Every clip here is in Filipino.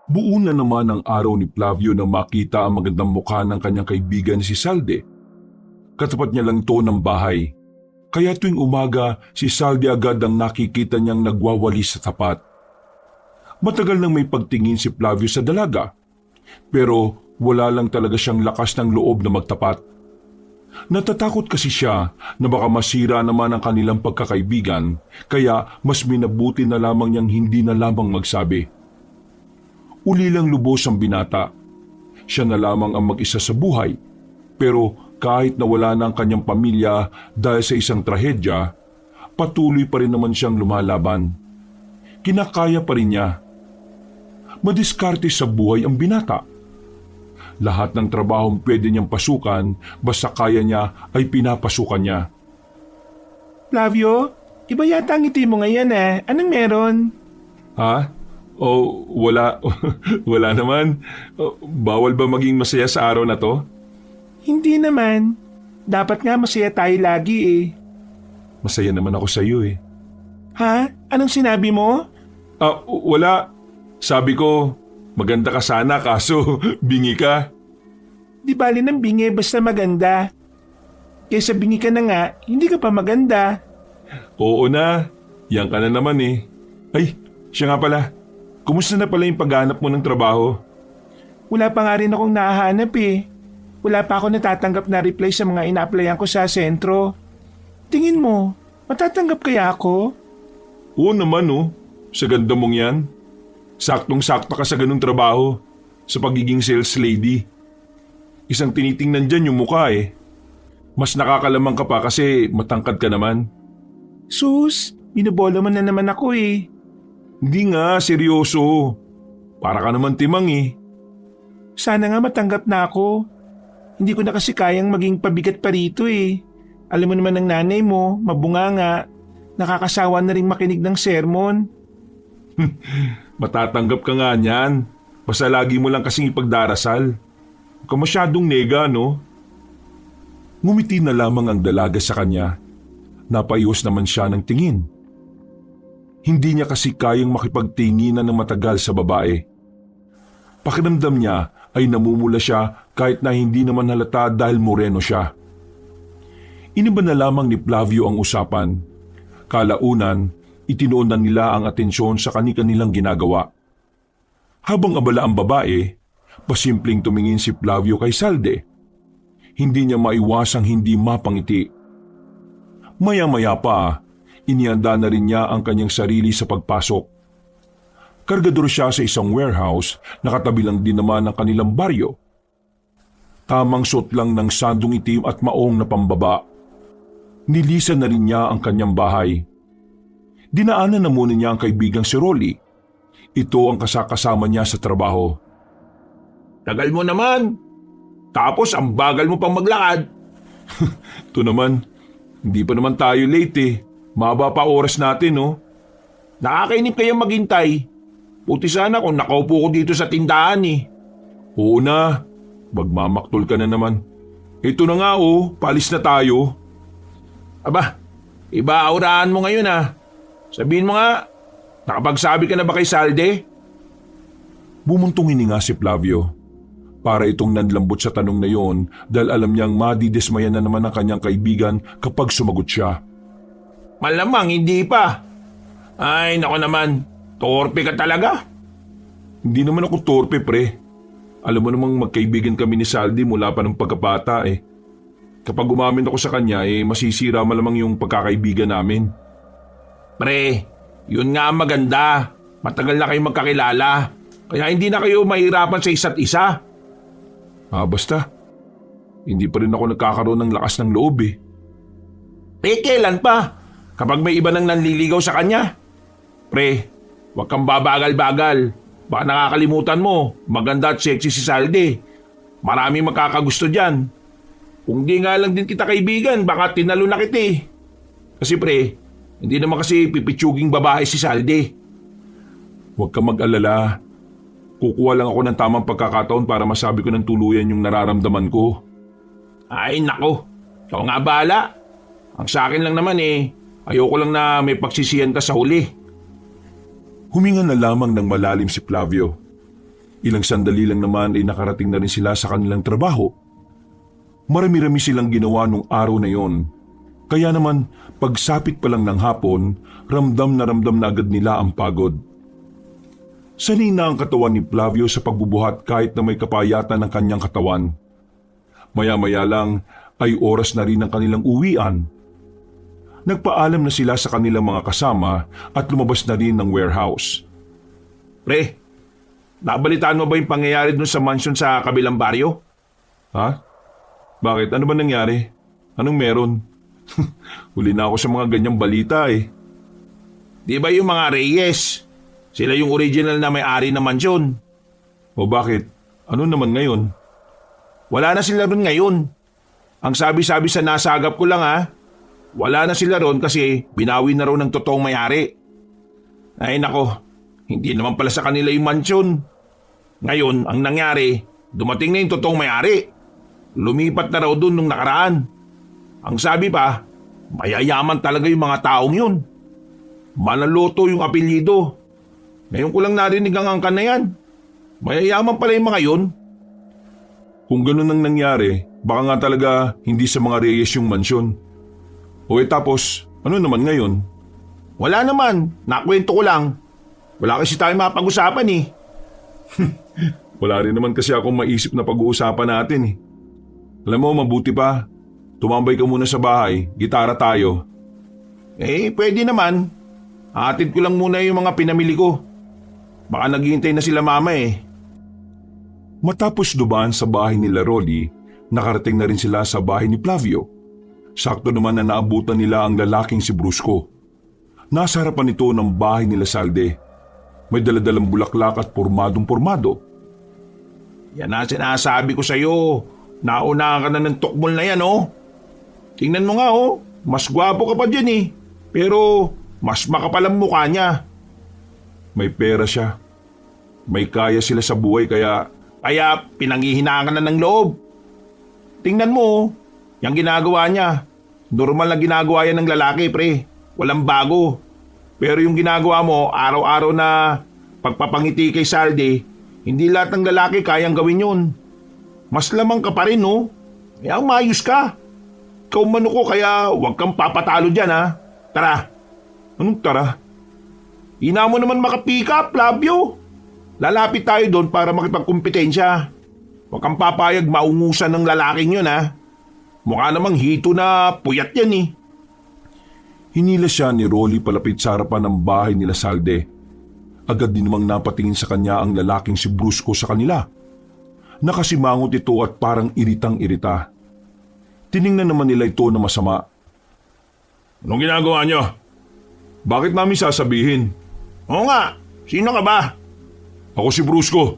Buo na naman ang araw ni Flavio na makita ang magandang mukha ng kanyang kaibigan si Salde. Katapat niya lang ito ng bahay. Kaya tuwing umaga, si Salde agad ang nakikita niyang nagwawalis sa tapat. Matagal nang may pagtingin si Flavio sa dalaga. Pero wala lang talaga siyang lakas ng loob na magtapat. Natatakot kasi siya na baka masira naman ang kanilang pagkakaibigan, kaya mas minabuti na lamang niyang hindi na lamang magsabi. Uli lang lubos ang binata. Siya na lamang ang mag-isa sa buhay, pero kahit nawala na ang kanyang pamilya dahil sa isang trahedya, patuloy pa rin naman siyang lumalaban. Kinakaya pa rin niya. Madiskarte sa buhay ang binata. Lahat ng trabahong pwede niyang pasukan, basta kaya niya ay pinapasukan niya. Flavio, iba yata ang ngiti mo ngayon eh. Anong meron? Ha? Oh, wala. Wala naman. Oh, bawal ba maging masaya sa araw na to? Hindi naman. Dapat nga masaya tayo lagi eh. Masaya naman ako sa iyo eh. Ha? Anong sinabi mo? Wala. Sabi ko, maganda ka sana kaso bingi ka. Di bali ng bingi basta maganda. Kaysa bingi ka na nga, hindi ka pa maganda. Oo na. Yan ka na naman eh. Ay, siya nga pala. Kumusta na pala yung paghanap mo ng trabaho? Wala pa nga rin akong nahahanap eh. Wala pa ako natatanggap na reply sa mga ina-applyan ko sa sentro. Tingin mo, matatanggap kaya ako? Oo naman oh. Sa ganda mong yan. Saktong-sakto ka sa ganung trabaho. Sa pagiging sales lady. Isang tinitingnan dyan yung mukha eh. Mas nakakalamang ka pa kasi matangkad ka naman. Sus, binobolo mo na naman ako eh. Hindi nga, seryoso. Para ka naman timang eh. Sana nga matanggap na ako. Hindi ko na kasi kayang maging pabigat pa rito eh. Alam mo naman ng nanay mo, mabunganga. Nakakasawa na rin makinig ng sermon. Matatanggap ka nga niyan. Basta lagi mo lang kasing ipagdarasal. Huwag ka masyadong nega, no? Ngumiti na lamang ang dalaga sa kanya. Napayos naman siya ng tingin. Hindi niya kasi kayang makipagtinginan ng matagal sa babae. Pakiramdam niya ay namumula siya kahit na hindi naman halata dahil moreno siya. Iniba na lamang ni Flavio ang usapan. Kalaunan, itinuon na nila ang atensyon sa kani-kanilang ginagawa. Habang abala ang babae, pasimpleng tumingin si Flavio kay Salde. Hindi niya maiwasang hindi mapangiti. Maya-maya pa, inihanda na rin niya ang kanyang sarili sa pagpasok. Kargador siya sa isang warehouse na katabi lang din naman ng kanilang baryo. Tamang suot lang ng sandong itim at maong na pambaba. Nilisan na rin niya ang kanyang bahay. Dinaanan na muna niya ang kaibigang si Rolly. Ito ang kasakasama niya sa trabaho. Tagal mo naman. Tapos ang bagal mo pang maglakad. Ito naman, hindi pa naman tayo late eh. Mahaba pa oras natin, no? Nakakainip kayang maghintay. Puti sana kung nakaupo ko dito sa tindahan eh. Oo na, magmamaktol ka na naman. Ito na nga oh, palis na tayo. Aba, iba aurahan mo ngayon ah. Sabihin mo nga, nakapagsabi ka na ba kay Salde? Bumuntong hininga si Flavio. Para itong nanlambot sa tanong na yon dahil alam niyang madidismaya na naman ang kanyang kaibigan kapag sumagot siya. Malamang hindi pa. Ay, nako naman. Torpe ka talaga. Hindi naman ako torpe, pre. Alam mo namang magkaibigan kami ni Saldi mula pa ng pagkabata eh. Kapag umamin ako sa kanya masisira malamang yung pagkakaibigan namin. Pre, yun nga ang maganda. Matagal na kayo magkakilala. Kaya hindi na kayo mahirapan sa isa't isa. Basta. Hindi pa rin ako nagkakaroon ng lakas ng loob eh. Kailan pa? Kapag may iba nang nanliligaw sa kanya. Pre, huwag kang babagal-bagal. Baka nakakalimutan mo, maganda at sexy si Salde. Maraming makakagusto dyan. Kung di nga lang din kita kaibigan, baka tinalo na kita eh. Kasi pre, hindi naman kasi pipitsuging babae si Salde. Huwag kang mag-alala. Kukuha lang ako ng tamang pagkakataon para masabi ko ng tuluyan yung nararamdaman ko. Ay nako, ikaw nga bahala. Ang sa akin lang naman ayoko lang na may pagsisiyan ka sa huli. Huminga na lamang ng malalim si Flavio. Ilang sandali lang naman ay nakarating na rin sila sa kanilang trabaho. Marami-rami silang ginawa nung araw na yon. Kaya naman, pagsapit pa lang ng hapon, ramdam na agad nila ang pagod. Sanay na ang katawan ni Flavio sa pagbubuhat kahit na may kapayatan ng kanyang katawan. Maya-maya lang ay oras na rin ang kanilang uwian. Nagpaalam na sila sa kanilang mga kasama at lumabas na rin ng warehouse. Pre, nabalitaan mo ba yung pangyayari dun sa mansion sa kabilang baryo? Ha? Bakit? Ano ba nangyari? Anong meron? Huli na ako sa mga ganyang balita eh. Di ba yung mga Reyes? Sila yung original na may-ari ng mansyon. O bakit? Ano naman ngayon? Wala na sila ron ngayon. Ang sabi-sabi sa nasagap ko lang wala na sila ron kasi binawi na raw ng totoong may-ari. Ay nako, hindi naman pala sa kanila yung mansyon. Ngayon, ang nangyari, dumating na yung totoong may-ari. Lumipat na raw dun nung nakaraan. Ang sabi pa, mayayaman talaga yung mga taong yun. Manaloto yung apelyido. Ngayon ko lang narinig ang angkan na yan. Mayayaman pala yung mga yun. Kung ganun ang nangyari, baka nga talaga hindi sa mga Reyes yung mansyon. O tapos, ano naman ngayon? Wala naman, nakwento ko lang. Wala kasi tayo mapag-usapan eh. Wala rin naman kasi akong maisip na pag-uusapan natin eh. Alam mo, mabuti pa. Tumambay ka muna sa bahay, gitara tayo. Pwede naman. Hatid ko lang muna yung mga pinamili ko. Baka naghihintay na sila mama eh. Matapos dumaan sa bahay nila Rolly, nakarating na rin sila sa bahay ni Flavio. Sakto naman na naabutan nila ang lalaking si Brusco. Nasa harapan nito ng bahay nila Salde. May daladalang bulaklak at pormadong-pormado. Yan na sinasabi ko sa'yo. Nauna ka na ng tukmol na yan Tingnan mo nga mas gwapo ka pa dyan eh. Pero mas makapal ang mukha niya. May pera siya. May kaya sila sa buhay kaya pinanghihinaan na ng loob. Tingnan mo, yung ginagawa niya. Normal na ginagawa yan ng lalaki, pre. Walang bago. Pero yung ginagawa mo, araw-araw na pagpapangiti kay Salde, hindi lahat ng lalaki kayang gawin yun. Mas lamang ka pa rin, Kaya umayos ka. Ikaw mano ko kaya huwag kang papatalo dyan, Tara. anong tara? Ina mo naman maka-pick up, Flavio. Lalapit tayo doon para makipagkumpetensya. Huwag kang papayag maungusan ng lalaking yun, Mukha namang hito na puyat yan eh. Hinila siya ni Rolly palapit sa harapan ng bahay nila Salde. Agad din namang napatingin sa kanya ang lalaking si Brusco sa kanila. Nakasimangot ito at parang iritang-irita. Tiningnan naman nila ito na masama. Anong ginagawa niyo? Bakit namin sasabihin? Oo nga, sino ka ba? Ako si Brusco.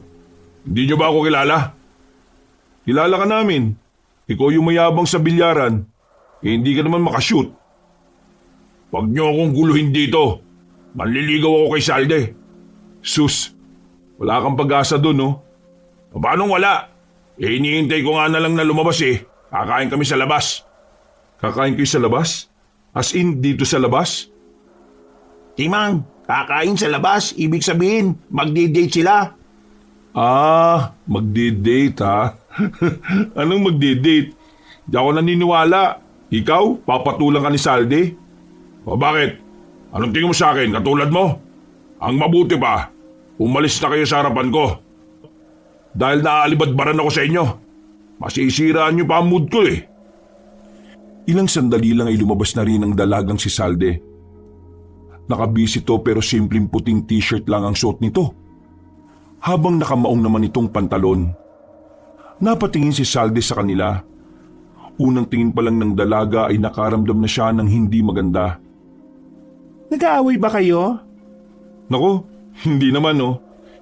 Hindi niyo ba ako kilala? Kilala ka namin. Ikaw yung mayabang sa bilyaran. Hindi ka naman makashoot. Huwag niyo akong guluhin dito. Manliligaw ako kay Salde. Sus, wala kang pag-asa doon, Paano wala? Hinihintay ko nga na lang na lumabas Kakain kami sa labas. Kakain kayo sa labas? As in, dito sa labas? Timang, kakain sa labas. Ibig sabihin, magdi-date sila. Magdi-date ha? Anong magdi-date? Di ako naniniwala. Ikaw, papatulang ka ni Salde? O bakit? Anong tingin mo sa akin, katulad mo? Ang mabuti pa, umalis na kayo sa harapan ko. Dahil naaalibadbaran ako sa inyo. Masisiraan niyo pa ang mood ko Ilang sandali lang ay lumabas na rin ang dalagang si Salde. Nakabis ito pero simpleng puting t-shirt lang ang suot nito. Habang nakamaong naman itong pantalon. Napatingin si Salde sa kanila. Unang tingin pa lang ng dalaga ay nakaramdam na siya ng hindi maganda. Nag-aaway ba kayo? Nako, hindi naman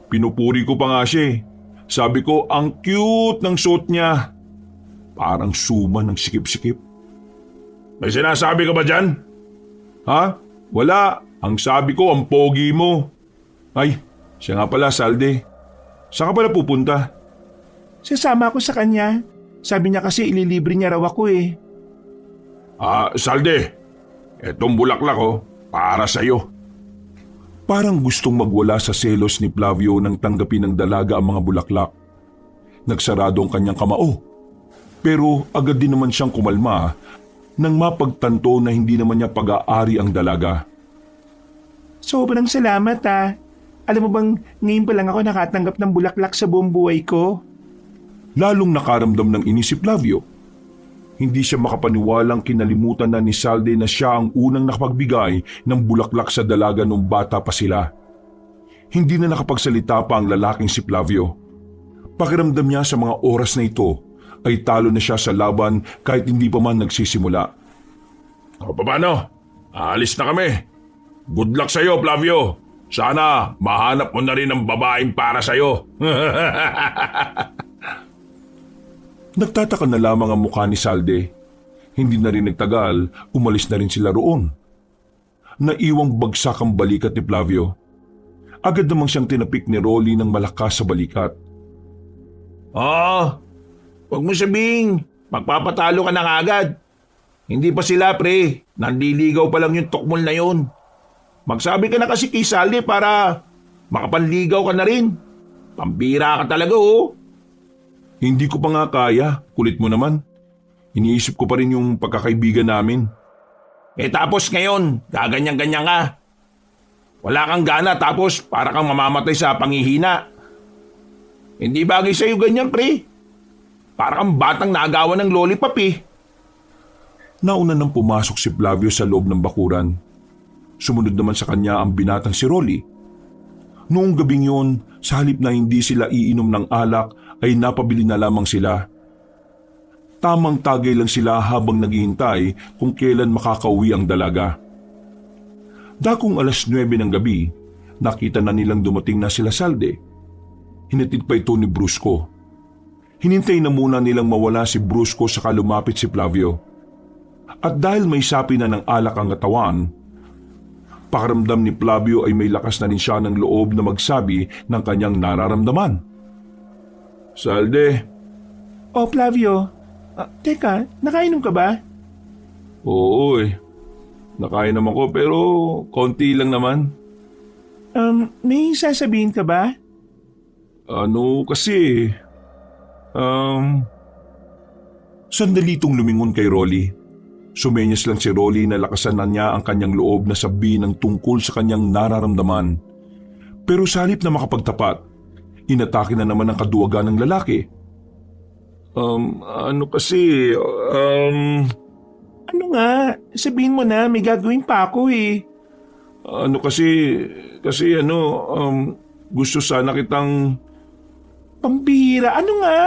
Pinupuri ko pa nga siya Sabi ko, ang cute ng suot niya. Parang suma ng sikip-sikip. May sinasabi ka ba dyan? Ha? Wala. Ang sabi ko, ang pogi mo. Ay, siya nga pala, Salde. Saan ka pala pupunta? Sasama ako sa kanya. Sabi niya kasi ililibre niya raw ako Salde. Etong bulaklak para sa'yo. Parang gustong magwala sa selos ni Flavio nang tanggapin ng dalaga ang mga bulaklak. Nagsarado ang kanyang kamao. Pero agad din naman siyang kumalma nang mapagtanto na hindi naman niya pag-aari ang dalaga. Sobrang salamat ah. Alam mo bang ngayon pa lang ako nakatanggap ng bulaklak sa buong buhay ko? Lalong nakaramdam ng inis si Flavio. Hindi siya makapaniwalang kinalimutan na ni Salde na siya ang unang nakapagbigay ng bulaklak sa dalaga nung bata pa sila. Hindi na nakapagsalita pa ang lalaking si Flavio. Pakiramdam niya sa mga oras na ito ay talo na siya sa laban kahit hindi pa man nagsisimula. O paano? Aalis na kami. Good luck sa'yo, Flavio. Sana mahanap mo na rin ang babaeng para sa'yo. Nagtataka na lamang ang mukha ni Salde. Hindi na rin nagtagal, umalis na rin sila roon. Naiwang bagsak ang balikat ni Flavio. Agad namang siyang tinapik ni Rolly ng malakas sa balikat. Huwag mo sabing, magpapatalo ka na agad. Hindi pa sila, pre. Nandiligaw pa lang yung tukmol na yun. Magsabi ka na kasi kay Salde para makapanligaw ka na rin. Pambira ka talaga, oh. Hindi ko pa nga kaya, kulit mo naman. Iniisip ko pa rin yung pagkakaibigan namin. Tapos ngayon, gaganyan-ganyan ka. Wala kang gana tapos para kang mamamatay sa panghihina. Hindi bagay sa'yo ganyan, pre. Para kang batang naagawan ng lollipop eh. Nauna nang pumasok si Flavio sa loob ng bakuran. Sumunod naman sa kanya ang binatang si Rolly. Noong gabing yun, sa halip na hindi sila iinom ng alak, ay napabili na lamang sila. Tamang tagay lang sila habang naghihintay kung kailan makakauwi ang dalaga. Dakong 9:00 ng gabi, nakita na nilang dumating na sila Salde. Hinatid pa ito ni Brusco. Hinintay na muna nilang mawala si Brusco saka lumapit si Flavio. At dahil may sapi na ng alak ang katawan, pakiramdam ni Flavio ay may lakas na rin siya ng loob na magsabi ng kanyang nararamdaman. Salde. Oh, Flavio. Teka, nakainom ka ba? Oo eh. Nakain naman ko pero konti lang naman. May sasabihin ka ba? Ano kasi... Sandali itong lumingon kay Rolly. Sumenyas lang si Rolly na lakasan na niya ang kanyang loob na sabihin ng tungkol sa kanyang nararamdaman. Pero sa halip na makapagtapat, inatake na naman ang kaduwagan ng lalaki. Ano kasi... Ano nga? Sabihin mo na, may gagawin pa ako eh. Ano kasi... gusto sana kitang... Pambihira, ano nga?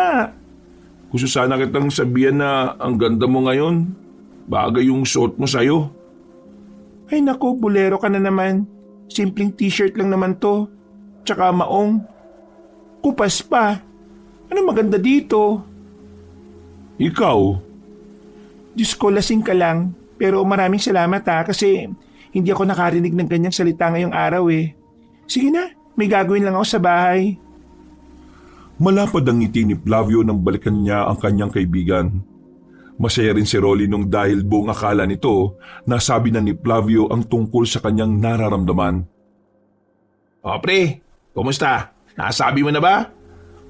Gusto sana kitang sabihan na ang ganda mo ngayon. Bagay yung suot mo sa'yo. Ay naku, bolero ka na naman. Simpleng t-shirt lang naman to. Tsaka maong. Kupas pa. Ano maganda dito? Ikaw? Diyos ko, lasing ka lang. Pero maraming salamat ha, kasi hindi ako nakarinig ng ganyang salita ngayong araw eh. Sige na, may gagawin lang ako sa bahay. Malapad ang ngiti ni Flavio nang balikan niya ang kanyang kaibigan. Masaya rin si Rolly nung dahil buong akala nito na sabi na ni Flavio ang tungkol sa kanyang nararamdaman. O pre, kumusta? Nasabi mo na ba?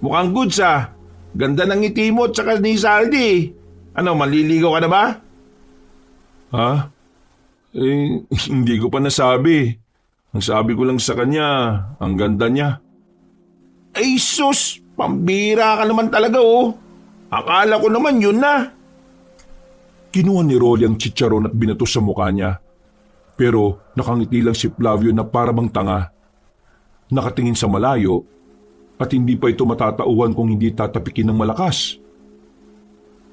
Mukhang goods ah. Ganda ng ngiti mo at saka ni Saldi. Ano, maliligaw ka na ba? Ha? Hindi ko pa nasabi. Ang sabi ko lang sa kanya, ang ganda niya. Ay sus, pambira ka naman talaga oh. Akala ko naman yun na. Kinuha ni Rolly ang chicharon at binato sa mukha niya. Pero nakangiti lang si Flavio na parabang tanga. Nakatingin sa malayo at hindi pa ito matatauhan kung hindi tatapikin ng malakas.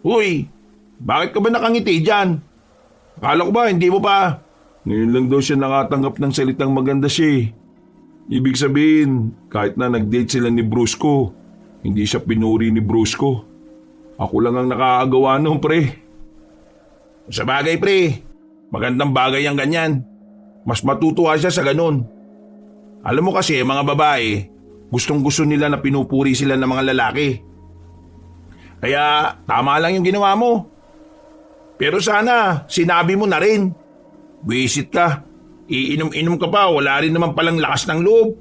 Uy, bakit ka ba nakangiti dyan? Akala ko ba hindi mo pa? Ngayon lang daw siya nakatanggap ng salitang maganda siya. Ibig sabihin, kahit na nag-date sila ni Brusco, hindi siya pinuri ni Brusco. Ako lang ang nakakagawa nun, pre. Sa bagay, pre. Magandang bagay ang ganyan. Mas matutuwa siya sa ganun. Alam mo kasi, mga babae, gustong-gusto nila na pinupuri sila ng mga lalaki. Kaya tama lang yung ginawa mo. Pero sana, sinabi mo na rin. Visit ka. Iinom-inom ka pa, wala rin naman palang lakas ng loob.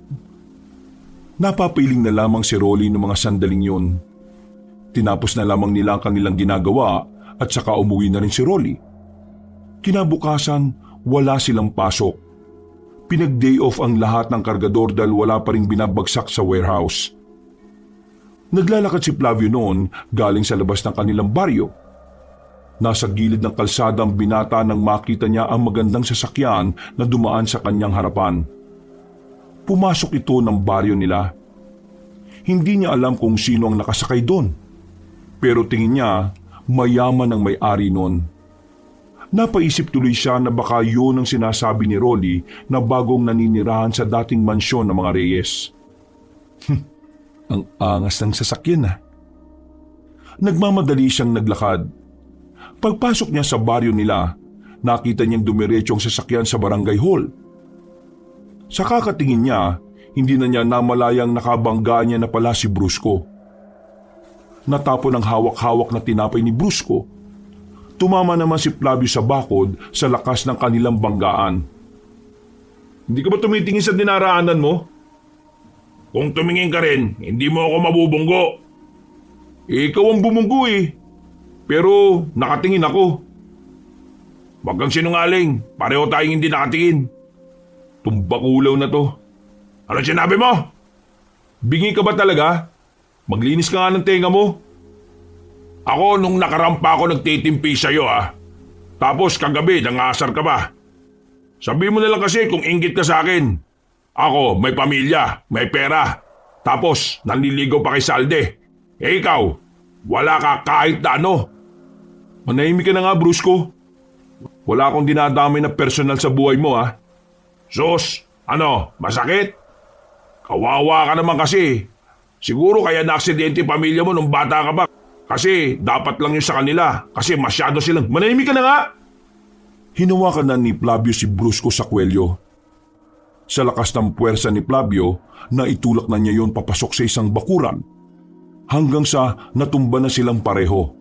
Napapiling na lamang si Rolly ng mga sandaling yun. Tinapos na lamang nila ang kanilang ginagawa at saka umuwi na rin si Rolly. Kinabukasan, wala silang pasok. Pinag-day off ang lahat ng kargador dahil wala pa rin binabagsak sa warehouse. Naglalakad si Flavio noon galing sa labas ng kanilang baryo. Nasa gilid ng kalsada ang binata nang makita niya ang magandang sasakyan na dumaan sa kanyang harapan. Pumasok ito ng baryo nila. Hindi niya alam kung sino ang nakasakay doon. Pero tingin niya, mayaman ang may-ari noon. Napaisip tuloy siya na baka yun ang sinasabi ni Rolly na bagong naninirahan sa dating mansyon ng mga Reyes. Ang angas ng sasakyan ah. Nagmamadali siyang naglakad. Pagpasok niya sa baryo nila, nakita niyang dumiretso ang sasakyan sa barangay hall. Sa kakatingin niya, hindi na niya namalayang nakabangga niya na pala si Brusco. Natapon ang hawak-hawak na tinapay ni Brusco. Tumama naman si Flavio sa bakod sa lakas ng kanilang banggaan. Hindi ka ba tumitingin sa dinaraanan mo? Kung tumingin ka rin, hindi mo ako mabubunggo. Ikaw ang bumunggo eh. Pero nakatingin ako. Wag kang sinungaling, pareho tayong hindi nakatingin. Tumbakulaw na to. Ano sinabi mo? Bingi ka ba talaga? Maglinis ka nga ng tenga mo. Ako nung nakarampa ako nagtitimpi sa'yo ah. Tapos kagabi nangasar ka ba? Sabi mo na lang kasi kung inggit ka sa akin. Ako may pamilya, may pera. Tapos nanliligaw pa kay Salde. Eh ikaw, wala ka kahit na ano. Manahimik ka na nga Brusco. Wala akong dinadamay na personal sa buhay mo ah. Sus, ano, masakit? Kawawa ka naman kasi. Siguro kaya na-aksidente yung pamilya mo nung bata ka pa. Kasi dapat lang yun sa kanila. Kasi masyado silang... Manahimik ka na nga! Hinawakan na ni Flavio si Brusco sa kwelyo. Sa lakas ng puwersa ni Flavio, naitulak na niya yon papasok sa isang bakuran. Hanggang sa natumba na silang pareho.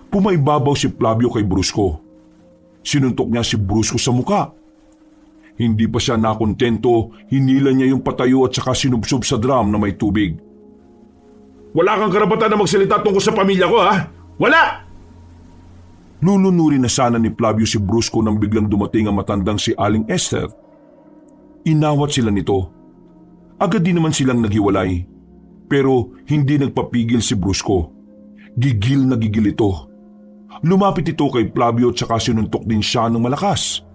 Pumaibabaw si Flavio kay Brusco. Sinuntok niya si Brusco sa muka. Hindi pa siya nakontento, hinila niya yung patayo at saka sinubsob sa drum na may tubig. Wala kang karapatan na magsalita tungkol sa pamilya ko ha? Wala! Lulunurin na sana ni Flavio si Brusco nang biglang dumating ang matandang si Aling Esther. Inawat sila nito. Agad din naman silang naghiwalay. Pero hindi nagpapigil si Brusco. Gigil na gigil ito. Lumapit ito kay Flavio at saka sinuntok din siya ng malakas.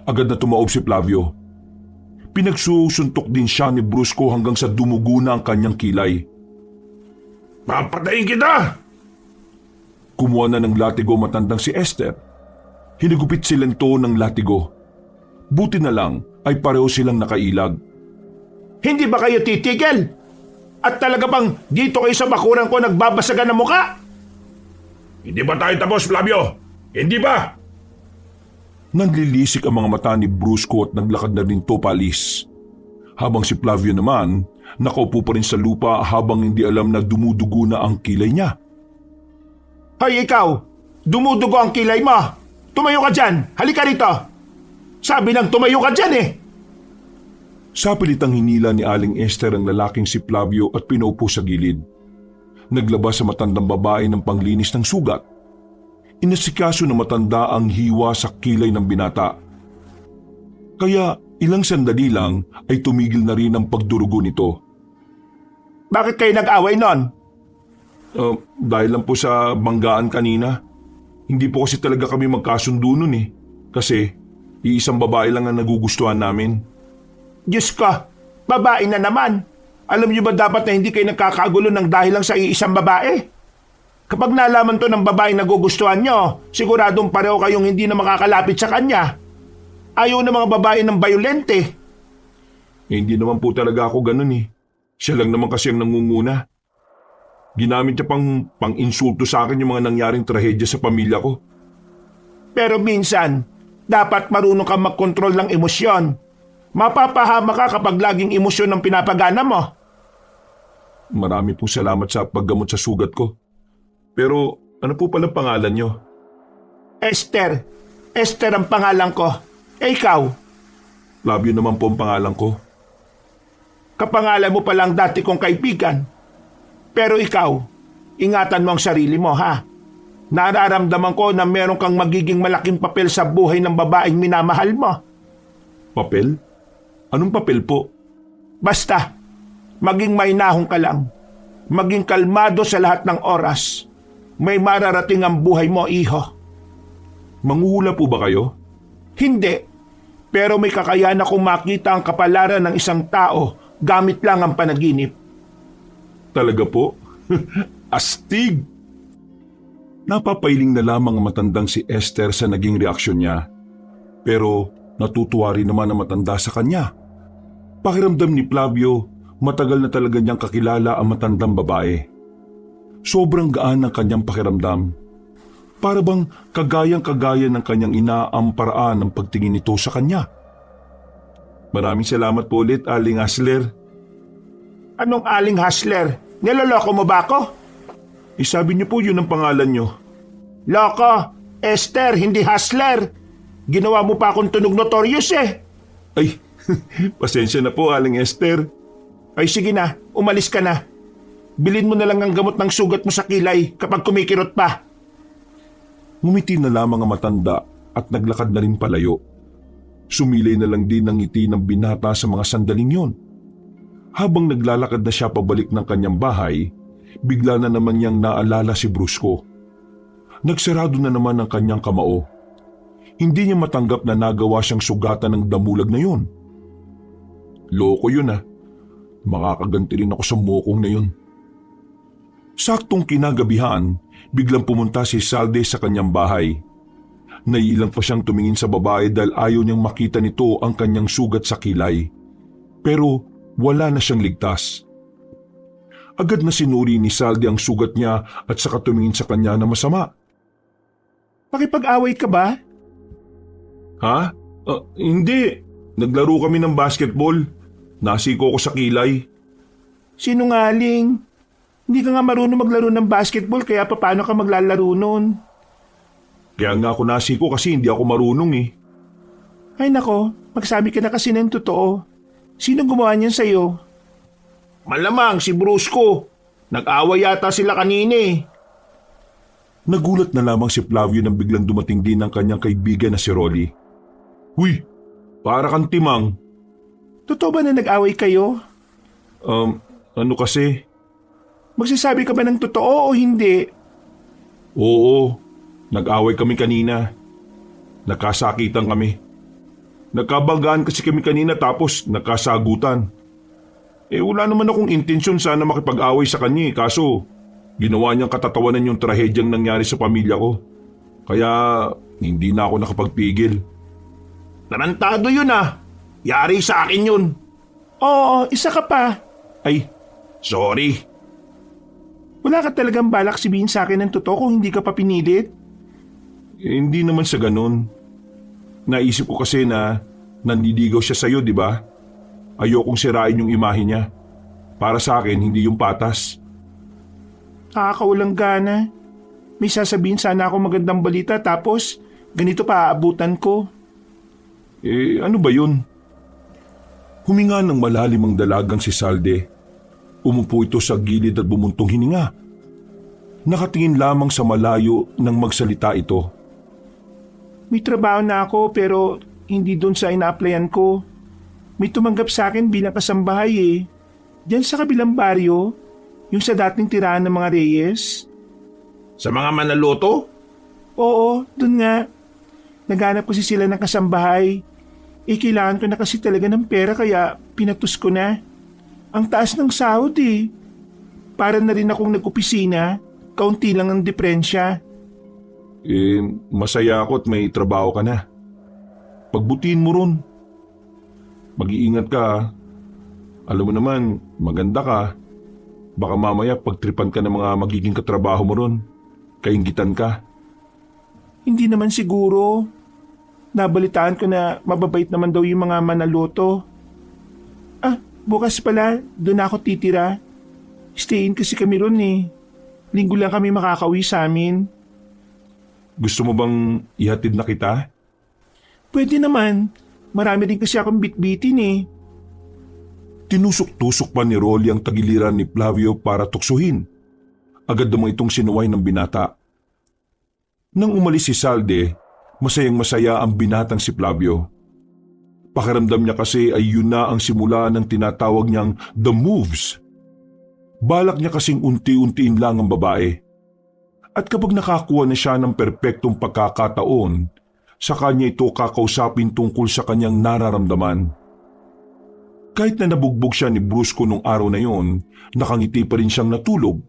Agad na tumaob si Flavio. Pinagsusuntok din siya ni Brusco hanggang sa dumugo na ang kanyang kilay. Papatayin kita! Kumuha na ng latigo matandang si Esther. Hinigupit sila nito ng latigo. Buti na lang ay pareho silang nakailag. Hindi ba kayo titigil? At talaga bang dito kayo sa bakuran ko nagbabasagan ng muka? Hindi ba tayo tapos, Flavio? Hindi ba? Nanlilisik ang mga mata ni Brusco at naglakad na rin to paalis. Habang si Flavio naman, nakaupo pa rin sa lupa habang hindi alam na dumudugo na ang kilay niya. Hoy ikaw, dumudugo ang kilay mo. Tumayo ka dyan, halika rito. Sabi nang tumayo ka dyan eh. Sa pilitang hinila ni Aling Esther ang lalaking si Flavio at pinaupo sa gilid. Naglabas sa matandang babae ng panglinis ng sugat. Inasikaso na matanda ang hiwa sa kilay ng binata. Kaya ilang sandali lang ay tumigil na rin ang pagdurugo nito. Bakit kayo nag-away nun? Dahil lang po sa banggaan kanina. Hindi po kasi talaga kami magkasundo nun eh. Kasi iisang babae lang ang nagugustuhan namin. Diyos ko, babae na naman. Alam niyo ba dapat na hindi kayo nagkakagulo ng dahil lang sa iisang babae? Kapag nalaman to ng babae na nagugustuhan nyo, siguradong pareho kayong hindi na makakalapit sa kanya. Ayaw ng mga babae ng bayolente. Hindi naman po talaga ako ganun eh. Siya lang naman kasi ang nangunguna. Ginamit niya pang-insulto sa akin yung mga nangyaring trahedya sa pamilya ko. Pero minsan, dapat marunong kang magkontrol ng emosyon. Mapapahama ka kapag laging emosyon ang pinapagana mo. Marami pong salamat sa paggamot sa sugat ko. Pero ano po pala pangalan niyo? Esther. Esther ang pangalan ko. Eh ikaw, Flavio naman po ang pangalan ko. Kapangalan mo palang dati kong kaibigan. Pero ikaw, ingatan mo ang sarili mo, ha? Nararamdaman ko na meron kang magiging malaking papel sa buhay ng babaeng minamahal mo. Papel? Anong papel po? Basta, maging mahinahon ka lang. Maging kalmado sa lahat ng oras. May mararating ang buhay mo, iho. Manghuhula po ba kayo? Hindi. Pero may kakayahan akong makita ang kapalaran ng isang tao gamit lang ang panaginip. Talaga po? Astig! Napapailing na lamang ang matandang si Esther sa naging reaksyon niya. Pero natutuwa rin naman ang matanda sa kanya. Pakiramdam ni Flavio, matagal na talaga niyang kakilala ang matandang babae. Sobrang gaan ang kanyang pakiramdam. Para bang kagayang-kagaya ng kanyang ina ang paraan ng pagtingin nito sa kanya. Maraming salamat po ulit, Aling Hasler. Anong Aling Hasler? Niloloko mo ba ako? Sabi niyo po yun ang pangalan niyo. Loko! Esther, hindi Hasler! Ginawa mo pa akong tunog notorious eh! Ay, pasensya na po, Aling Esther. Ay sige na, umalis ka na. Bilin mo na lang ang gamot ng sugat mo sa kilay kapag kumikirot pa. Ngumiti na lamang ang matanda at naglakad na rin palayo. Sumilay na lang din ang ngiti ng binata sa mga sandaling yon. Habang naglalakad na siya pabalik ng kanyang bahay, bigla na naman niyang naalala si Brusco. Nagsarado na naman ang kanyang kamao. Hindi niya matanggap na nagawa siyang sugatan ng damulag na yun. Loko yun ah. Makakaganti rin ako sa mokong na yun. Saktong kinagabihan, biglang pumunta si Salde sa kanyang bahay. Naiilang pa siyang tumingin sa babae dahil ayaw niyang makita nito ang kanyang sugat sa kilay. Pero wala na siyang ligtas. Agad na sinuri ni Salde ang sugat niya at saka tumingin sa kanya na masama. Makipag-away ka ba? Ha? Hindi. Naglaro kami ng basketball. Nasiko ko sa kilay. Sinungaling. Hindi ka nga marunong maglaro ng basketball kaya paano ka maglalaro nun? Kaya nga ako nasiko kasi hindi ako marunong eh. Ay nako, magsabi ka na kasi ng totoo. Sino gumawa niyan sa'yo? Malamang si Brusco. Nag-away yata sila kanina eh. Nagulat na lamang si Flavio nang biglang dumating din ang kanyang kaibigan na si Rolly. Huy, para kang timang. Totoo ba na nag-away kayo? Ano kasi? Magsasabi ka ba ng totoo o hindi? Oo, nag-away kami kanina. Nagkasakitan kami. Nagkabanggaan kasi kami kanina tapos nagkasagutan. Wala naman akong intensyon sana makipag-away sa kanya kaso ginawa niyang katatawanan yung trahedyang nangyari sa pamilya ko. Kaya hindi na ako nakapagpigil. Tarantado yun ah. Yari sa akin yun. Oo, isa ka pa. Ay, sorry. Wala ka talagang balak sabihin sa akin ng totoo kung hindi ka pa pinilit? Hindi naman sa ganun. Naisip ko kasi na nanliligaw siya sa'yo, di ba? Ayokong sirain yung imahe niya. Para sa akin, hindi yung patas. Nakakawalang gana. May sasabihin sana ako magandang balita tapos ganito pa aabutan ko. Ano ba yun? Huminga ng malalim ang dalagang si Salde. Umupo ito sa gilid at bumuntong hininga. Nakatingin lamang sa malayo nang magsalita ito. May trabaho na ako pero hindi doon sa ina-applyan ko. May tumanggap sa akin bilang kasambahay eh. Diyan sa kabilang baryo, yung sa dating tirahan ng mga Reyes. Sa mga manaloto? Oo, doon nga. Naghanap kasi sila ng kasambahay. Kailangan ko na kasi talaga ng pera kaya pinatus ko na. Ang taas ng sahod eh. Para na rin akong nag-opisina, kaunti lang ang diferensya. Masaya ako at may trabaho ka na. Pagbutiin mo ron. Mag-iingat ka. Alam mo naman, maganda ka. Baka mamaya pagtripan ka ng mga magiging katrabaho mo ron. Kainggitan ka. Hindi naman siguro. Nabalitaan ko na mababait naman daw yung mga manaloto. Bukas pala, doon ako titira. Stayin kasi kami ron eh. Linggo lang kami makakauwi sa amin. Gusto mo bang ihatid na kita? Pwede naman. Marami din kasi akong bitbitin eh. Tinusok-tusok pa ni Rolly ang tagiliran ni Flavio para tuksuhin. Agad naman itong sinuway ng binata. Nang umalis si Salde, masayang-masaya ang binatang si Flavio. Pakiramdam niya kasi ay yun na ang simula ng tinatawag niyang The Moves. Balak niya kasing unti-untiin lang ang babae. At kapag nakakuha na siya ng perpektong pagkakataon, sa kanya ito kakausapin tungkol sa kanyang nararamdaman. Kahit na nabugbog siya ni Brusco nung araw na yon, nakangiti pa rin siyang natulog.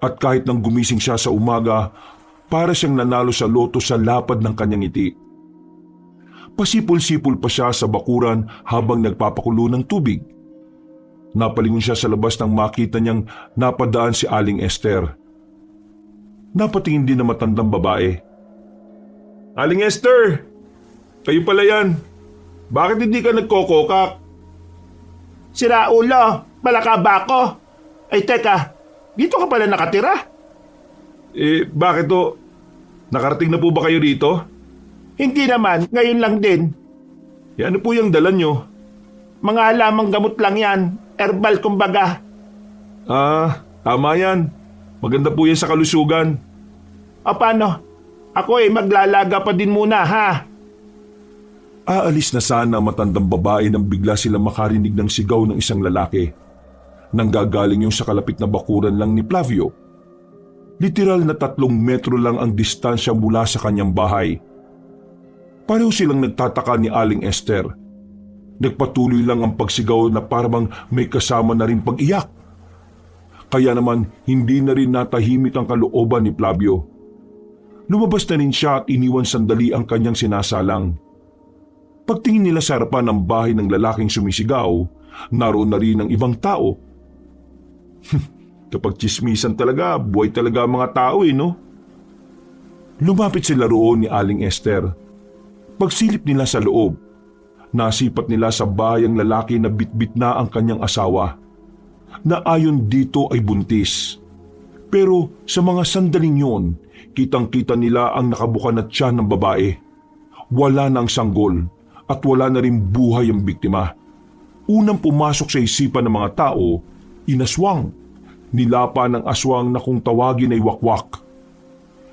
At kahit nang gumising siya sa umaga, para siyang nanalo sa loto sa lapad ng kanyang ngiti. Pasipol-sipol pa siya sa bakuran habang nagpapakulo ng tubig. Napalingon siya sa labas nang makita niyang napadaan si Aling Esther. Napatingin din na matandang babae. Aling Esther! Kayo pala yan. Bakit hindi ka nagkokokak? Sira ulo, malaka ba ako? Ay teka, dito ka pala nakatira? Bakit to? Nakarating na po ba kayo rito? Hindi naman, ngayon lang din. Ano po yung dala nyo? Mga halamang gamot lang yan, herbal kumbaga. Tama yan. Maganda po yan sa kalusugan. O paano? Ako maglalaga pa din muna ha. Aalis na sana ang matandang babae nang bigla sila makarinig ng sigaw ng isang lalaki. Nanggagaling yung sa kalapit na bakuran lang ni Flavio. Literal na 3 metro lang ang distansya mula sa kanyang bahay. Pareho silang nagtataka ni Aling Esther. Nagpatuloy lang ang pagsigaw na parang may kasama na rin pag-iyak. Kaya naman hindi na rin natahimik ang kalooban ni Flavio. Lumabas na rin siya at iniwan sandali ang kanyang sinasalang. Pagtingin nila sa harapan ng bahay ng lalaking sumisigaw, naroon na rin ang ibang tao. Kapag tsismisan talaga, buhay talaga ang mga tao no? Lumapit sila roon ni Aling Esther. Pagsilip nila sa loob, nasipat nila sa bahay ang lalaki na bitbit na ang kanyang asawa, na ayon dito ay buntis. Pero sa mga sandaling yon, kitang-kita nila ang nakabuka na tiyan ng babae. Wala na ang sanggol at wala na rin buhay ang biktima. Unang pumasok sa isipan ng mga tao, inaswang. Nilapa ng aswang na kung tawagin ay wakwak.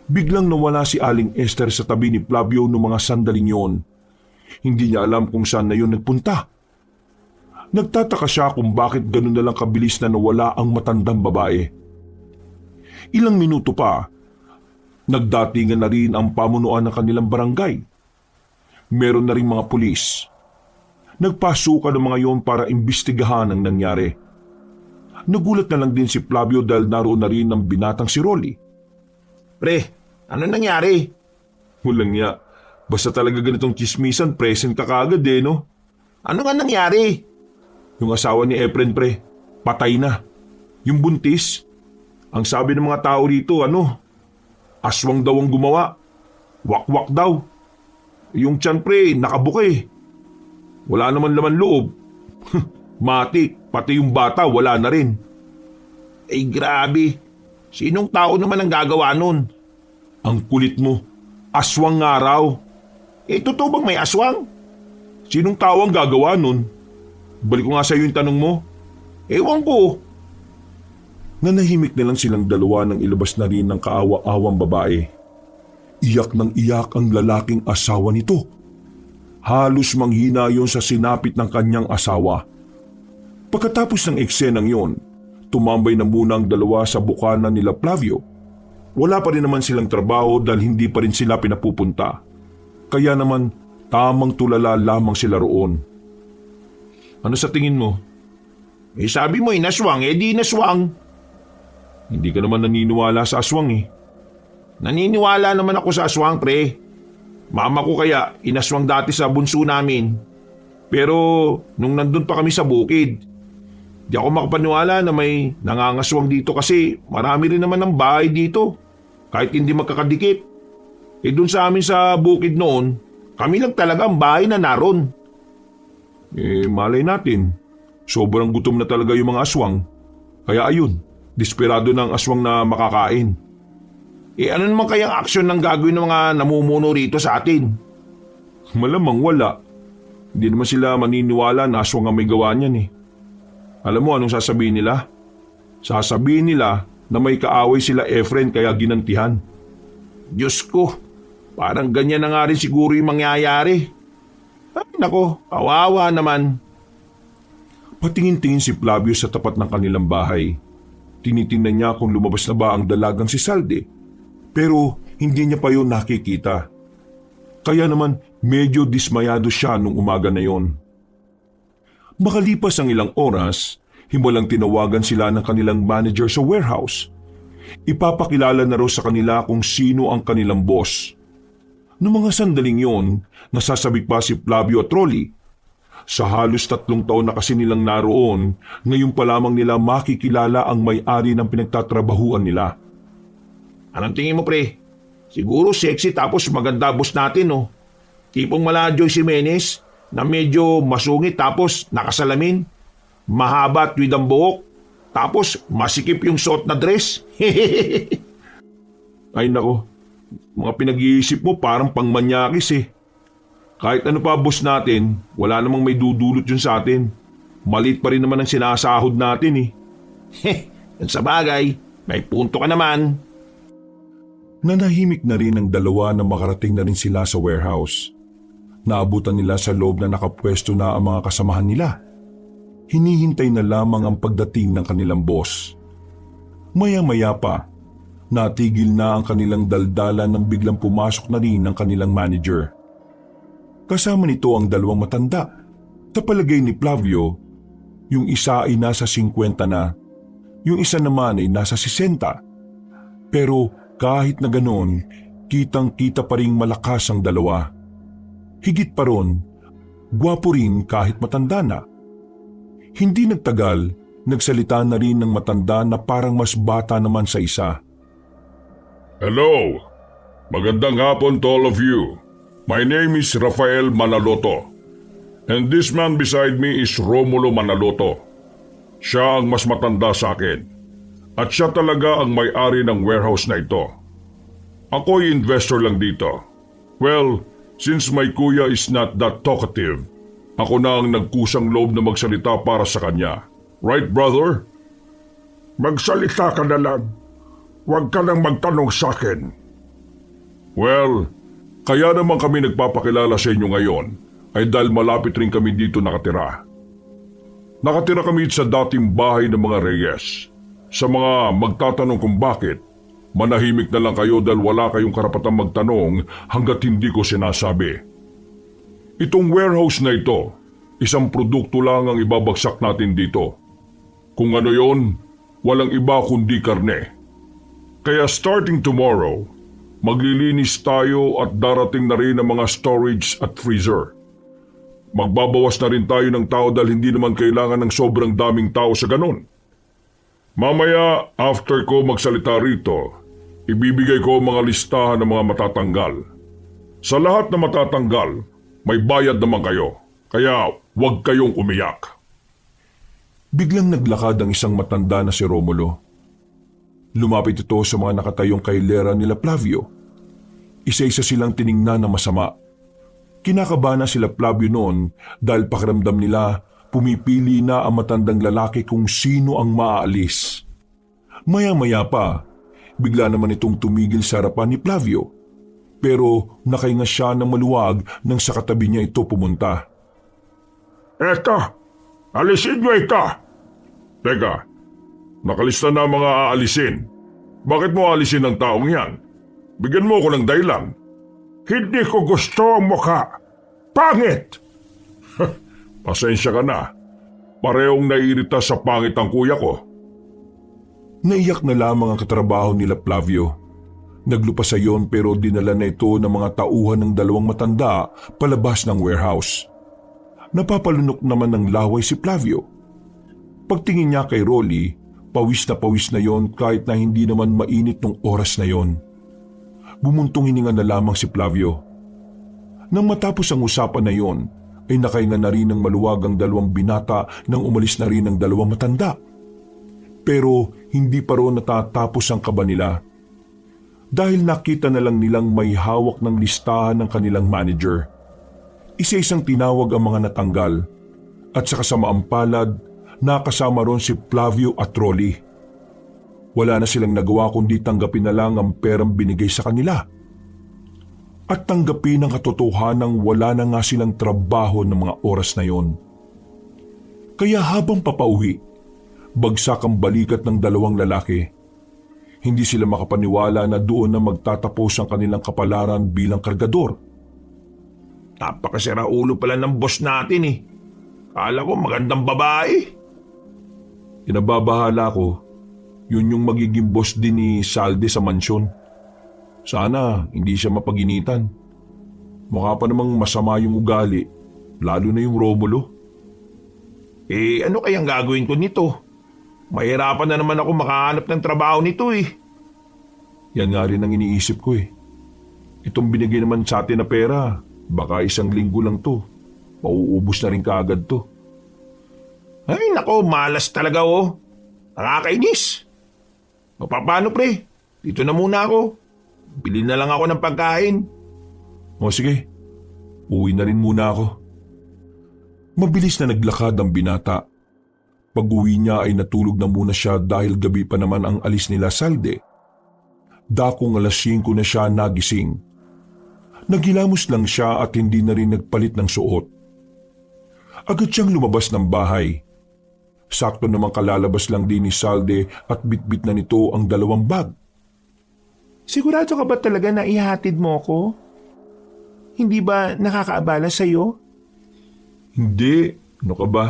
Biglang nawala si Aling Esther sa tabi ni Flavio noong mga sandaling yon. Hindi niya alam kung saan na yun nagpunta. Nagtataka siya kung bakit ganun na lang kabilis na nawala ang matandang babae. Ilang minuto pa, nagdatingan na rin ang pamunuan ng kanilang barangay. Meron na rin mga pulis. Nagpasukan ng mga yon para imbestigahan ang nangyari. Nagulat na lang din si Flavio dahil naroon na rin ang binatang si Rolly. Pre, ano nangyari? Walang niya. Basta talaga ganitong chismisan, present ka kaagad no? Ano nga nangyari? Yung asawa ni Efren pre, patay na. Yung buntis, ang sabi ng mga tao rito, aswang daw ang gumawa. Wakwak daw. Yung tiyan pre, nakabuka Wala naman laman loob. Matik, pati yung bata wala na rin. Grabe. Sinong tao naman ang gagawa nun? Ang kulit mo, aswang nga raw. Totoo bang may aswang? Sinong tao ang gagawa nun? Balik ko nga sa iyo yung tanong mo. Ewan ko. Nanahimik na lang silang dalawa nang ilabas na rin ng kaawa-awang babae. Iyak ng iyak ang lalaking asawa nito. Halos manghina yon sa sinapit ng kanyang asawa. Pagkatapos ng eksenang yon, tumambay na muna ang dalawa sa bukana nila Flavio. Wala pa rin naman silang trabaho dahil hindi pa rin sila pinapupunta. Kaya naman tamang tulala lamang sila roon. Ano sa tingin mo? Sabi mo inaswang, di inaswang. Hindi ka naman naniniwala sa aswang Naniniwala naman ako sa aswang, pre. Mama ko kaya inaswang dati sa bunso namin. Pero nung nandun pa kami sa bukid, di ako makapaniwala na may nangangaswang dito kasi marami rin naman ng bahay dito. Kahit hindi magkakadikit. Dun sa amin sa bukid noon, kami lang talaga ang bahay na naroon. Malay natin. Sobrang gutom na talaga yung mga aswang. Kaya ayun, desperado na ang aswang na makakain. Ano naman kayang aksyon ng gagawin ng mga namumuno rito sa atin? Malamang wala. Hindi naman sila maniniwala na aswang ang may gawa niyan eh. Alam mo anong sasabihin nila? Sasabihin nila na may kaaway sila Efren kaya ginantihan. Diyos ko, parang ganyan na nga rin siguro yung mangyayari. Ay nako, kawawa naman. Patingin-tingin si Flavio sa tapat ng kanilang bahay. Tinitingnan niya kung lumabas na ba ang dalagang si Salde. Pero hindi niya pa yun nakikita. Kaya naman medyo dismayado siya nung umaga na yon. Makalipas ang ilang oras, himalang tinawagan sila ng kanilang manager sa warehouse. Ipapakilala na raw sa kanila kung sino ang kanilang boss. Noong mga sandaling yon, nasasabik pa si Flavio at Rolly. Sa halos 3 taon na kasi nilang naroon, ngayon pa lamang nila makikilala ang may-ari ng pinagtatrabahuan nila. Anong tingin mo, pre? Siguro sexy tapos maganda boss natin, no? Tipong mala Joyce Jimenez na medyo masungit tapos nakasalamin. Mahaba at with ang buhok. Tapos masikip yung suot na dress. Ay nako, mga pinag-iisip mo parang pangmanyakis eh. Kahit ano pa boss natin, wala namang may dudulot yun sa atin. Malit pa rin naman ang sinasahod natin eh. Yan sa bagay, may punto ka naman. Nanahimik na rin ang dalawa na makarating na rin sila sa warehouse. Naabutan nila sa loob na nakapwesto na ang mga kasamahan nila. Hinihintay na lamang ang pagdating ng kanilang boss. Maya-maya pa, natigil na ang kanilang daldalan nang biglang pumasok na rin ang kanilang manager. Kasama nito ang 2 matanda. Sa palagay ni Flavio, yung isa ay nasa 50 na, yung isa naman ay nasa 60. Pero kahit na ganoon, kitang-kita pa ring malakas ang dalawa. Higit pa ron, gwapo rin kahit matanda na. Hindi nagtagal, nagsalita na rin ng matanda na parang mas bata naman sa isa. Hello! Magandang hapon to all of you. My name is Rafael Manaloto. And this man beside me is Romulo Manaloto. Siya ang mas matanda sa akin. At siya talaga ang may-ari ng warehouse na ito. Ako'y investor lang dito. Well, since my kuya is not that talkative, ako na ang nagkusang loob na magsalita para sa kanya. Right, brother? Magsalita ka na lang. Huwag ka nang magtanong sa akin. Well, kaya naman kami nagpapakilala sa inyo ngayon ay dahil malapit rin kami dito nakatira. Nakatira kami sa dating bahay ng mga Reyes. Sa mga magtatanong kung bakit, manahimik na lang kayo dahil wala kayong karapatang magtanong hanggat hindi ko sinasabi. Itong warehouse na ito, isang produkto lang ang ibabagsak natin dito. Kung ano yon, walang iba kundi karne. Kaya starting tomorrow, maglilinis tayo at darating na rin ang mga storage at freezer. Magbabawas na rin tayo ng tao dahil hindi naman kailangan ng sobrang daming tao sa ganon. Mamaya, after ko magsalita rito, ibibigay ko mga listahan ng mga matatanggal. Sa lahat na matatanggal, may bayad naman kayo, kaya huwag kayong umiyak. Biglang naglakad ang isang matanda na si Romulo. Lumapit ito sa mga nakatayong kailera nila Flavio. Isa-isa silang tiningnan na masama. Kinakabahan na sila Flavio noon dahil pakiramdam nila pumipili na ang matandang lalaki kung sino ang maaalis. Maya-maya pa, bigla naman itong tumigil sa harapan ni Flavio. Pero nakahinga siya ng maluwag nang sa katabi niya ito pumunta. Eto, alisin nyo ito! Teka, nakalista na ang mga aalisin. Bakit mo aalisin ang taong yan? Bigyan mo ako ng dahilan. Hindi ko gusto ang mukha. Pangit! Pasensya ka na. Parehong naiirita sa pangit ang kuya ko. Naiyak na lamang ang katrabaho nila Flavio. Naglupa sa iyon pero dinala na ito ng mga tauhan ng 2 matanda palabas ng warehouse. Napapalunok naman ng laway si Flavio. Pagtingin niya kay Rolly, pawis na yon kahit na hindi naman mainit nung oras na yon. Bumuntong hininga na lamang si Flavio. Nang matapos ang usapan na yon, ay nakahinga na rin ng maluwag ang 2 binata nang umalis na rin ang 2 matanda. Pero hindi pa rin natatapos ang kaba nila. Dahil nakita na lang nilang may hawak ng listahan ng kanilang manager. Isa-isang tinawag ang mga natanggal at sa kasamaang palad, nakasama ron si Flavio at Rolly. Wala na silang nagawa kundi tanggapin na lang ang perang binigay sa kanila. At tanggapin ang katotohanang wala na nga silang trabaho ng mga oras na yon. Kaya habang papauwi, bagsak ang balikat ng dalawang lalaki. Hindi sila makapaniwala na doon na magtatapos ang kanilang kapalaran bilang kargador. Napakasira ulo pala ng boss natin eh. Kala ko magandang babae. Kinababahala ko, yun yung magiging boss din ni Salde sa mansyon. Sana hindi siya mapaginitan. Mukha pa namang masama yung ugali, lalo na yung Romulo. Eh ano kayang gagawin ko nito? Mahirapan na naman ako makahanap ng trabaho nito eh. Yan nga rin ang iniisip ko eh. Itong binigay naman sa atin na pera, baka 1 linggo lang to. Mauubos na rin kaagad to. Ay nako, malas talaga oh. Nakakainis. Paano pre? Dito na muna ako. Bili na lang ako ng pagkain. O sige, uwi na rin muna ako. Mabilis na naglakad ang binata. Pag-uwi niya ay natulog na muna siya dahil gabi pa naman ang alis nila Salde. Dakong 5:00 na siya nagising. Naghilamos lang siya at hindi na rin nagpalit ng suot. Agad siyang lumabas ng bahay. Sakto namang kalalabas lang din ni Salde at bitbit na nito ang 2 bag. Sigurado ka ba talaga na ihatid mo ko? Hindi ba nakakaabala sa'yo? Hindi, ano ka ba?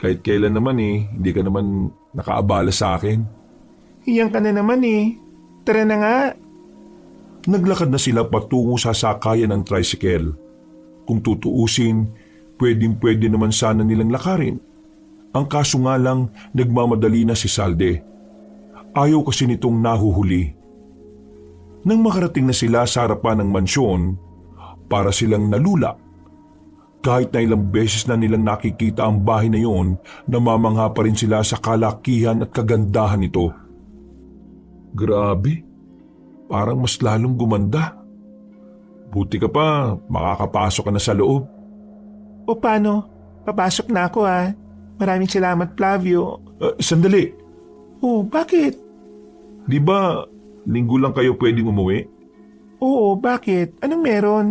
Kahit kailan naman hindi ka naman nakaabala sa akin. Hiyang ka na naman eh. Tara na nga. Naglakad na sila patungo sa sakayan ng tricycle. Kung tutuusin, pwedeng-pwede naman sana nilang lakarin. Ang kaso nga lang, nagmamadali na si Salde. Ayaw kasi nitong nahuhuli. Nang makarating na sila sa harapan ng mansyon, para silang nalula. Kahit na ilang beses na nilang nakikita ang bahay na yon, namamangha pa rin sila sa kalakihan at kagandahan nito. Grabe, parang mas lalong gumanda. Buti ka pa, makakapasok ka na sa loob. O paano? Papasok na ako ah. Maraming salamat, Flavio. Sandali, Oh, bakit? di ba linggo lang kayo pwedeng umuwi? Oo, bakit? Anong meron?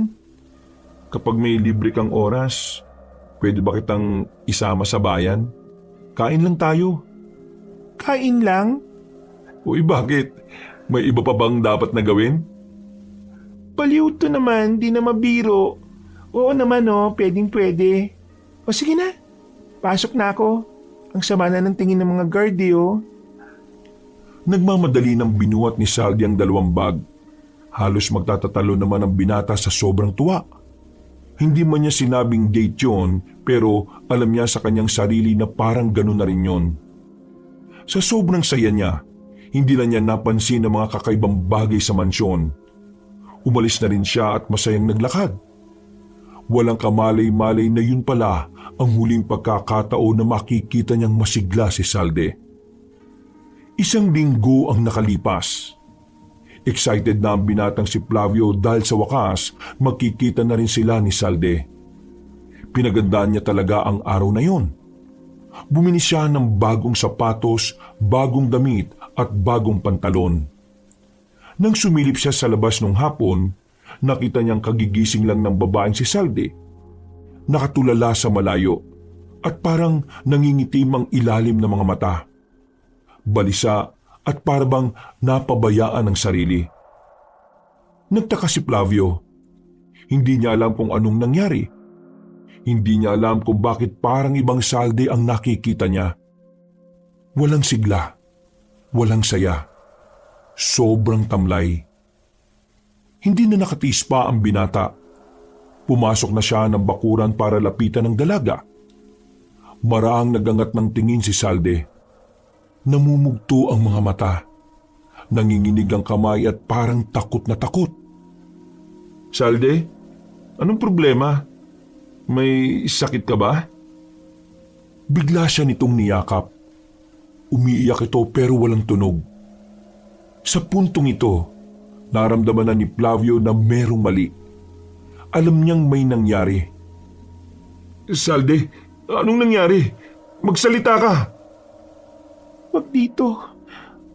Kapag may libre kang oras, pwede ba kitang isama sa bayan? Kain lang tayo. Kain lang? Uy, bakit? May iba pa bang dapat na gawin? Baliw to naman, di na mabiro. Oo naman oh, pwedeng-pwede. O sige na, pasok na ako. Ang sama na ng tingin ng mga guard oh. Nagmamadali ng binuhat ni Saldi ang 2 bag. Halos magtatatalo naman ang binata sa sobrang tuwa. Hindi man niya sinabing date yon, pero alam niya sa kanyang sarili na parang ganun na rin yon. Sa sobrang saya niya, hindi na niya napansin ang mga kakaibang bagay sa mansyon. Umalis na rin siya at masayang naglakad. Walang kamalay-malay na yun pala ang huling pagkakataon na makikita niyang masigla si Salde. 1 linggo ang nakalipas. Excited na ang binatang si Flavio dahil sa wakas magkikita na rin sila ni Salde. Pinagandaan niya talaga ang araw na yon. Bumili siya ng bagong sapatos, bagong damit at bagong pantalon. Nang sumilip siya sa labas nung hapon, nakita niyang kagigising lang ng babaeng si Salde. Nakatulala sa malayo at parang nangingitim ang ilalim ng mga mata. Balisa at parabang napabayaan ng sarili. Nagtaka si Flavio. Hindi niya alam kung anong nangyari. Hindi niya alam kung bakit parang ibang Salde ang nakikita niya. Walang sigla, walang saya, sobrang tamlay. Hindi na nakatiis pa ang binata. Pumasok na siya ng bakuran para lapitan ng dalaga. Maraang nagangat ng tingin si Salde. Namumugto ang mga mata. Nanginginig ang kamay at parang takot na takot. Salde, anong problema? May sakit ka ba? Bigla siya nitong niyakap. Umiiyak ito pero walang tunog. Sa puntong ito, naramdaman na ni Flavio na merong mali. alam niyang may nangyari. Salde, anong nangyari? Magsalita ka! Wag dito.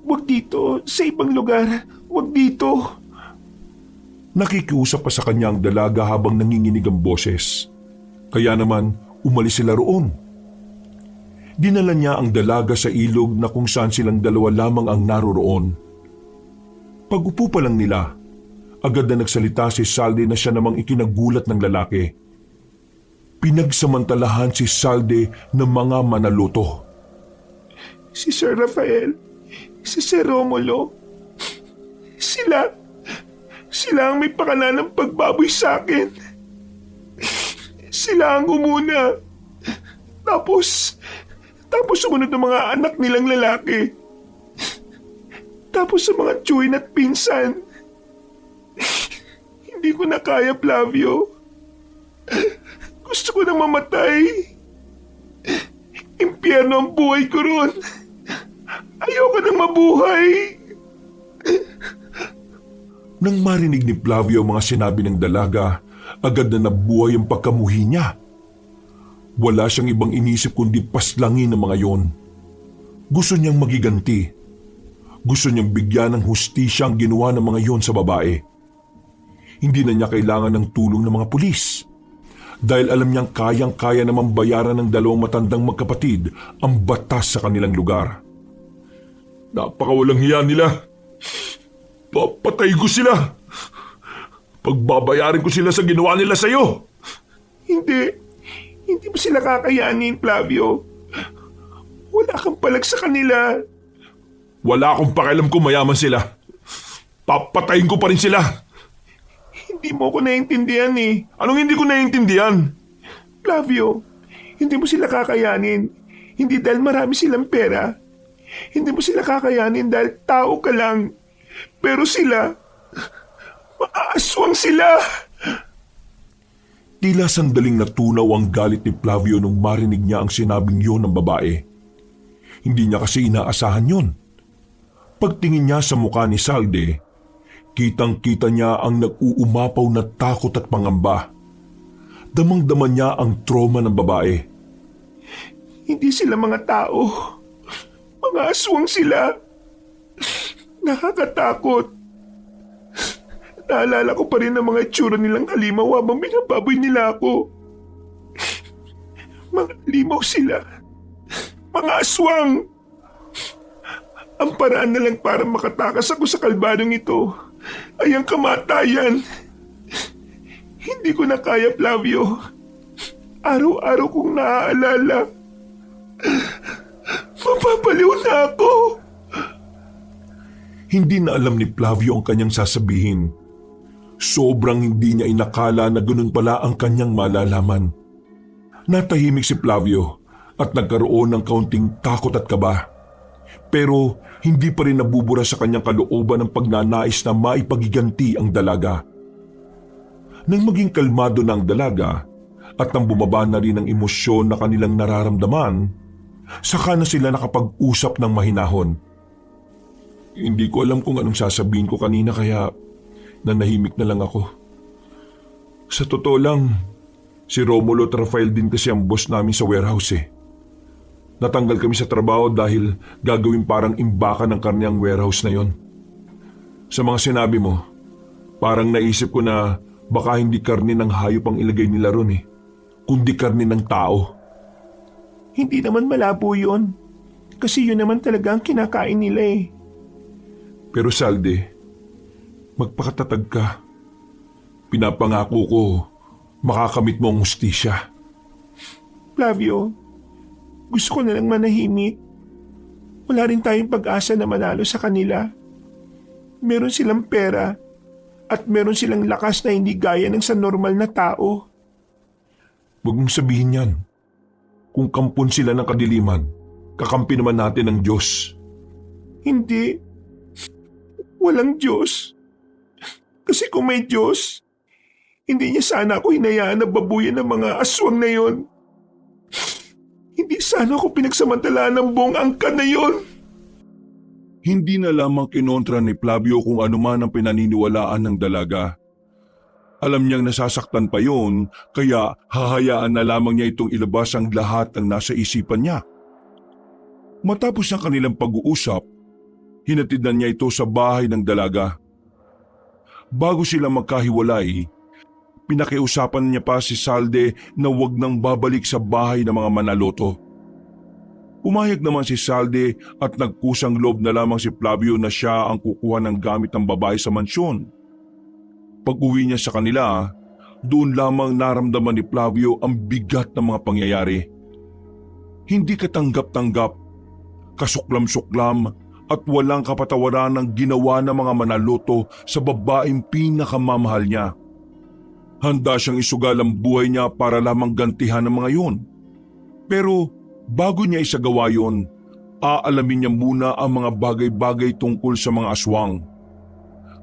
Wag dito. Sa ibang lugar. Wag dito. Nakikiusap pa sa kanya ang dalaga habang nanginginig ang boses. Kaya naman, umalis sila roon. Dinala niya ang dalaga sa ilog na kung saan silang dalawa lamang ang naroroon. Pag-upo pa lang nila, agad na nagsalita si Salde na siya namang ikinagulat ng lalaki. Pinagsamantalahan si Salde ng mga manaloto. Si Sir Rafael, si Sir Romulo, sila ang may pakana ng pagbaboy sa akin. Sila ang umuna. Tapos sumunod ng mga anak nilang lalaki. Tapos sa mga tsuhin at pinsan. Hindi ko na kaya, Flavio. Gusto ko nang mamatay. Impyerno ang buhay ko ron. Ayoko nang mabuhay. Nang marinig ni Flavio ang mga sinabi ng dalaga, agad na nabuhay ang pagkamuhi niya. Wala siyang ibang inisip kundi paslangin ang mga yon. Gusto niyang magiganti. Gusto niyang bigyan ng hustisya ang ginawa ng mga yon sa babae. Hindi na niya kailangan ng tulong ng mga pulis. Dahil alam niyang kayang-kaya namang bayaran ng dalawang matandang magkapatid ang batas sa kanilang lugar. Napakawalang hiya nila. Papatay ko sila. Pagbabayarin ko sila sa ginawa nila sa'yo. Hindi mo sila kakayanin, Flavio. Wala kang palag sa kanila. Wala akong pakialam kung mayaman sila. Papatayin ko pa rin sila. Hindi mo ko naiintindihan eh. Anong hindi ko naiintindihan? Flavio, hindi mo sila kakayanin. Hindi dahil marami silang pera. Hindi mo sila kakayanin dahil tao ka lang. Pero sila, maaswang sila. Tila sandaling natunaw ang galit ni Flavio nung marinig niya ang sinabing yon ng babae. Hindi niya kasi inaasahan yon. Pagtingin niya sa mukha ni Salde, kitang-kita niya ang nag-uumapaw na takot at pangamba. Damang-dama niya ang trauma ng babae. Hindi sila mga tao. Mga aswang sila. Nakakatakot. Naalala ko pa rin ang mga itsura nilang halimaw habang binababoy nila ako. Mga halimaw sila. Mga aswang. Ang paraan na lang para makatakas ako sa kalbadong ito ay ang kamatayan. Hindi ko na kaya, Flavio. Araw-araw kong naaalala. Mapapaliw na ako. Hindi na alam ni Flavio ang kanyang sasabihin. Sobrang hindi niya inakala na ganun pala ang kanyang malalaman. Natahimik si Flavio at nagkaroon ng kaunting takot at kaba. Pero hindi pa rin nabubura sa kanyang kalooban ng pagnanais na maipagiganti ang dalaga. Nang maging kalmado na ang dalaga at nang bumaba na rin ang emosyon na kanilang nararamdaman, saka na sila nakapag-usap ng mahinahon. Hindi ko alam kung anong sasabihin ko kanina kaya nanahimik na lang ako. Sa totoo lang, si Romulo at Rafael din kasi ang boss namin sa warehouse eh. Natanggal kami sa trabaho dahil gagawin parang imbakan ng karne ang warehouse na yon. Sa mga sinabi mo, parang naisip ko na baka hindi karne ng hayop ang ilagay nila ron eh, kundi karne ng tao. Hindi naman malabo yun. Kasi yun naman talaga ang kinakain nila eh. Pero Salde, magpakatatag ka. Pinapangako ko, makakamit mo ang hustisya. Flavio, gusto ko na lang manahimik. Wala rin tayong pag-asa na manalo sa kanila. Meron silang pera at meron silang lakas na hindi gaya ng sa normal na tao. Huwag mong sabihin yan. Kung kampon sila ng kadiliman, kakampi naman natin ang Diyos. Hindi. Walang Diyos. Kasi kung may Diyos, hindi niya sana ako hinayaan na babuyan ng mga aswang na yon. Hindi sana ako pinagsamantalaan ng buong angkan na yon. Hindi na lamang kinontra ni Flavio kung anuman ang pinaniniwalaan ng dalaga. Alam niyang nasasaktan pa yon, kaya hahayaan na lamang niya itong ilabas ang lahat ng nasa isipan niya. Matapos ang kanilang pag-uusap, hinatid na niya ito sa bahay ng dalaga. Bago sila magkahiwalay, pinakiusapan niya pa si Salde na huwag nang babalik sa bahay ng mga Manaloto. Pumayag naman si Salde at nagkusang loob na lamang si Flavio na siya ang kukuha ng gamit ng babae sa mansyon. Pag-uwi niya sa kanila, doon lamang naramdaman ni Flavio ang bigat ng mga pangyayari. Hindi katanggap-tanggap, kasuklam-suklam at walang kapatawaran ang ginawa ng mga Manaloto sa babaeng pinakamamahal niya. Handa siyang isugal ang buhay niya para lamang gantihan ng mga yun. Pero bago niya isagawa yun, aalamin niya muna ang mga bagay-bagay tungkol sa mga aswang.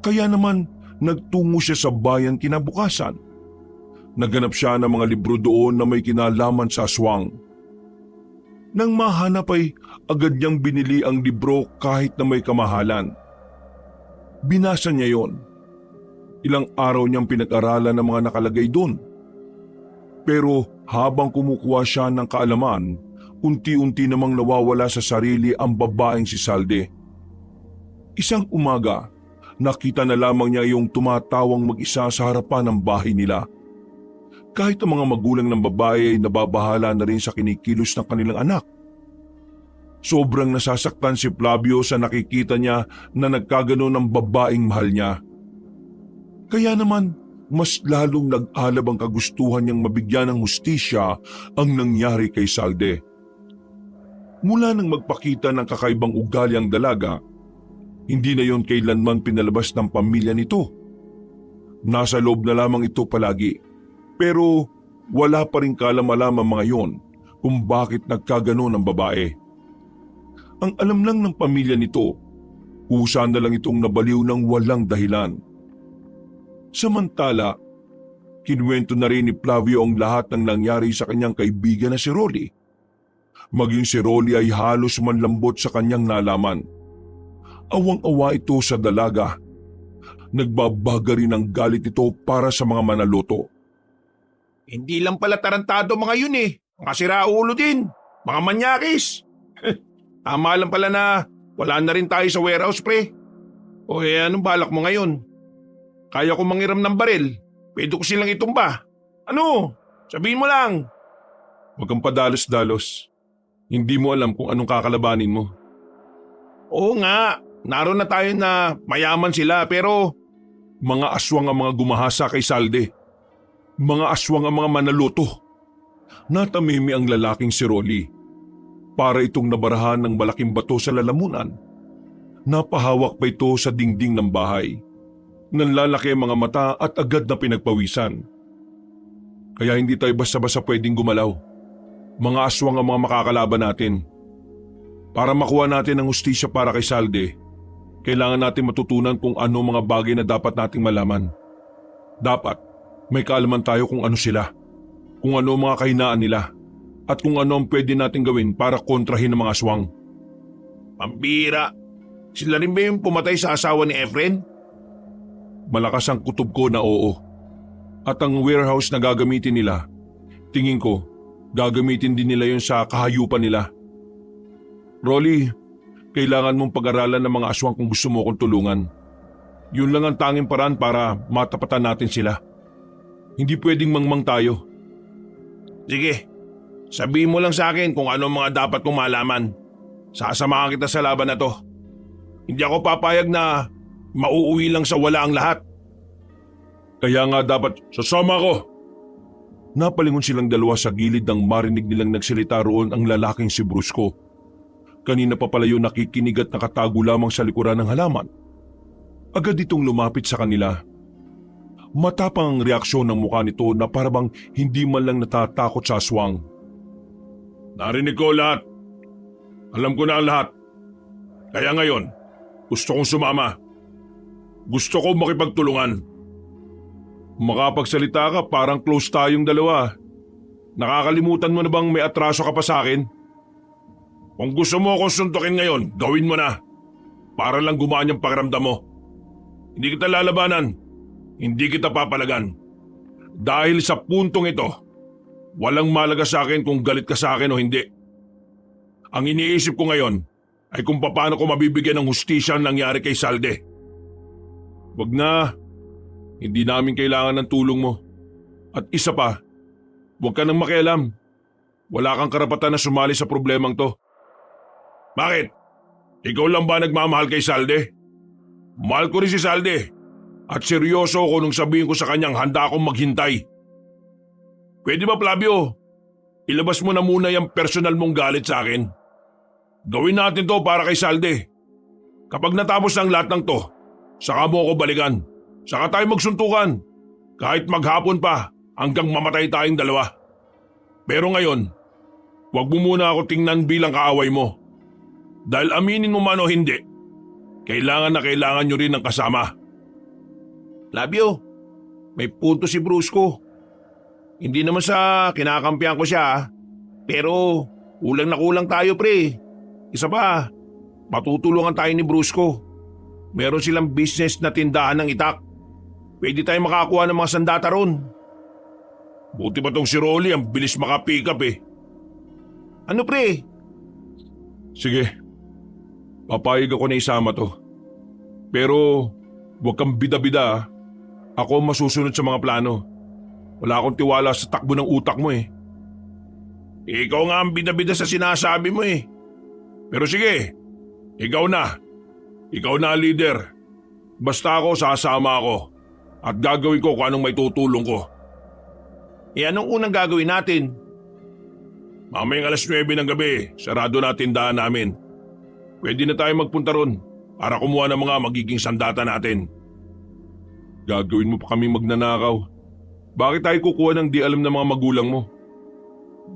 Kaya naman, nagtungo siya sa bayan kinabukasan. Naghanap siya ng mga libro doon na may kinalaman sa aswang. Nang mahanap ay agad niyang binili ang libro kahit na may kamahalan. Binasa niya yon. Ilang araw niyang pinag-aralan ang mga nakalagay doon. Pero habang kumukuha siya ng kaalaman, unti-unti namang nawawala sa sarili ang babaeng si Salde. Isang umaga, nakita na lamang niya yung tumatawang mag-isa sa harapan ng bahay nila. Kahit ang mga magulang ng babae ay nababahala na rin sa kinikilos ng kanilang anak. Sobrang nasasaktan si Flavio sa nakikita niya na nagkaganon ng babaeng mahal niya. Kaya naman, mas lalong nag-alab ang kagustuhan niyang mabigyan ng hustisya ang nangyari kay Salde. Mula nang magpakita ng kakaibang ugali ang dalaga, hindi na yon kailanman pinalabas ng pamilya nito. Nasa loob na lamang ito palagi, pero wala pa rin kalam-alam ang mga yon kung bakit nagkaganon ang babae. Ang alam lang ng pamilya nito, kusa na lang itong nabaliw ng walang dahilan. Samantala, kinuwento na rin ni Flavio ang lahat ng nangyari sa kanyang kaibigan na si Rolly. Maging si Rolly ay halos manlambot sa kanyang nalaman. Awang-awa ito sa dalaga. Nagbabaga rin ang galit ito para sa mga Manaloto. Hindi lang pala tarantado mga yun eh. Mga siraulo din. Mga manyakis. Tama lang pala na wala na rin tayo sa warehouse, pre. O anong balak mo ngayon? Kaya ko mangiram ng baril. Pwede ko silang itumba. Ano? Sabihin mo lang. Huwag kang padalos-dalos. Hindi mo alam kung anong kakalabanin mo. Oo nga. Naroon na tayo na mayaman sila pero Mga aswang ang mga gumahasa kay Salde. Mga aswang ang mga Manaloto. Natamimi ang lalaking si Rolly. Para itong nabarahan ng malaking bato sa lalamunan. Napahawak pa ito sa dingding ng bahay. Nanlalaki ang mga mata at agad na pinagpawisan. Kaya hindi tayo basta-basta pwedeng gumalaw. Mga aswang ang mga makakalaban natin. Para makuha natin ang hustisya para kay Salde, kailangan natin matutunan kung ano mga bagay na dapat nating malaman. Dapat may kaalaman tayo kung ano sila, kung ano ang mga kahinaan nila, at kung ano ang pwede nating gawin para kontrahin ang mga aswang. pambira. Sila rin ba yung pumatay sa asawa ni Efren? Malakas ang kutob ko na oo. At ang warehouse na gagamitin nila, tingin ko, gagamitin din nila yun sa kahayupan nila. Rolly, kailangan mong pag-aralan ng mga aswang kung gusto mo akong tulungan. Yun lang ang tanging paraan para matapatan natin sila. Hindi pwedeng mangmang tayo. Sige, sabihin mo lang sa akin kung ano mga dapat kong malaman. Sasamahan kita sa laban na to. Hindi ako papayag na mauuwi lang sa wala ang lahat. Kaya nga dapat sasama ko. Napalingon silang dalawa sa gilid nang marinig nilang nagsalita roon ang lalaking si Brusco. Kanina pa pala yun nakikinig at nakatago lamang sa likuran ng halaman. Agad itong lumapit sa kanila. Matapang ang reaksyon ng mukha nito na parabang hindi man lang natatakot sa aswang. Narinig ko lahat. Alam ko na ang lahat. Kaya ngayon, gusto kong sumama. Gusto ko makipagtulungan. Makapagsalita ka, parang close tayong dalawa. Nakakalimutan mo na bang may atraso ka pa sa akin? Kung gusto mo akong suntukin ngayon, gawin mo na. Para lang gumaan yung pakiramdam mo. Hindi kita lalabanan. Hindi kita papalagan. Dahil sa puntong ito, walang malaga sa akin kung galit ka sa akin o hindi. Ang iniisip ko ngayon ay kung paano ko mabibigyan ng hustisya ang nangyari kay Salde. Wag na, hindi namin kailangan ng tulong mo. At isa pa, wag ka nang makialam. Wala kang karapatan na sumali sa problemang to. Bakit? Ikaw lang ba nagmamahal kay Salde? Mahal ko rin si Salde. At seryoso ako nung sabihin ko sa kanyang handa akong maghintay. Pwede ba, Flavio? Ilabas mo na muna yung personal mong galit sa akin. Gawin natin to para kay Salde. Kapag natapos ng lahat ng to, saka mo ako balikan. Saka tayo magsuntukan. Kahit maghapon pa hanggang mamatay tayong dalawa. Pero ngayon, wag mo muna ako tingnan bilang kaaway mo. Dahil aminin mo man o hindi, kailangan nyo rin ng kasama. Flavio, may punto si Brusco. Hindi naman sa kinakampihan ko siya, pero kulang na kulang tayo pre. Isa pa, matutulungan tayo ni Brusco. Meron silang business na tindahan ng itak. Pwede tayo makakuha ng mga sandata ron. Buti pa tong si Rolly, ang bilis makapick up eh. Ano pre? Sige, papayag ako na isama to. Pero huwag kang bida-bida ah. Ako masusunod sa mga plano. Wala akong tiwala sa takbo ng utak mo eh. Ikaw nga ang bida-bida sa sinasabi mo eh. Pero sige, ikaw na. Ikaw na ang leader. Basta ako sasama ako. At gagawin ko kung anong may tutulong ko. Anong unang gagawin natin? Mamayang 9:00 ng gabi, sarado na tindahan namin. Pwede na tayo magpunta ron para kumuha ng mga magiging sandata natin. Gagawin mo pa kaming magnanakaw. Bakit tayo kukuha ng di alam ng mga magulang mo?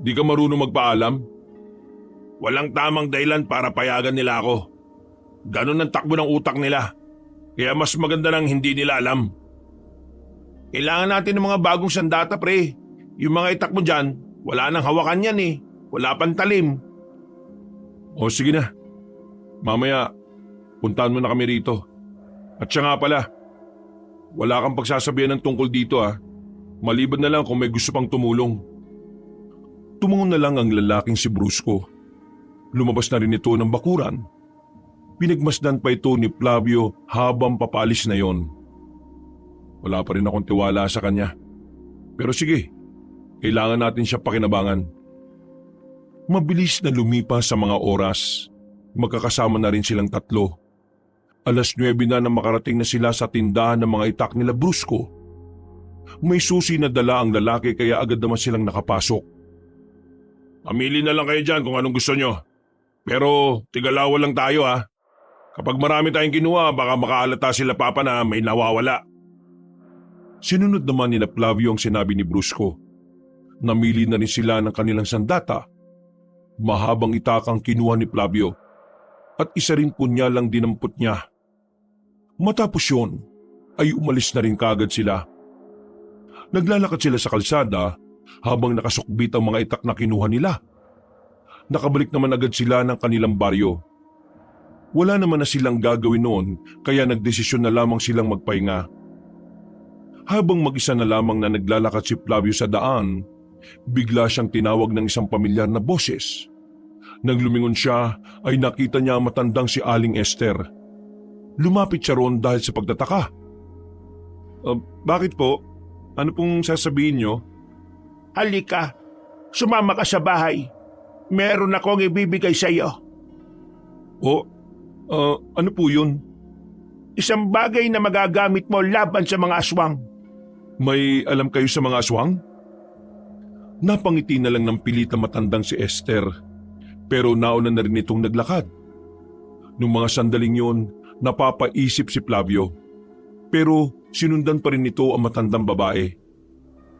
Di ka marunong magpaalam? Walang tamang dahilan para payagan nila ako. Ganon ang takbo ng utak nila. Kaya mas maganda nang hindi nila alam. Kailangan natin ng mga bagong sandata pre. Yung mga itak mo dyan, wala nang hawakan yan eh. Wala pang talim. O sige na. Mamaya, puntahan mo na kami rito. At siya nga pala, wala kang pagsasabihan ng tungkol dito ah. Maliban na lang kung may gusto pang tumulong. Tumungon na lang ang lalaking si Brusco. Lumabas na rin ito ng bakuran. Pinagmasdan pa ito ni Flavio habang papalis na yon. Wala pa rin akong tiwala sa kanya. Pero sige, kailangan natin siya pakinabangan. Mabilis na lumipas sa mga oras. Magkakasama na rin silang tatlo. 9:00 na makarating na sila sa tindahan ng mga itak nila Brusco. May susi na dala ang lalaki kaya agad naman silang nakapasok. Pamili na lang kayo dyan kung anong gusto nyo. Pero tigalawa lang tayo ha. Kapag marami tayong kinuha, baka makaalata sila papa na may nawawala. Sinunod naman ni Flavio ang sinabi ni Brusco. Namili na rin sila ng kanilang sandata. Mahabang itakang kinuha ni Flavio at isa rin punyalang dinampot niya. Matapos yun, ay umalis na rin kaagad sila. Naglalakad sila sa kalsada habang nakasukbit ang mga itak na kinuha nila. Nakabalik naman agad sila ng kanilang baryo. Wala naman na silang gagawin noon kaya nagdesisyon na lamang silang magpahinga. Habang mag-isa na lamang na naglalakad si Flavio sa daan, bigla siyang tinawag ng isang pamilyar na boses. Nang lumingon siya ay nakita niya ang matandang si Aling Esther. Lumapit siya roon dahil sa pagtataka. Bakit po? Ano pong sasabihin niyo? Halika, sumama ka sa bahay. Meron akong ibibigay sa iyo. Ano po yun? Isang bagay na magagamit mo laban sa mga aswang. May alam kayo sa mga aswang? Napangiti na lang ng pilit ang matandang si Esther, pero nauna na rin itong naglakad. Nung mga sandaling yun, napapaisip si Flavio, pero sinundan pa rin nito ang matandang babae.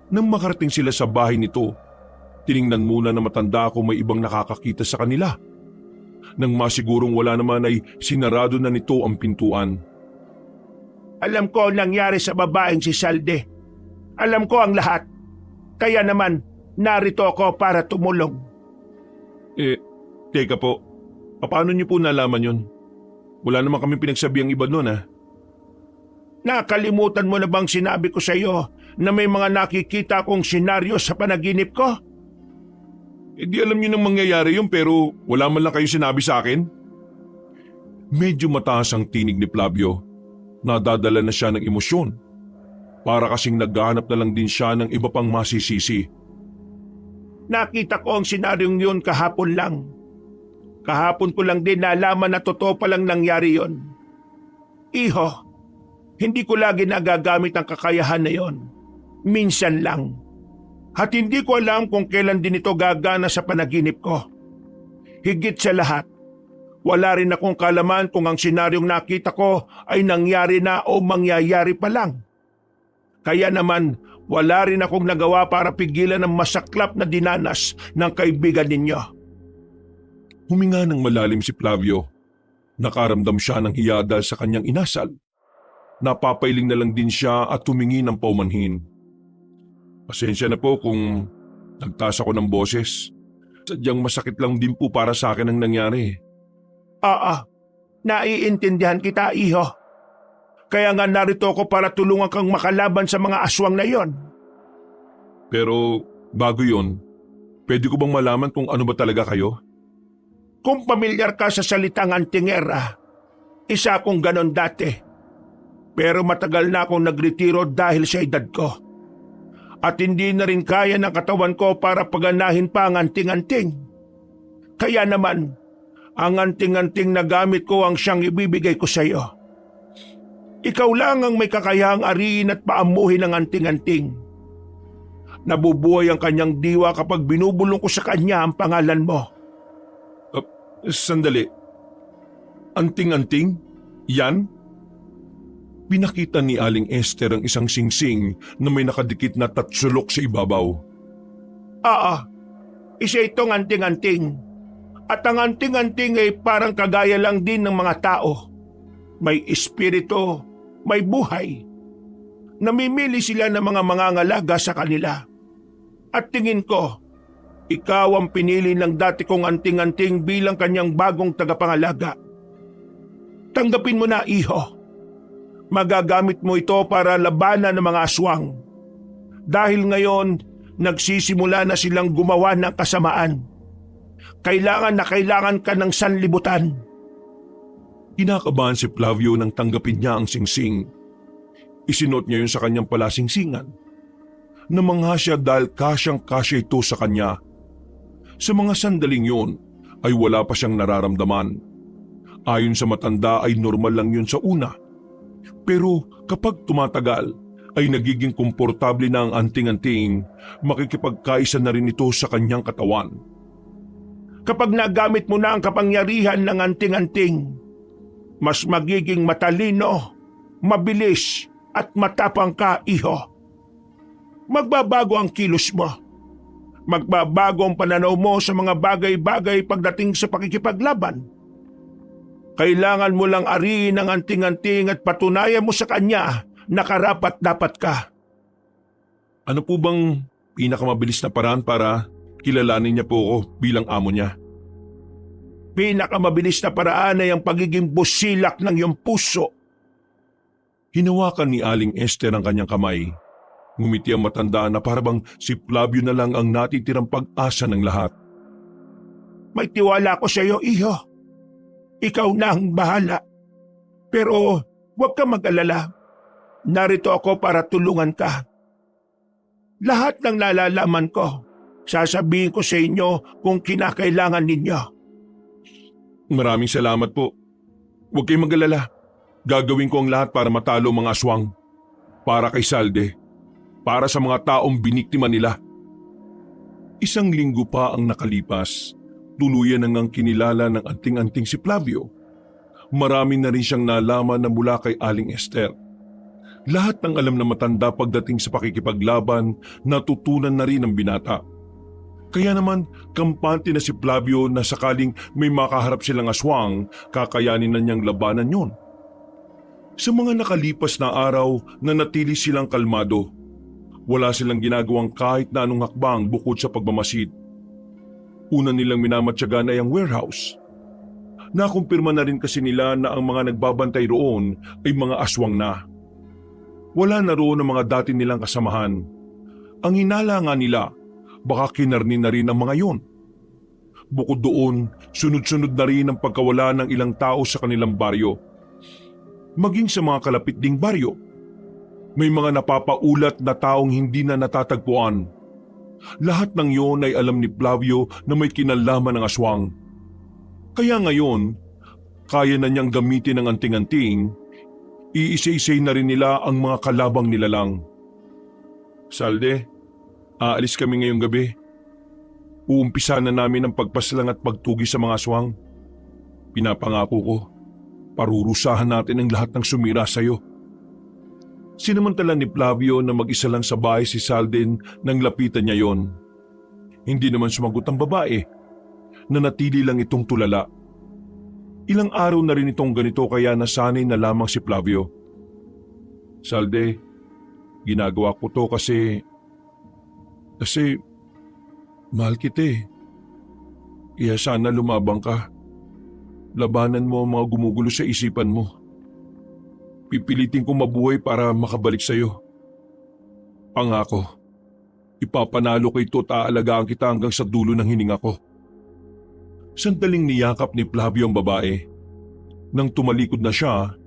Nang makarating sila sa bahay nito, tiningnan muna na matanda kung may ibang nakakakita sa kanila. Nang masigurong wala naman ay sinarado na nito ang pintuan. Alam ko ang nangyari sa babaeng si Salde. Alam ko ang lahat. Kaya naman, narito ako para tumulong. Teka po, paano niyo po nalaman yun? Wala naman kami pinagsabiang iba nun ah. Nakalimutan mo na bang sinabi ko sa iyo na may mga nakikita akong senaryo sa panaginip ko? Di alam niyo nang mangyayari yun pero wala man lang kayo sinabi sa akin. Medyo mataas ang tinig ni Flavio. Nadadala na siya ng emosyon. Para kasing naghahanap na lang din siya ng iba pang masisisi. Nakita ko ang senaryong yun kahapon lang. Kahapon ko lang din nalaman na totoo palang nangyari yon. Iho, hindi ko lagi nagagamit ang kakayahan na yon. Minsan lang. At hindi ko alam kung kailan din ito gagana sa panaginip ko. Higit sa lahat, wala rin akong kalaman kung ang senaryong nakita ko ay nangyari na o mangyayari pa lang. Kaya naman, wala rin akong nagawa para pigilan ang masaklap na dinanas ng kaibigan ninyo. Huminga ng malalim si Flavio. Nakaramdam siya ng hiya dahil sa kanyang inasal. Napapailing na lang din siya at humingi ng paumanhin. Pasensya na po kung nagtaas ako ng boses. Sadyang masakit lang din po para sa akin ang nangyari. Naiintindihan kita, iho. Kaya nga narito ako para tulungan kang makalaban sa mga aswang na yon. Pero bago yon, pwede ko bang malaman kung ano ba talaga kayo? Kung pamilyar ka sa salitang antingera, isa akong ganon dati. Pero matagal na akong nagretiro dahil sa edad ko. At hindi na rin kaya ng katawan ko para paganahin pa ang anting-anting. Kaya naman, ang anting-anting na gamit ko ang siyang ibibigay ko sa iyo. Ikaw lang ang may kakayahang ariin at paamuhin ang anting-anting. Nabubuhay ang kanyang diwa kapag binubulong ko sa kanya ang pangalan mo. Sandali. Anting-anting? Yan? Pinakita ni Aling Esther ang isang singsing na may nakadikit na tatsulok sa ibabaw. Isa itong anting-anting. At ang anting-anting ay parang kagaya lang din ng mga tao. May espiritu, may buhay. Namimili sila ng mga mangangalaga sa kanila. At tingin ko, ikaw ang pinili ng dati kong anting-anting bilang kanyang bagong tagapangalaga. Tanggapin mo na, iho. Magagamit mo ito para labanan ng mga aswang. Dahil ngayon, nagsisimula na silang gumawa ng kasamaan. Kailangan na kailangan ka ng sanlibutan. Kinakabahan si Flavio nang tanggapin niya ang singsing. Isinot niya yun sa kanyang palasingsingan. Namangha siya dahil kasyang-kasya ito sa kanya. Sa mga sandaling yun ay wala pa siyang nararamdaman. Ayon sa matanda ay normal lang yun sa una. Pero kapag tumatagal ay nagiging komportable na ang anting-anting, makikipagkaisa na rin ito sa kanyang katawan. Kapag nagamit mo na ang kapangyarihan ng anting-anting, mas magiging matalino, mabilis at matapang ka, iho. Magbabago ang kilos mo. Magbabago ang pananaw mo sa mga bagay-bagay pagdating sa pakikipaglaban. Kailangan mo lang ariin ang anting-anting at patunayan mo sa kanya na karapat-dapat ka. Ano po bang pinakamabilis na paraan para kilalanin niya po ako bilang amo niya? Pinakamabilis na paraan ay ang pagiging busilak ng iyong puso. Hinawakan ni Aling Esther ang kanyang kamay. Ngumiti ang matanda na parabang si Flavio na lang ang natitirang pag-asa ng lahat. May tiwala ko sa iyo, iho. Ikaw na ang bahala. Pero huwag ka mag-alala. Narito ako para tulungan ka. Lahat ng nalalaman ko, sasabihin ko sa inyo kung kinakailangan ninyo. Maraming salamat po. Huwag kayong mag-alala. Gagawin ko ang lahat para matalo mga aswang. Para kay Salde. Para sa mga taong biniktima nila. Isang linggo pa ang nakalipas. Tuluyan nang kinilala ng anting-anting si Flavio. Marami na rin siyang nalaman na mula kay Aling Esther. Lahat ng alam na matanda pagdating sa pakikipaglaban, natutunan na rin ng binata. Kaya naman, kampante na si Flavio na sakaling may makaharap silang aswang, kakayanin na niyang labanan yon. Sa mga nakalipas na araw, nanatili silang kalmado. Wala silang ginagawang kahit na anong hakbang bukod sa pagmamasid. Una nilang minamatyagan ay ang warehouse. Nakumpirma na rin kasi nila na ang mga nagbabantay roon ay mga aswang na. Wala na roon ang mga dati nilang kasamahan. Ang hinala nga nila, baka kinarni na rin ang mga yon. Bukod doon, sunod-sunod na rin ang pagkawala ng ilang tao sa kanilang baryo. Maging sa mga kalapit ding baryo, may mga napapaulat na taong hindi na natatagpuan. Lahat ng yon ay alam ni Flavio na may kinalaman ng aswang. Kaya ngayon, kaya na niyang gamitin ang anting-anting, iisa-isay na rin nila ang mga kalabang nilalang. Salde, aalis kami ngayong gabi. Uumpisa na namin ang pagpaslang at pagtugi sa mga aswang. Pinapangako ko, parurusahan natin ang lahat ng sumira sa iyo. Sinamantala ni Flavio na mag-isa lang sa bahay si Salden nang lapitan niya yon. Hindi naman sumagot ang babae. Nanatili lang itong tulala. Ilang araw na rin itong ganito kaya nasanay na lamang si Flavio. Salde, ginagawa ko to kasi mahal kita eh. Kaya sana lumabang ka. Labanan mo ang mga gumugulo sa isipan mo. Pipilitin kong mabuhay para makabalik sa'yo. Pangako, ipapanalo ko ito at aalagaan kita hanggang sa dulo ng hininga ko. Sandaling niyakap ni Flavio ang babae. Nang tumalikod na siya,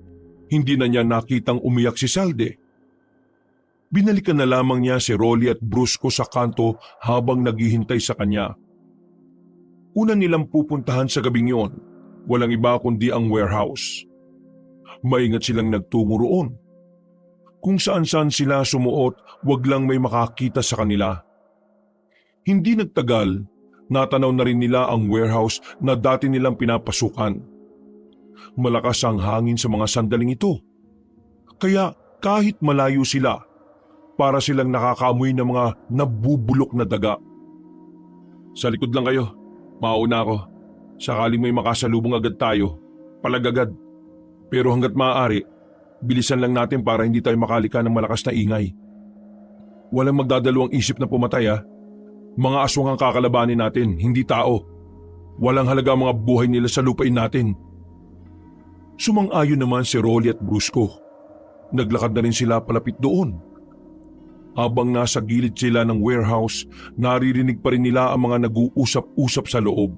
hindi na niya nakitang umiyak si Salde. Binalikan na lamang niya si Rolly at Brusco sa kanto habang naghihintay sa kanya. Una nilang pupuntahan sa gabing yon, walang iba kundi ang warehouse. Maingat silang nagtungo roon. Kung saan-saan sila sumuot, wag lang may makakita sa kanila. Hindi nagtagal, natanaw na rin nila ang warehouse na dati nilang pinapasukan. Malakas ang hangin sa mga sandaling ito. Kaya kahit malayo sila, para silang nakakaamoy ng mga nabubulok na daga. Sa likod lang kayo, mauna ako. Sakaling may makasalubong agad tayo, palagagad. Pero hanggat maaari, bilisan lang natin para hindi tayo makalika ng malakas na ingay. Walang magdadalawang isip na pumatay ha. Mga aswang ang kakalabanin natin, hindi tao. Walang halaga ang mga buhay nila sa lupain natin. Sumang-ayon naman si Rolly at Brusco. Naglakad na rin sila palapit doon. Habang nasa gilid sila ng warehouse, naririnig pa rin nila ang mga nag-uusap-usap sa loob.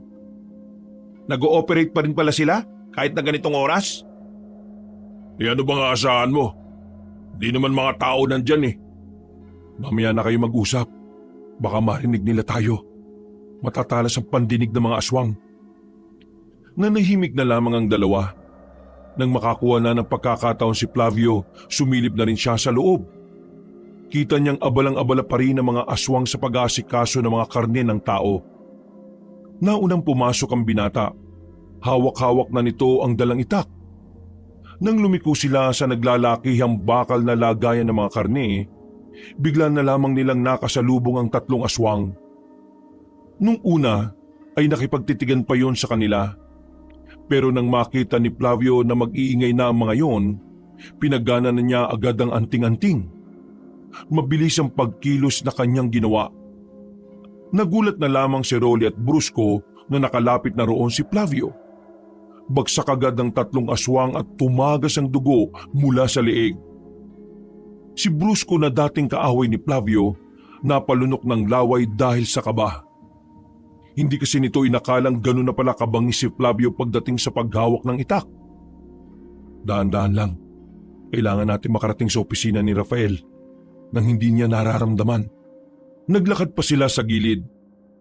Nag-ooperate pa rin pala sila kahit na ganitong oras? Ano bang aasahan mo? Di naman mga tao nandyan eh. Mamaya na kayo mag-usap. Baka marinig nila tayo. Matatalas ang pandinig ng mga aswang. Nanahimik na lamang ang dalawa. Nang makakuha na ng pagkakataon si Flavio, sumilip na rin siya sa loob. Kita niyang abalang-abala pa rin ang mga aswang sa pag-aasikaso ng mga karne ng tao. Naunang pumasok ang binata. Hawak-hawak na nito ang dalang itak. Nang lumiko sila sa naglalakihang bakal na lagayan ng mga karne, bigla na lamang nilang nakasalubong ang tatlong aswang. Nung una ay nakipagtitigan pa yon sa kanila. Pero nang makita ni Flavio na mag-iingay na ang mga yon, pinagana na niya agad ang anting-anting. Mabilis ang pagkilos na kanyang ginawa. Nagulat na lamang si Rolly at Brusco na nakalapit na roon si Flavio. Bagsak agad ang tatlong aswang at tumagas ang dugo mula sa leeg. Si Brusco na dating kaaway ni Flavio, napalunok ng laway dahil sa kaba. Hindi kasi nito inakalang gano'n na pala kabangis si Flavio pagdating sa paghawak ng itak. Dahan-dahan lang. Kailangan natin makarating sa opisina ni Rafael nang hindi niya nararamdaman. Naglakad pa sila sa gilid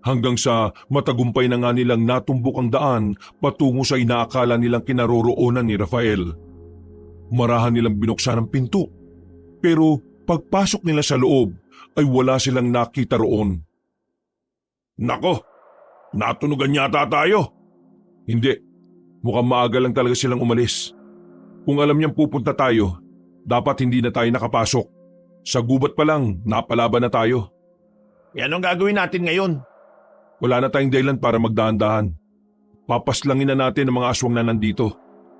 hanggang sa matagumpay na nga nilang natumbok ang daan patungo sa inaakala nilang kinaroroonan ni Rafael. Marahan nilang binuksan ang pinto, pero pagpasok nila sa loob ay wala silang nakita roon. Nako, natunugan yata tayo. Hindi, mukhang maaga lang talaga silang umalis. Kung alam niyang pupunta tayo, dapat hindi na tayo nakapasok. Sa gubat pa lang, napalaban na tayo. Anong gagawin natin ngayon? Wala na tayong dahilan para magdahan-dahan. Papaslangin na natin ang mga aswang na nandito.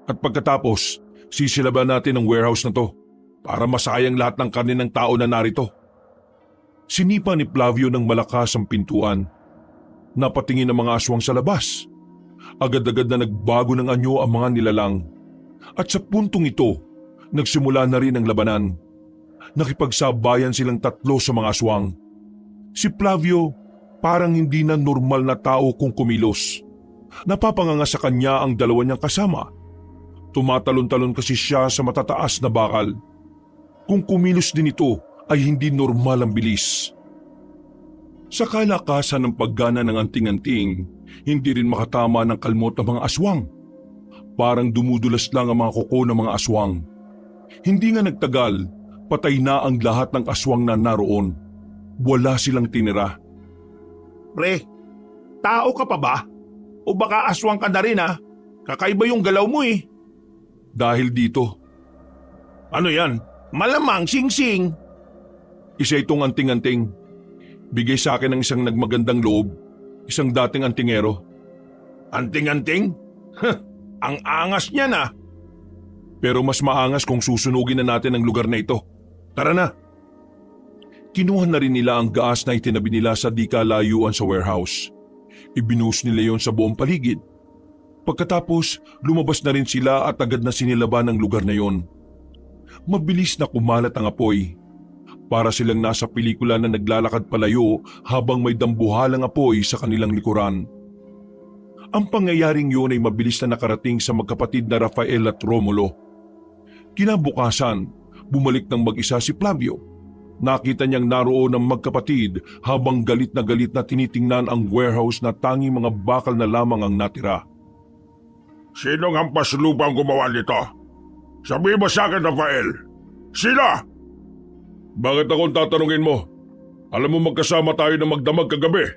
At pagkatapos, sisilaban natin ang warehouse na to para masayang lahat ng karne ng tao na narito. Sinipa ni Flavio ng malakas ang pintuan. Napatingin ang mga aswang sa labas. Agad-agad na nagbago ng anyo ang mga nilalang. At sa puntong ito, nagsimula na rin ang labanan. nakipagsabayan silang tatlo sa mga aswang. Si Flavio parang hindi na normal na tao kung kumilos. Napapanganga sa kanya ang dalawa niyang kasama. Tumatalon-talon kasi siya sa matataas na bakal. Kung kumilos din ito ay hindi normal ang bilis. Sa kalakasan ng paggana ng anting-anting, hindi rin makatama ng kalmot ng mga aswang. Parang dumudulas lang ang mga kuko ng mga aswang. Hindi nga nagtagal, patay na ang lahat ng aswang na naroon. Wala silang tinira. Pre, tao ka pa ba? O baka aswang ka na rin ha? Kakaiba yung galaw mo eh. Dahil dito, Ano yan? Malamang sing-sing. isa itong anting-anting. Bigay sa akin ng isang nagmagandang loob, isang dating antingero. Anting-anting? Ang angas niya na. Pero mas maangas kung susunugin na natin ang lugar na ito. Tara na! Kinuha na rin nila ang gaas na itinabi nila sa di kalayuan sa warehouse. Ibinuhos nila yon sa buong paligid. Pagkatapos, lumabas na rin sila at agad na sinilaban ang lugar na yon. Mabilis na kumalat ang apoy. Para silang nasa pelikula na naglalakad palayo habang may dambuhalang apoy sa kanilang likuran. Ang pangyayaring yun ay mabilis na nakarating sa magkapatid na Rafael at Romulo. Kinabukasan, bumalik ng mag-isa si Flavio. Nakita niyang naroon ang magkapatid habang galit na tinitingnan ang warehouse na tanging mga bakal na lamang ang natira. Sinong hampas lupa ang gumawa nito? Sabihin mo sa akin, Rafael. Sila! Bakit akong tatanungin mo? Alam mo magkasama tayo na magdamag kagabi.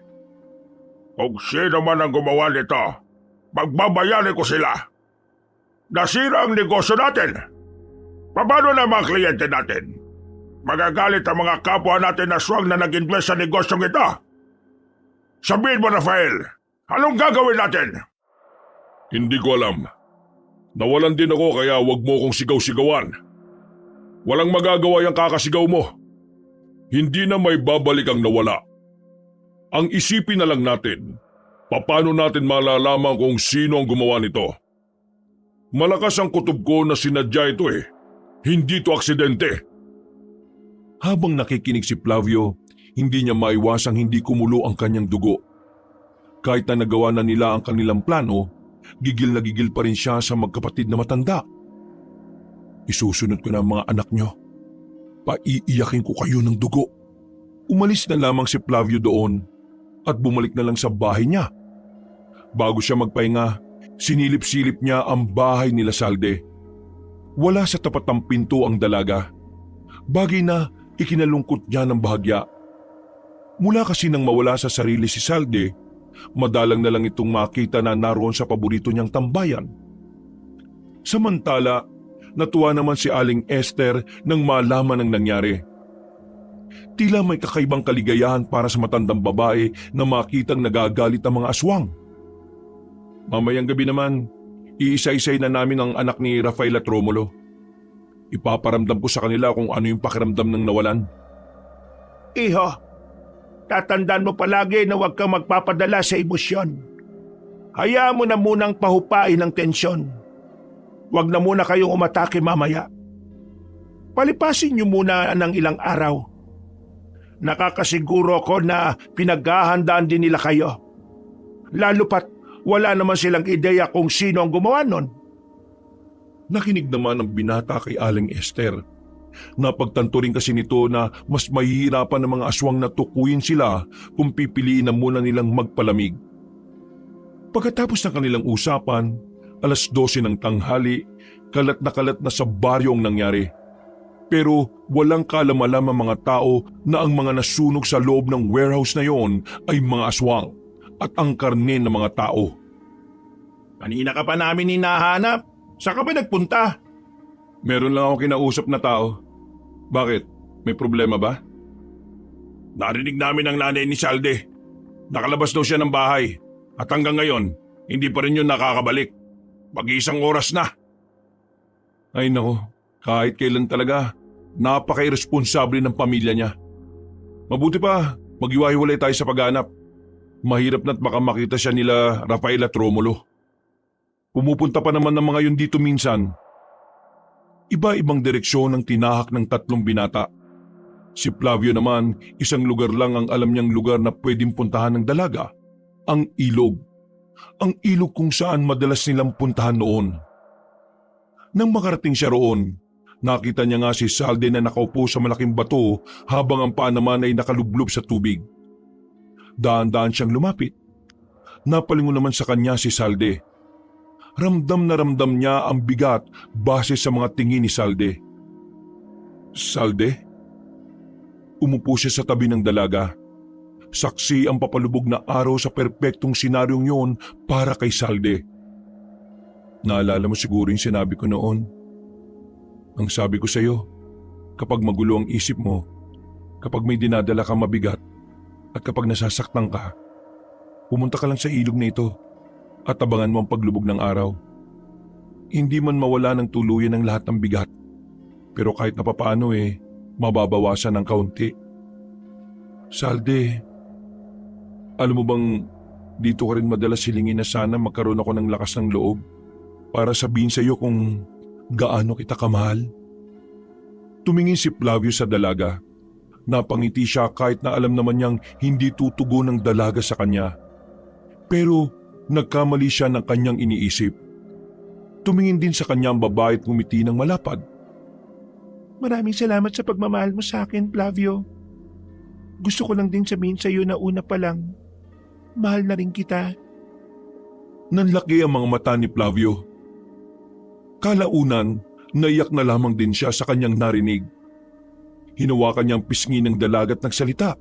Kung sino man ang gumawa nito, magbabayani ko sila. Nasira ang negosyo natin. Paano na mga kliyente natin? Magagalit ang mga kapwa natin na swang na nag-invest sa negosyong ito. Sabihin mo, Rafael, anong gagawin natin? Hindi ko alam. Nawalan din ako kaya wag mo kong sigaw-sigawan. Walang magagawa yung kakasigaw mo. Hindi na may babalik ang nawala. Ang isipin na lang natin, paano natin malalaman kung sino ang gumawa nito? Malakas ang kutob ko na sinadya ito eh. Hindi ito aksidente. Habang nakikinig si Flavio, hindi niya maiwasang hindi kumulo ang kanyang dugo. Kahit na nagawa na nila ang kanilang plano, gigil na gigil pa rin siya sa magkapatid na matanda. Isusunod ko na ang mga anak nyo. Paiiyakin ko kayo ng dugo. Umalis na lamang si Flavio doon at bumalik na lang sa bahay niya. Bago siya magpahinga, sinilip-silip niya ang bahay nila Salde. Wala sa tapat ng pinto ang dalaga. Bagay na ikinalungkot niya ng bahagya. Mula kasi nang mawala sa sarili si Salde, madalang na lang itong makita na naroon sa paborito niyang tambayan. Samantala, natuwa naman si Aling Esther nang malaman ang nangyari. Tila may kakaibang kaligayahan para sa matandang babae na makitang nagagalit ang mga aswang. Mamayang gabi naman, iisa-isay na namin ang anak ni Rafael at Romulo. Ipaparamdam ko sa kanila kung ano yung pakiramdam ng nawalan. Iho, tatandaan mo palagi na huwag kang magpapadala sa emosyon. Hayaan mo na munang pahupain ang tensyon. Huwag na muna kayong umatake mamaya. Palipasin niyo muna ng ilang araw. Nakakasiguro ko na pinaghahandaan din nila kayo. Lalo pat wala naman silang ideya kung sino ang gumawa nun. Nakinig naman ang binata kay Aling Esther. Napagtanto rin kasi nito na mas mahihirapan ng mga aswang na tukuyin sila kung pipiliin na muna nilang magpalamig. Pagkatapos ng kanilang usapan, 12:00 ng tanghali, kalat na sa baryo ang nangyari. Pero walang kalam-alam ang mga tao na ang mga nasunog sa loob ng warehouse na yon ay mga aswang at ang karne ng mga tao. Kanina ka pa namin hinahanap. Saan ka ba nagpunta? Meron lang ako kinausap na tao. Bakit? May problema ba? Narinig namin ang nanay ni Salde. Nakalabas daw siya ng bahay. At hanggang ngayon, hindi pa rin yun nakakabalik. Mag-iisang oras na. Ay nako, kahit kailan talaga, napaka-irresponsable ng pamilya niya. Mabuti pa, mag-iwahiwalay tayo sa paghanap. Mahirap na't baka makita siya nila Rafael at Romulo. Pumupunta pa naman ng mga yun dito minsan. Iba-ibang direksyon ang tinahak ng tatlong binata. Si Flavio naman, isang lugar lang ang alam niyang lugar na pwedeng puntahan ng dalaga, ang ilog. Ang ilog kung saan madalas nilang puntahan noon. Nang makarating siya roon, nakita niya nga si Salde na nakaupo sa malaking bato habang ang paa naman ay nakalublob sa tubig. Daan-daan siyang lumapit. Napalingon naman sa kanya si Salde. Ramdam na ramdam niya ang bigat base sa mga tingin ni Salde. Salde? Umupo siya sa tabi ng dalaga. Saksi ang papalubog na araw sa perpektong senaryong yon para kay Salde. Naalala mo siguro yung sinabi ko noon. Ang sabi ko sa'yo, kapag magulo ang isip mo, kapag may dinadala kang mabigat, at kapag nasasaktan ka, pumunta ka lang sa ilog na ito at abangan mo ang paglubog ng araw. Hindi man mawala ng tuluyan ang lahat ng bigat, pero kahit na papaano mababawasan ng kaunti. Salde, alam mo bang dito ka rin madalas hilingin na sana magkaroon ako ng lakas ng loob para sabihin sa iyo kung gaano kita kamahal? Tumingin si Flavio sa dalaga. Napangiti siya kahit na alam naman niyang hindi tutugon ng dalaga sa kanya. Pero nagkamali siya ng kanyang iniisip. Tumingin din sa kanya ang babae at ngumiti ng malapad. Maraming salamat sa pagmamahal mo sa akin, Flavio. Gusto ko lang din sabihin sa iyo na una pa lang, mahal na rin kita. Nanlaki ang mga mata ni Flavio. Kalaunan, naiyak na lamang din siya sa kanyang narinig. Hinawakan niya ang pisngi ng dalaga at nagsalita.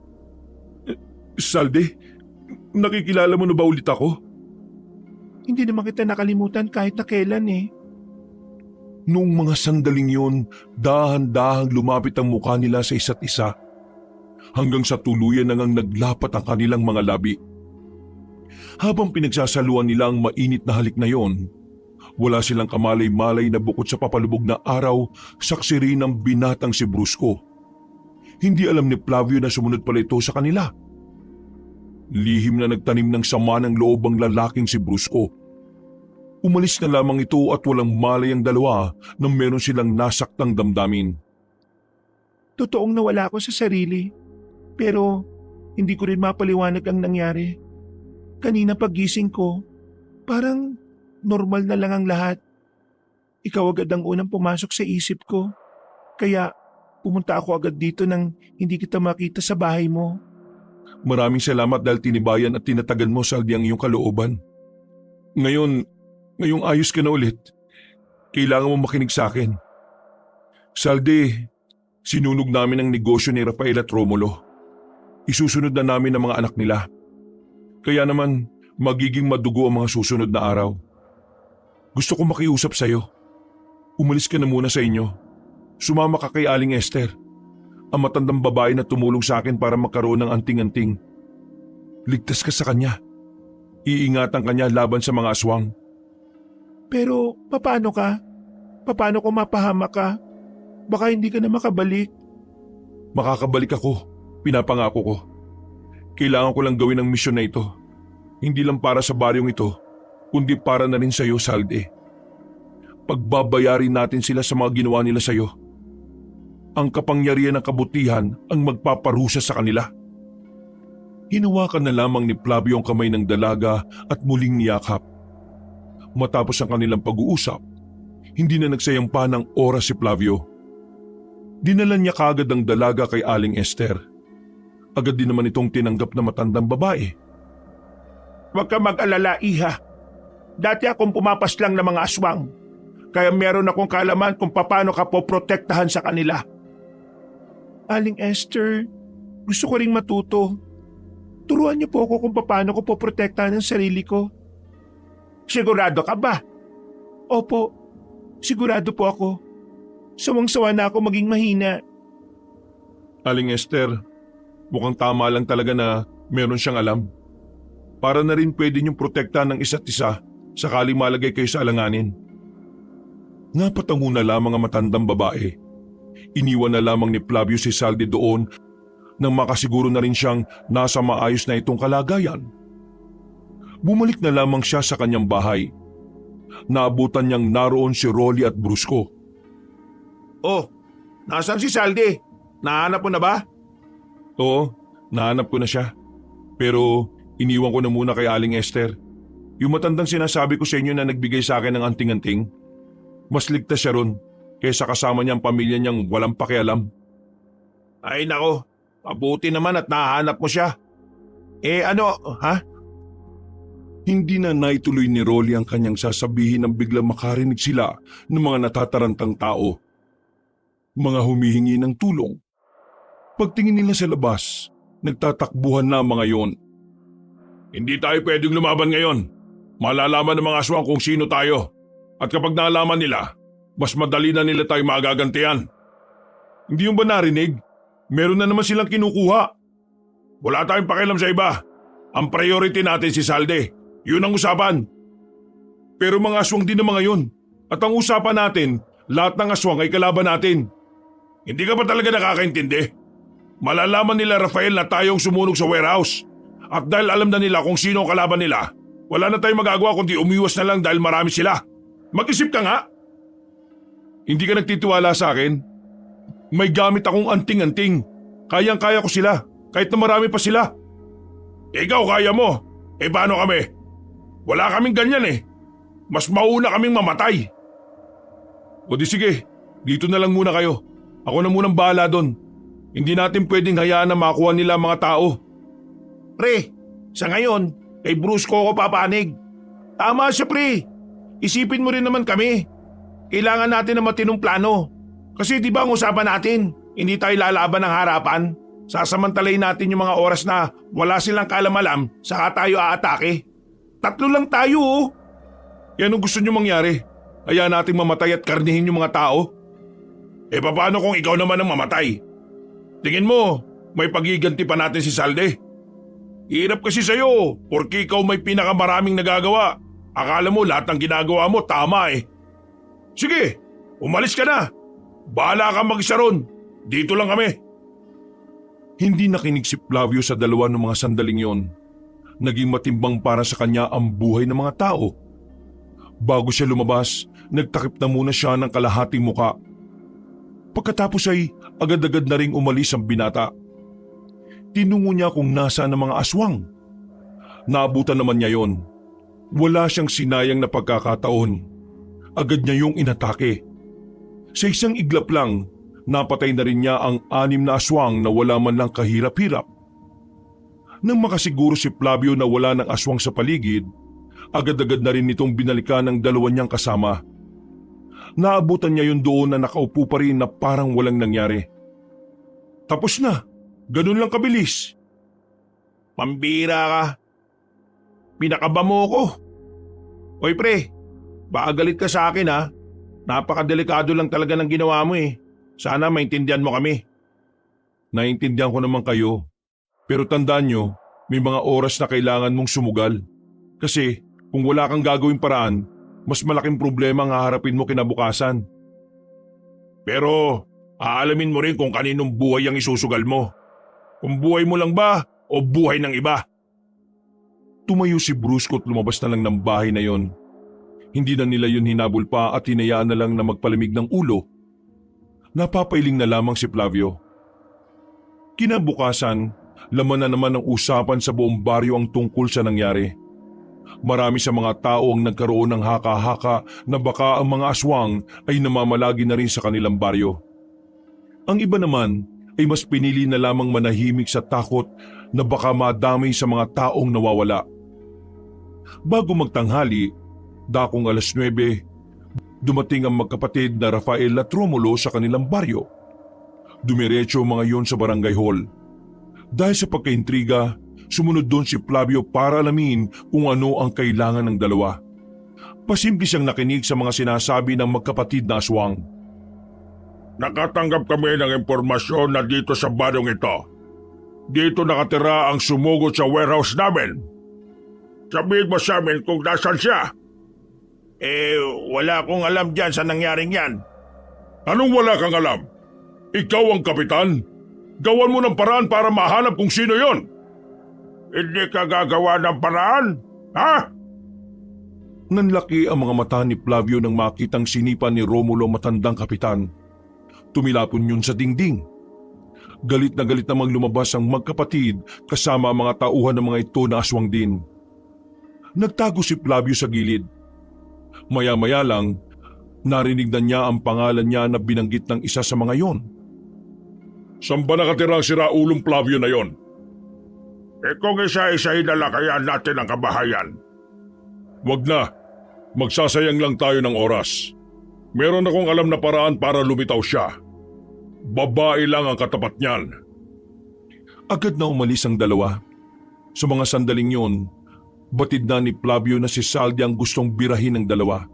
Salde, nakikilala mo na ba ulit ako? Hindi naman kita nakalimutan kahit na kailan Noong mga sandaling yun, dahan-dahang lumapit ang mukha nila sa isa't isa. Hanggang sa tuluyan na ngang naglapat ang kanilang mga labi. Habang pinagsasaluan nila ang mainit na halik na yon, wala silang kamalay-malay na bukod sa papalubog na araw, saksi rin ang binatang si Brusco. Hindi alam ni Flavio na sumunod pala ito sa kanila. Lihim na nagtanim ng sama ng loob ang lalaking si Brusco. Umalis na lamang ito at walang malay ang dalawa nang meron silang nasaktang damdamin. Totoong nawala ako sa sarili, pero hindi ko rin mapaliwanag ang nangyari. Kanina pagising ko, parang normal na lang ang lahat. Ikaw agad ang unang pumasok sa isip ko, kaya pumunta ako agad dito nang hindi kita makita sa bahay mo. Maraming salamat dahil tinibayan at tinatagan mo, Saldi, ang iyong kalooban. Ngayong ayos ka na ulit. Kailangan mo makinig sa akin. Saldi, sinunog namin ang negosyo ni Rafael at Romulo. Isusunod na namin ang mga anak nila. Kaya naman, magiging madugo ang mga susunod na araw. Gusto ko makiusap sa'yo. Umalis ka na muna sa inyo. Sumama ka kay Aling Esther, ang matandang babae na tumulong sa akin para magkaroon ng anting-anting. Ligtas ka sa kanya. Iingatan kanya laban sa mga aswang. Pero paano ka? Paano kung mapahama ka? Baka hindi ka na makabalik. Makakabalik ako, pinapangako ko. Kailangan ko lang gawin ang misyon na ito. Hindi lang para sa baryong ito, kundi para na rin sa iyo, Salde. Pagbabayarin natin sila sa mga ginawa nila sa iyo. Ang kapangyarihan ng kabutihan ang magpaparusa sa kanila. Hinawakan na lamang ni Flavio ang kamay ng dalaga at muling niyakap. Matapos ang kanilang pag-uusap, hindi na nagsayang pa ng oras si Flavio. Dinala niya kaagad ang dalaga kay Aling Esther. Agad din naman itong tinanggap na matandang babae. Huwag ka mag-alala, Iha. Dati akong pumapas lang ng mga aswang. Kaya meron akong kaalaman kung paano ka poprotektahan sa kanila. Aling Esther, gusto ko ring matuto. Turuan niyo po ako kung paano ko poprotektahan ang sarili ko. Sigurado ka ba? Opo, sigurado po ako. Sawang-sawa na ako maging mahina. Aling Esther, mukhang tama lang talaga na meron siyang alam. Para na rin pwede niyong protektahan ng isa't isa sakaling malagay kayo sa alanganin. Napatango na lamang ang matandang babae. Iniwan na lamang ni Flavio si Saldi doon nang makasiguro na rin siyang nasa maayos na itong kalagayan. Bumalik na lamang siya sa kanyang bahay. Naabutan niyang naroon si Rolly at Brusco. Oh, nasaan si Saldi? Nahanap mo na ba? Oo, nahanap ko na siya. Pero iniwan ko na muna kay Aling Esther. Yung matandang sinasabi ko sa inyo na nagbigay sa akin ng anting-anting, mas ligtas siya ron kaysa kasama niya ang pamilya niyang walang pakialam. Ay nako, mabuti naman at nahanap mo siya. Ha? Hindi na naituloy ni Rolly ang kanyang sasabihin nang biglang makarinig sila ng mga natatarantang tao. Mga humihingi ng tulong. Pagtingin nila sa labas, nagtatakbuhan na ang mga yon. Hindi tayo pwedeng lumaban ngayon. Malalaman ng mga aswang kung sino tayo. At kapag nalaman nila, mas madali na nila tayo magagantihan. Hindi yung ba narinig? Meron na naman silang kinukuha. Wala tayong pakialam sa iba. Ang priority natin si Salde. Yun ang usapan. Pero mga aswang din ang mga yon. At ang usapan natin, lahat ng aswang ay kalaban natin. Hindi ka ba talaga nakakaintindi? Malalaman nila Rafael na tayong sumunog sa warehouse. At dahil alam na nila kung sino ang kalaban nila, wala na tayong magagawa kundi umiwas na lang dahil marami sila. Mag-isip ka nga. Hindi ka nagtitiwala sa akin? May gamit akong anting-anting. Kayang-kaya ko sila, kahit na marami pa sila. Ikaw kaya mo. Paano kami? Wala kaming ganyan eh. Mas mauna kaming mamatay. O di sige, dito na lang muna kayo. Ako na munang bahala doon. Hindi natin pwedeng hayaan na makuha nila ang mga tao. Pre, sa ngayon, kay Bruce ko ako papanig. Tama siya pre. Isipin mo rin naman kami. Kailangan natin ng matinong plano. Kasi di ba ang usapan natin, hindi tayo lalaban ng harapan. Sasamantalayin natin yung mga oras na wala silang kaalam-alam, saka tayo aatake. 3 lang tayo oh. Yan ang gusto nyo mangyari. Hayaan nating mamatay at karnihin yung mga tao. Paano kung ikaw naman ang mamatay? Tingin mo, may pagiganti pa natin si Salde. Hirap kasi sa'yo, porque ikaw may pinakamaraming nagagawa. Akala mo lahat ng ginagawa mo tama eh. Sige, umalis ka na. Bahala kang mag-isa ron. Dito lang kami. Hindi nakinig si Flavio sa dalawa ng mga sandaling yon. Naging matimbang para sa kanya ang buhay ng mga tao. Bago siya lumabas, nagtakip na muna siya ng kalahating muka. Pagkatapos ay agad-agad na ring umalis ang binata. Tinungo niya kung nasaan ang mga aswang. Naabutan naman niya yon. Wala siyang sinayang na pagkakataon. Agad niya yung inatake. Sa isang iglap lang, napatay na rin niya ang 6 na aswang na wala man lang kahirap-hirap. Nang makasiguro si Flavio na wala ng aswang sa paligid, agad-agad na rin itong binalikan ng 2 niyang kasama. Naabutan niya yung doon na nakaupo pa rin na parang walang nangyari. Tapos na, ganun lang kabilis. Pambira ka. Pinakaba mo ko. Oy pre, baka galit ka sa akin ha. Napakadelikado lang talaga ng ginawa mo eh. Sana maintindihan mo kami. Naintindihan ko naman kayo. Pero tandaan nyo, may mga oras na kailangan mong sumugal. Kasi kung wala kang gagawing paraan, mas malaking problema ang haharapin mo kinabukasan. Pero aalamin mo rin kung kaninong buhay ang isusugal mo. Kung buhay mo lang ba o buhay ng iba. Tumayo si Brusco at lumabas na lang ng bahay na yon. Hindi na nila yun hinabol pa at hinayaan na lang na magpalamig ng ulo. Napapailing na lamang si Flavio. Kinabukasan, laman na naman ang usapan sa buong baryo ang tungkol sa nangyari. Marami sa mga tao ang nagkaroon ng haka-haka na baka ang mga aswang ay namamalagi na rin sa kanilang baryo. Ang iba naman ay mas pinili na lamang manahimik sa takot na baka madamay sa mga taong nawawala. Bago magtanghali, dakong 9:00, dumating ang magkapatid na Rafael at Romulo sa kanilang baryo. Dumiretso ang mga yon sa barangay hall. Dahil sa pagkaintriga, sumunod doon si Flavio para alamin kung ano ang kailangan ng dalawa. Pasimple siyang nakinig sa mga sinasabi ng magkapatid na aswang. Nakatanggap kami ng impormasyon na dito sa baryong ito. Dito nakatira ang sumugod sa warehouse namin. Sabihin mo sa amin kung nasan siya. Wala akong alam dyan sa nangyaring yan. Anong wala kang alam? Ikaw ang kapitan. Gawan mo ng paraan para mahanap kung sino yon. Hindi ka gagawa ng paraan, ha? Nanlaki ang mga mata ni Flavio nang makitang sinipa ni Romulo matandang kapitan. Tumilapon yun sa dingding. Galit na galit namang lumabas ang magkapatid kasama ang mga tauhan ng mga ito na aswang din. Nagtago si Flavio sa gilid. Maya-maya lang, narinig na niya ang pangalan niya na binanggit ng isa sa mga yon. Saan ba nakatira ang siraulong Flavio na yon? Kung isa-isahin na lakayan natin ang kabahayan. Wag na. Magsasayang lang tayo ng oras. Meron akong alam na paraan para lumitaw siya. Babae lang ang katapat niyan. Agad na umalis ang dalawa. Sa mga sandaling yon, batid na ni Flavio na si Saldi ang gustong birahin ng dalawa.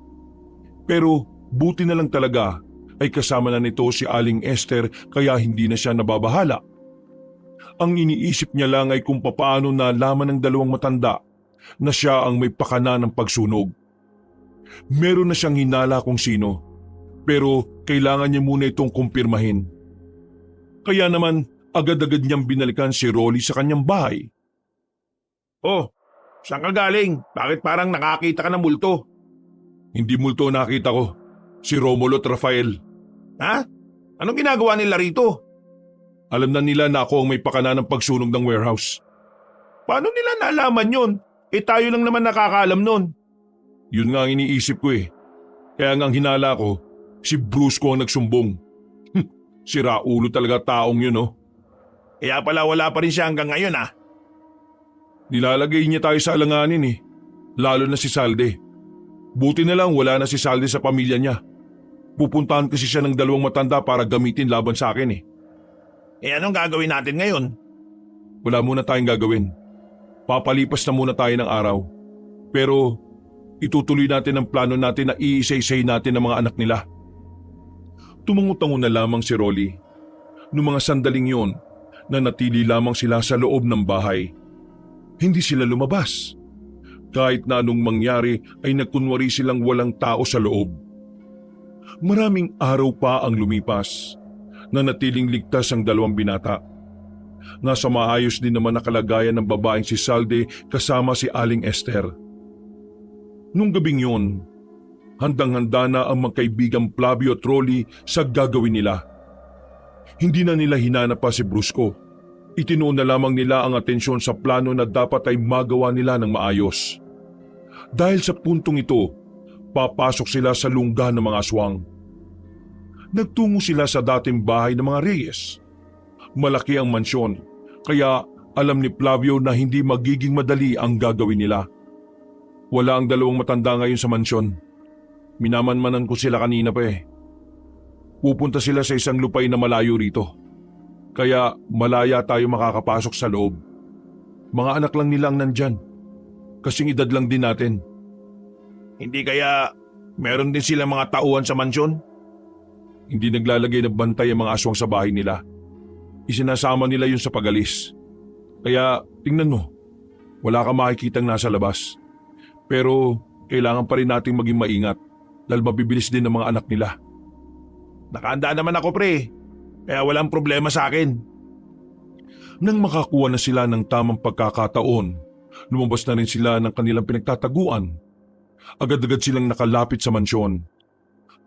Pero buti na lang talaga ay kasama na nito si Aling Esther kaya hindi na siya nababahala. Ang iniisip niya lang ay kung papaano nalaman ng dalawang matanda na siya ang may pakana ng pagsunog. Meron na siyang hinala kung sino, pero kailangan niya muna itong kumpirmahin. Kaya naman agad-agad niyang binalikan si Rolly sa kanyang bahay. Oh, saan ka galing? Bakit parang nakakita ka ng multo? Hindi multo nakita ko, si Romulo at Rafael. Ha? Anong ginagawa nila rito? Alam na nila na ako ang may pakana ng pagsunog ng warehouse. Paano nila nalaman yun? Tayo lang naman nakakaalam nun. Yun nga ang iniisip ko eh. Kaya nga ang hinala ko, si Bruce ko ang nagsumbong. Sira ulo talaga taong yun oh. Kaya pala wala pa rin siya hanggang ngayon ah. Nilalagay niya tayo sa alanganin eh. Lalo na si Salde. Buti na lang wala na si Salde sa pamilya niya. Pupuntahan kasi siya ng dalawang matanda para gamitin laban sa akin eh. Anong gagawin natin ngayon? Wala muna tayong gagawin. Papalipas na muna tayo ng araw. Pero itutuloy natin ang plano natin na iisa-isay natin ang mga anak nila. Tumangutango na lamang si Rolly. Noong mga sandaling yon, nanatili lamang sila sa loob ng bahay. Hindi sila lumabas. Kahit na anong mangyari ay nagkunwari silang walang tao sa loob. Maraming araw pa ang lumipas. Nanatiling ligtas ang dalawang binata. Nasa maayos din naman na kalagayan ng babaeng si Salde kasama si Aling Esther. Nung gabing yon, handang-handa na ang magkaibigang Flavio at Rolly sa gagawin nila. Hindi na nila hinanap pa si Brusco. Itinuon na lamang nila ang atensyon sa plano na dapat ay magawa nila ng maayos. Dahil sa puntong ito, papasok sila sa lungga ng mga aswang. Nagtungo sila sa dating bahay ng mga Reyes. Malaki ang mansyon, kaya alam ni Flavio na hindi magiging madali ang gagawin nila. Wala ang dalawang matanda ngayon sa mansyon. Minamanmanan ko sila kanina pa eh. Pupunta sila sa isang lupay na malayo rito. Kaya malaya tayo makakapasok sa loob. Mga anak lang nila ang nandyan. Kasing edad lang din natin. Hindi kaya meron din sila mga tauhan sa mansyon? Hindi naglalagay ng bantay ang mga aswang sa bahay nila. Isinasama nila yun sa pagalis. Kaya tingnan mo, wala kang makikitang nasa labas. Pero kailangan pa rin nating maging maingat dahil mabibilis din ang mga anak nila. Nakahanda naman ako pre, kaya walang problema sa akin. Nang makakuha na sila ng tamang pagkakataon, lumabas na rin sila ng kanilang pinagtataguan. Agad-agad silang nakalapit sa mansyon.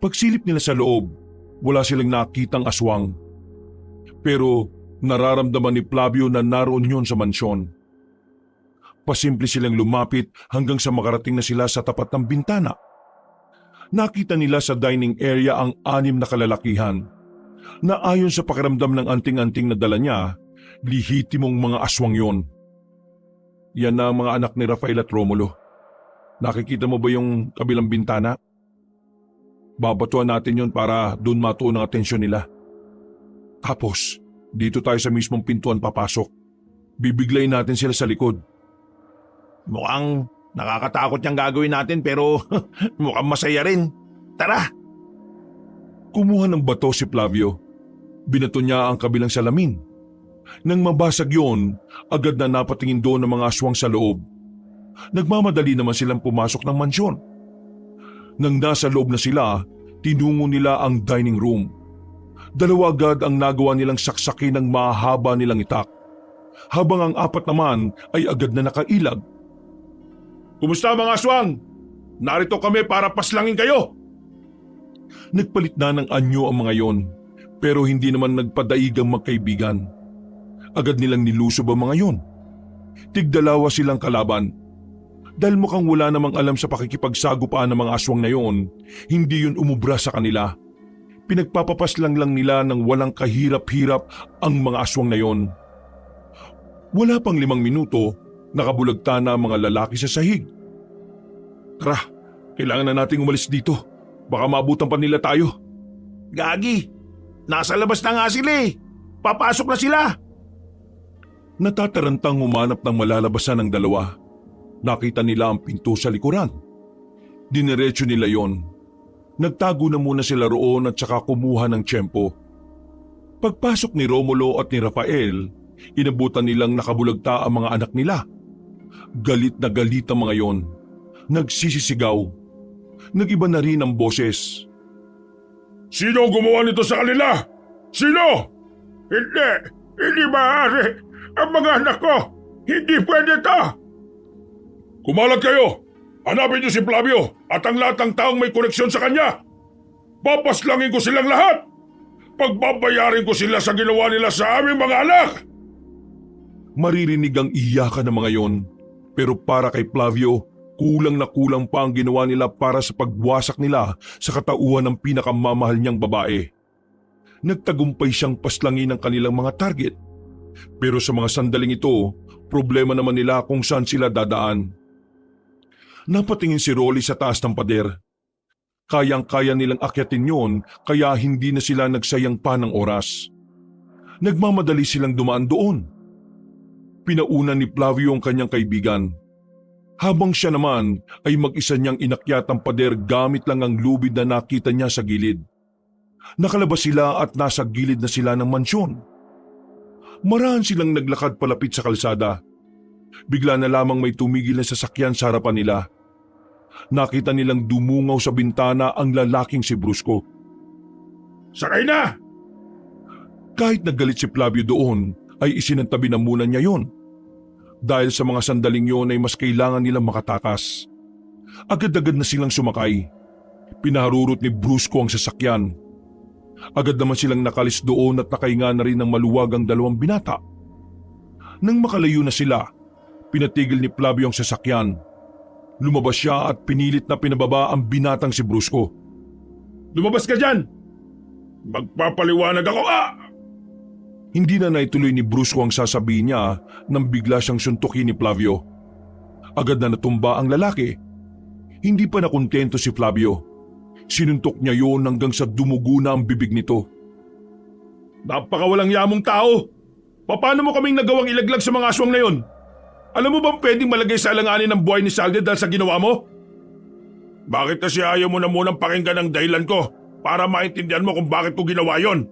Pagsilip nila sa loob, wala silang nakitang aswang. Pero nararamdaman ni Flavio na naroon yun sa mansyon. Pasimple silang lumapit hanggang sa makarating na sila sa tapat ng bintana. Nakita nila sa dining area ang 6 na kalalakihan na ayon sa pakiramdam ng anting-anting na dala niya, lihitimong mga aswang yon. Yan na ang mga anak ni Rafael at Romulo. Nakikita mo ba yung kabilang bintana? Babatuan natin yon para doon matuon ang atensyon nila. Tapos, dito tayo sa mismong pintuan papasok. Bibiglayin natin sila sa likod. Mukhang nakakatakot niyang gagawin natin pero mukhang masaya rin. Tara! Kumuha ng bato si Flavio. Binato niya ang kabilang salamin. Nang mabasag yon, agad na napatingin doon ang mga aswang sa loob. Nagmamadali naman silang pumasok ng mansyon. Nang nasa loob na sila, tinungo nila ang dining room. Dalawa agad ang nagawa nilang saksakin ng mahaba nilang itak. Habang ang 4 naman ay agad na nakailag. Kumusta mga aswang? Narito kami para paslangin kayo! Nagpalit na ng anyo ang mga yon. Pero hindi naman nagpadaig ang magkaibigan. Agad nilang nilusob ang mga yon. Tigdalawa silang kalaban. Dahil mukhang wala namang alam sa pakikipagsagupaan ng mga aswang na yon, hindi yun umubra sa kanila. Pinagpapapaslang lang nila ng walang kahirap-hirap ang mga aswang na yon. Wala pang 5 minuto, nakabulagta na ang mga lalaki sa sahig. Tara, kailangan na nating umalis dito. Baka maabutan pa nila tayo. Gagi, nasa labas na nga sila eh. Papasok na sila. Natatarantang humanap ng malalabasan ng dalawa. Nakita nila ang pinto sa likuran. Dinerecho nila yon. Nagtago na muna sila roon at saka kumuha ng tiyempo. Pagpasok ni Romulo at ni Rafael, inabutan nilang nakabulagta ang mga anak nila. Galit na galit ang mga yon. Nagsisisigaw. Nag-iba na rin ang boses. Sino ang gumawa nito sa kanila? Sino? Hindi maaari. Ang mga anak ko, hindi pwede to. Kumalat kayo. Hanapin niyo si Flavio at ang lahat ng taong may koneksyon sa kanya. Papaslangin ko silang lahat. Pagbabayarin ko sila sa ginawa nila sa aming mga anak. Maririnig ang iyakan ng mga yon. Pero para kay Flavio, kulang na kulang pa ang ginawa nila para sa pagwasak nila sa katauhan ng pinakamamahal niyang babae. Nagtagumpay siyang paslangin ang kanilang mga target. Pero sa mga sandaling ito, problema naman nila kung saan sila dadaan. Napatingin si Rolly sa taas ng pader. Kayang-kaya nilang akyatin yon kaya hindi na sila nagsayang pa ng oras. Nagmamadali silang dumaan doon. Pinauna ni Flavio ang kanyang kaibigan. Habang siya naman ay mag-isa niyang inakyat ang pader gamit lang ang lubid na nakita niya sa gilid. Nakalabas sila at nasa gilid na sila ng mansyon. Marahan silang naglakad palapit sa kalsada. Bigla na lamang may tumigil na sasakyan sa harapan nila. Nakita nilang dumungaw sa bintana ang lalaking si Brusco. Sakay na! Kahit nagalit si Flavio doon, ay isinantabi na muna niya yon. Dahil sa mga sandaling yon ay mas kailangan nilang makatakas. Agad-agad na silang sumakay. Pinaharurot ni Brusco ang sasakyan. Agad naman silang nakalis doon at nakahinga na rin ng maluwag ang 2 binata. Nang makalayo na sila, pinatigil ni Flavio ang sasakyan. Lumabas siya at pinilit na pinababa ang binatang si Brusco. Lumabas ka dyan! Magpapaliwanag ako! Hindi na naituloy ni Brusco ang sasabihin niya nang bigla siyang suntukin ni Flavio. Agad na natumba ang lalaki. Hindi pa nakontento si Flavio. Sinuntok niya yon hanggang sa dumugo na ang bibig nito. Napakawalang yamong tao! Paano mo kaming nagawang ilaglag sa mga aswang na yon? Alam mo bang pwedeng malagay sa alanganin ng buhay ni Salde dahil sa ginawa mo? Bakit kasi ayaw mo na munang pakinggan ang dahilan ko para maintindihan mo kung bakit ko ginawa yon?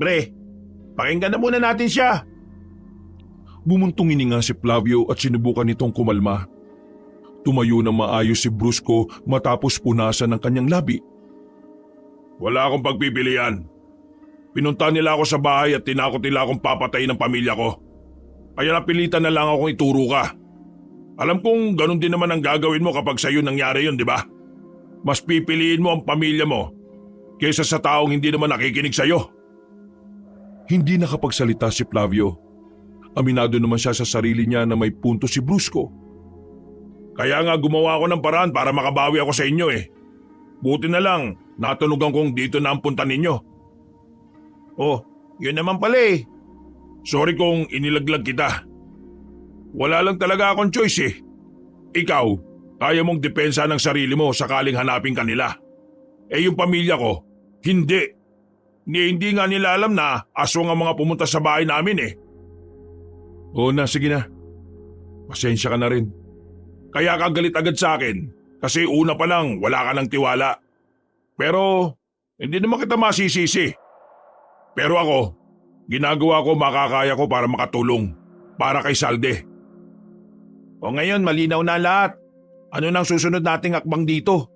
Pre, pakinggan na muna natin siya. Bumuntong hininga si Flavio at sinubukan nitong kumalma. Tumayo ng maayos si Brusco matapos punasan ng kanyang labi. Wala akong pagpipilian. Pinunta nila ako sa bahay at tinakot nila akong papatayin ng pamilya ko. Kaya napilitan na lang akong ituro ka. Alam kong ganun din naman ang gagawin mo kapag sa'yo nangyari yun, di ba? Mas pipiliin mo ang pamilya mo kaysa sa taong hindi naman nakikinig sa'yo. Hindi nakapagsalita si Flavio. Aminado naman siya sa sarili niya na may punto si Brusco. Kaya nga gumawa ako ng paraan para makabawi ako sa inyo eh. Buti na lang, natunugan kong dito na ang punta ninyo. Oh, yun naman pala eh. Sorry kung inilaglag kita. Wala lang talaga akong choice eh. Ikaw, kaya mong depensa ng sarili mo sakaling hanapin kanila. Eh yung pamilya ko, hindi. Hindi nga nila alam na aswang ang mga pumunta sa bahay namin eh. Oo na, sige na. Pasensya ka na rin. Kaya ka galit agad sa akin kasi una pa lang wala ka ng tiwala. Pero hindi naman kita masisisi. Pero ako, ginagawa ko makakaya ko para makatulong. Para kay Salde. O ngayon malinaw na lahat. Ano nang susunod nating akbang dito?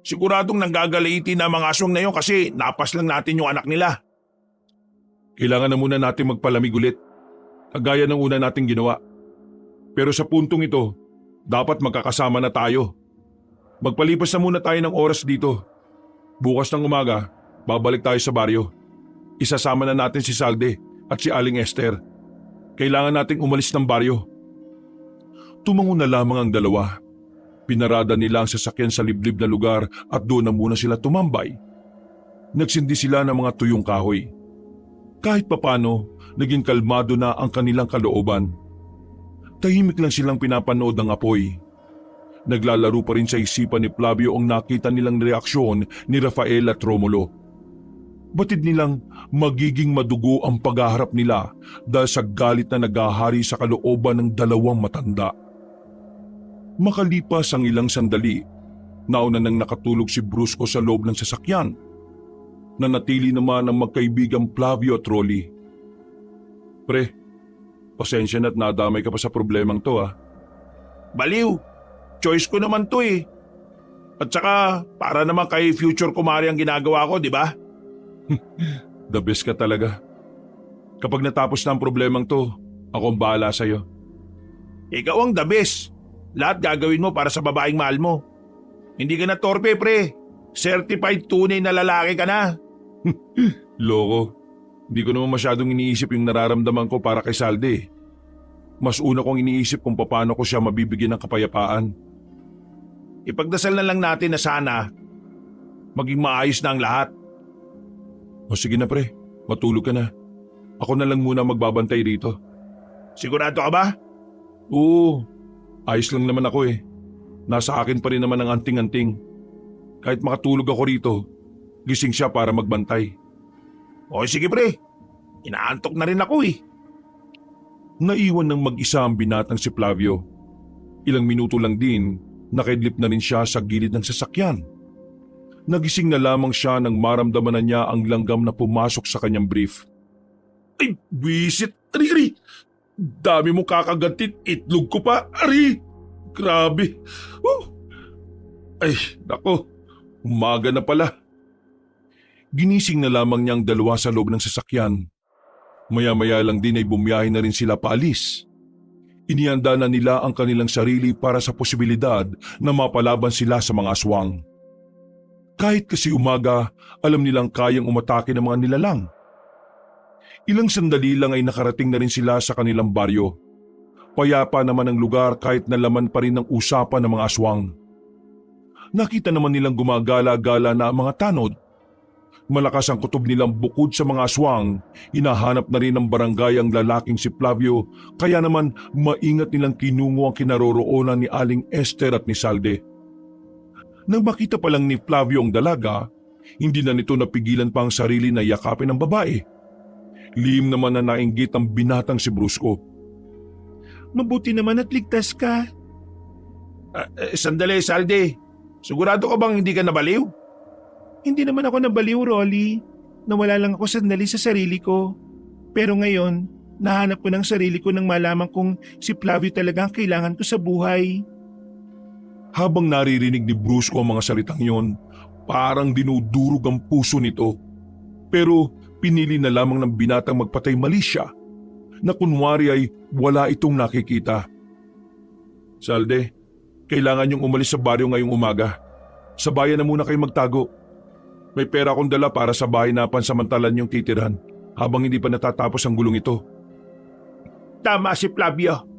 Siguradong nanggagalitin na mga aswang na yun kasi napas lang natin yung anak nila. Kailangan na muna natin magpalamig ulit. Kagaya ng una nating ginawa. Pero sa puntong ito, dapat magkakasama na tayo. Magpalipas na muna tayo ng oras dito. Bukas ng umaga, babalik tayo sa baryo. Isasama na natin si Salde at si Aling Esther. Kailangan nating umalis ng baryo. Tumango na lamang ang dalawa. Pinarada nila ang sasakyan sa liblib na lugar at doon na muna sila tumambay. Nagsindi sila ng mga tuyong kahoy. Kahit papano, naging kalmado na ang kanilang kalooban. Tahimik lang silang pinapanood ng apoy. Naglalaro pa rin sa isipan ni Flavio ang nakita nilang reaksyon ni Rafael at Romulo. Batid nilang magiging madugo ang paghaharap nila dahil sa galit na naghahari sa kalooban ng dalawang matanda. Makalipas ang ilang sandali, nauna nang nakatulog si Brusco sa loob ng sasakyan. Nanatili naman ang magkaibigang Flavio at Rolly. Pre, pasensya na't nadamay ka pa sa problemang to ah. Baliw, choice ko naman to eh. At saka para naman kay future kumari ang ginagawa ko, di ba? The best ka talaga. Kapag natapos na ang problemang to, ako ang bahala sa'yo. Ikaw ang the best. Lahat gagawin mo para sa babaeng mahal mo. Hindi ka na torpe, pre. Certified tunay na lalaki ka na. Loko, hindi ko naman masyadong iniisip yung nararamdaman ko para kay Salde. Mas una kong iniisip kung paano ko siya mabibigyan ng kapayapaan. Ipagdasal na lang natin na sana maging maayos na ang lahat. O sige na pre, matulog ka na. Ako na lang muna magbabantay rito. Sigurado ka ba? Oo, ayos lang naman ako eh. Nasa akin pa rin naman ang anting-anting. Kahit makatulog ako rito, gising siya para magbantay. O sige pre, inaantok na rin ako eh. Naiwan ng mag-isa ang binatang si Flavio. Ilang minuto lang din, nakidlip na rin siya sa gilid ng sasakyan. Nagising na lamang siya nang maramdaman na niya ang langgam na pumasok sa kanyang brief. Ay, bisit! Ari! Dami mo kakagatin, itlog ko pa! Ari! Grabe! Ay, nako, umaga na pala. Ginising na lamang niya ang dalawa sa loob ng sasakyan. Maya-maya lang din ay bumiyahe na rin sila paalis. Inihanda na nila ang kanilang sarili para sa posibilidad na mapalaban sila sa mga aswang. Kahit kasi umaga, alam nilang kayang umatake ng mga nilalang. Ilang sandali lang ay nakarating na rin sila sa kanilang baryo. Payapa naman ang lugar kahit nalaman pa rin ng usapan ng mga aswang. Nakita naman nilang gumagala-gala na ang mga tanod. Malakas ang kutob nilang bukod sa mga aswang, hinahanap na rin ng barangay ang lalaking si Flavio, kaya naman maingat nilang kinungo ang kinaroroonan ni Aling Esther at ni Salde. Nang makita pa lang ni Flavio ang dalaga, hindi na nito napigilan pa ang sarili na yakapin ng babae. Lihim naman na nainggit ang binatang si Brusco. Mabuti naman at ligtas ka. Sandali, Salde. Sigurado ka bang hindi ka nabaliw? Hindi naman ako nabaliw, Rolly. Nawala lang ako sandali sa sarili ko. Pero ngayon, nahanap ko ng sarili ko nang malaman kong si Flavio talaga ang kailangan ko sa buhay. Habang naririnig ni Brusco ang mga salitang yon, parang dinudurog ang puso nito. Pero pinili na lamang ng binatang magpatay mali siya, na kunwari ay wala itong nakikita. Salde, kailangan niyong umalis sa baryo ngayong umaga. Sa bayan na muna kayo magtago. May pera akong dala para sa bahay na pansamantalan niyong titirhan habang hindi pa natatapos ang gulong ito. Tama si Flavio.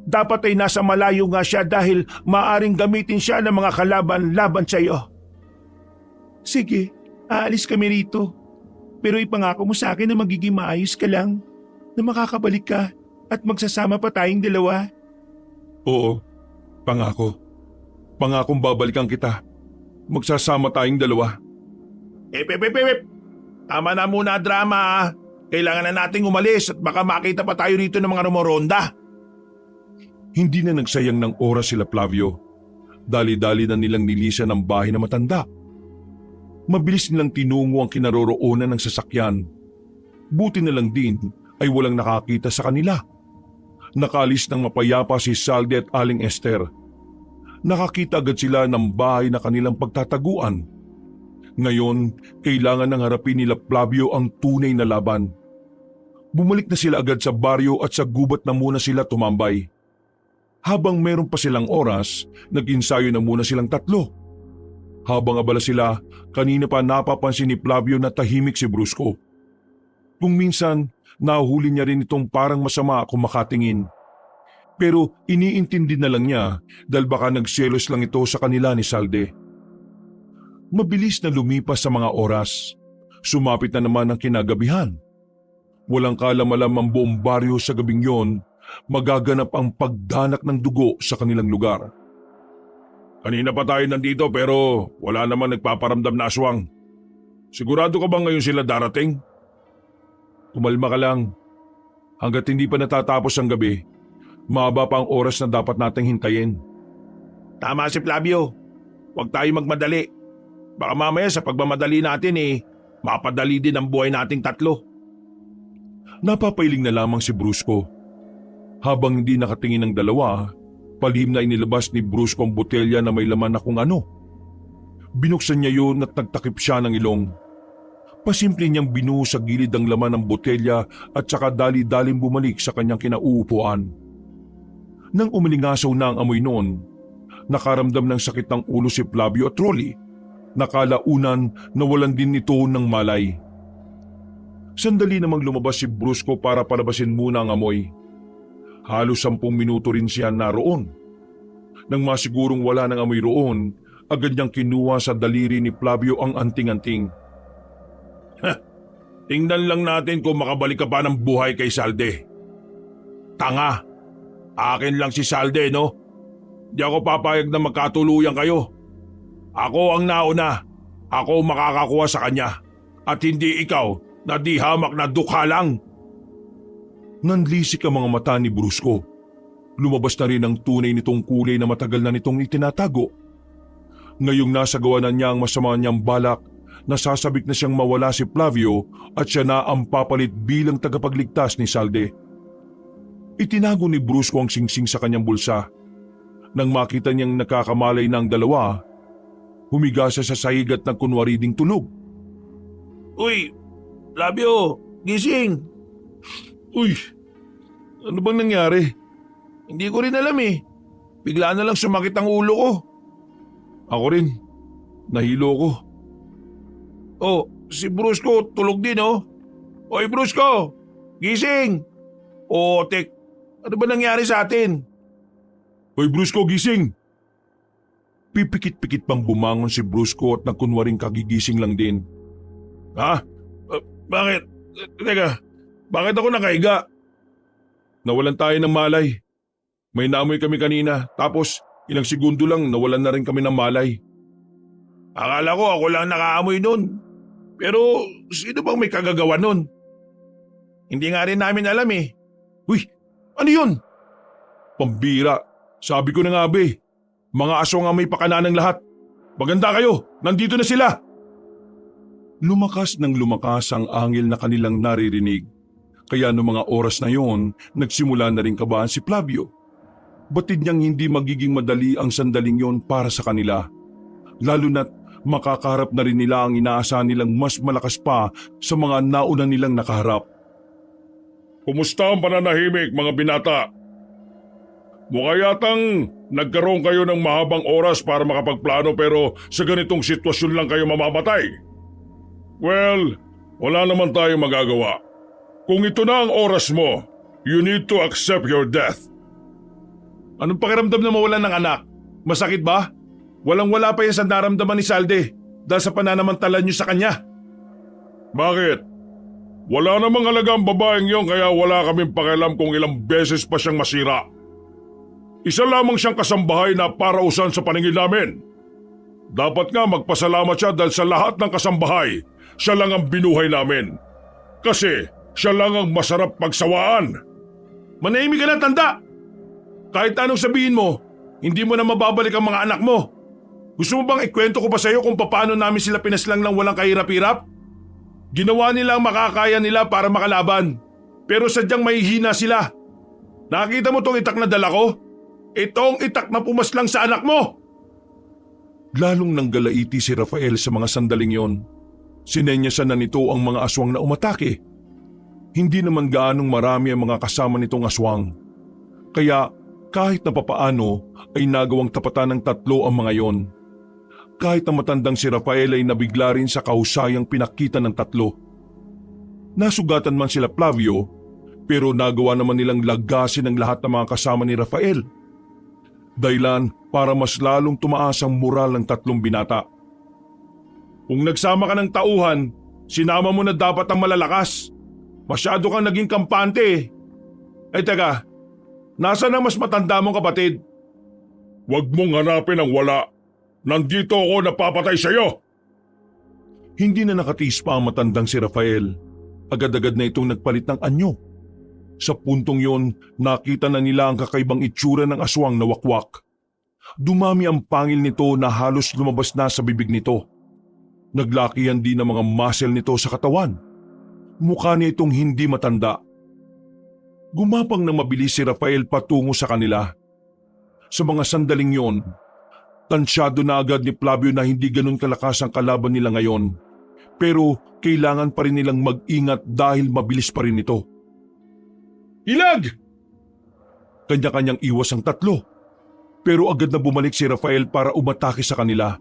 Dapat ay nasa malayo nga siya dahil maaring gamitin siya ng mga kalaban-laban sa iyo. Sige, aalis kami rito. Pero ipangako mo sa akin na magiging maayos ka lang, na makakabalik ka at magsasama pa tayong dalawa. Oo, pangako. Pangakong babalikan kita. Magsasama tayong dalawa. Tama na muna drama ah. Kailangan na nating umalis at baka makita pa tayo rito ng mga rumoronda. Hindi na nagsayang ng oras sila Flavio. Dali-dali na nilang nilisan ang bahay na matanda. Mabilis nilang tinungo ang kinaroroonan ng sasakyan. Buti na lang din ay walang nakakita sa kanila. Nakalis ng mapayapa si Salde at Aling Esther. Nakakita agad sila ng bahay na kanilang pagtataguan. Ngayon, kailangan nang harapin nila Flavio ang tunay na laban. Bumalik na sila agad sa baryo at sa gubat na muna sila tumambay. Habang meron pa silang oras, nag-insayo na muna silang tatlo. Habang abala sila, kanina pa napapansin ni Flavio na tahimik si Brusco. Kung minsan, nahuli niya rin itong parang masama kung makatingin. Pero iniintindi na lang niya dahil baka nagselos lang ito sa kanila ni Salde. Mabilis na lumipas sa mga oras. Sumapit na naman ang kinagabihan. Walang kalam-alam ang buong baryo sa gabing yon, magaganap ang pagdanak ng dugo sa kanilang lugar. Kanina pa tayo nandito pero wala naman nagpaparamdam na aswang. Sigurado ka ba ngayon sila darating? Kumalma ka lang. Hanggat hindi pa natatapos ang gabi, mahaba pa ang oras na dapat nating hintayin. Tama si Flavio. Huwag tayo magmadali. Baka mamaya sa pagmamadali natin mapadali din ang buhay nating tatlo. Napapailing na lamang si Brusco. Habang hindi nakatingin ng dalawa, palihim na inilabas ni Brusco ang botelya na may laman na kung ano. Binuksan niya yun at nagtakip siya ng ilong. Pasimple niyang binuhos sa gilid ang laman ng botelya at saka dali-daling bumalik sa kanyang kinauupuan. Nang umilingasaw na ang amoy noon, nakaramdam ng sakit ng ulo si Flavio at Rolly. Nakalaunan nawalan din ito ng malay. Sandali namang lumabas si Brusco para palabasin muna ang amoy. Halos 10 minuto rin siya naroon. Nang masigurong wala ng amoy roon, agad niyang kinuha sa daliri ni Flavio ang anting-anting. Tingnan lang natin kung makabalik ka pa ng buhay kay Salde. Tanga! Akin lang si Salde, no? Di ako papayag na magkatuluyan kayo. Ako ang nauna. Ako makakakuha sa kanya. At hindi ikaw na di hamak na dukha lang. Nanlisik ang mga mata ni Brusco. Lumabas na rin ang tunay nitong kulay na matagal na nitong itinatago. Ngayong nasa gawa na niya ang masama niyang balak, nasasabik na siyang mawala si Flavio at siya na ang papalit bilang tagapagligtas ni Salde. Itinago ni Brusco ang singsing sa kanyang bulsa. Nang makita niyang nakakamalay na ang dalawa, humiga siya sa sahig at nagkunwari ding tulog. Uy! Flavio! Gising! Uy! Ano bang nangyari? Hindi ko rin alam Bigla na lang sumakit ang ulo ko. Ako rin. Nahilo ko. Oh, si Brusco tulog din Oy Brusco! Gising! Otek! Ano ba nangyari sa atin? Hoy Brusco, gising! Pipikit-pikit pang bumangon si Brusco at nagkunwaring kagigising lang din. Ha? Bakit? Teka, bakit ako nakahiga? Nawalan tayo ng malay. May naamoy kami kanina, tapos ilang segundo lang nawalan na rin kami ng malay. Akala ko ako lang nakaamoy nun. Pero sino bang may kagagawa nun? Hindi nga rin namin alam Uy, ano yun? Pambira, sabi ko na nga mga aso nga may pakananang lahat. Maganda kayo, nandito na sila. Lumakas ng lumakas ang angil na kanilang naririnig. Kaya noong mga oras na yon, nagsimula na rin kabahan si Flavio. Batid niyang hindi magiging madali ang sandaling yon para sa kanila. Lalo na't makakaharap na rin nila ang inaasahan nilang mas malakas pa sa mga nauna nilang nakaharap. Kumusta ang pananahimik mga binata? Mukha yatang nagkaroon kayo ng mahabang oras para makapagplano pero sa ganitong sitwasyon lang kayo mamamatay. Well, wala naman tayong magagawa. Kung ito na ang oras mo, you need to accept your death. Anong pakiramdam na mawalan ng anak? Masakit ba? Walang-wala pa yan sa naramdaman ni Salde dahil sa pananamantala niyo sa kanya. Bakit? Wala namang halaga ang babaeng yon kaya wala kaming pakialam kung ilang beses pa siyang masira. Isa lamang siyang kasambahay na parausan sa paningin namin. Dapat nga magpasalamat siya dahil sa lahat ng kasambahay, siya lang ang binuhay namin. Kasi siya lang ang masarap pagsawaan. Manahimik ka na, tanda! Kahit anong sabihin mo, hindi mo na mababalik ang mga anak mo. Gusto mo bang ikwento ko pa sa'yo kung paano namin sila pinaslang ng walang kahirap-hirap? Ginawa nila ang makakaya nila para makalaban. Pero sadyang mahihina sila. Nakita mo tong itak na dala ko? Itong itak na pumaslang sa anak mo! Lalong nanggalaiti si Rafael sa mga sandaling yon. Sinenyasan na nito ang mga aswang na umatake. Hindi naman gaanong marami ang mga kasama nitong aswang. Kaya kahit na papaano ay nagawang tapatan ng 3 ang mga yon. Kahit na matandang si Rafael ay nabigla rin sa kahusayang pinakita ng 3. Nasugatan man sila Flavio, pero nagawa naman nilang lagasin ang lahat ng mga kasama ni Rafael. Dahilan para mas lalong tumaas ang moral ng tatlong binata. Kung nagsama ka ng tauhan, sinama mo na dapat ang malalakas. Masyado kang naging kampante. Teka, nasaan ang mas matanda mong kapatid? Huwag mong hanapin ang wala. Nandito ako napapatay sa'yo. Hindi na nakatiis pa ang matandang si Rafael. Agad-agad na itong nagpalit ng anyo. Sa puntong yon, nakita na nila ang kakaibang itsura ng aswang na wakwak. Dumami ang pangil nito na halos lumabas na sa bibig nito. Naglakihan din ang mga muscle nito sa katawan. Mukha niya itong hindi matanda. Gumapang na mabilis si Rafael patungo sa kanila. Sa mga sandaling yon, tansyado na agad ni Flavio na hindi ganun kalakas ang kalaban nila ngayon. Pero kailangan pa rin nilang mag-ingat dahil mabilis pa rin ito. Ilag! Kanya-kanyang iwas ang tatlo. Pero agad na bumalik si Rafael para umatake sa kanila.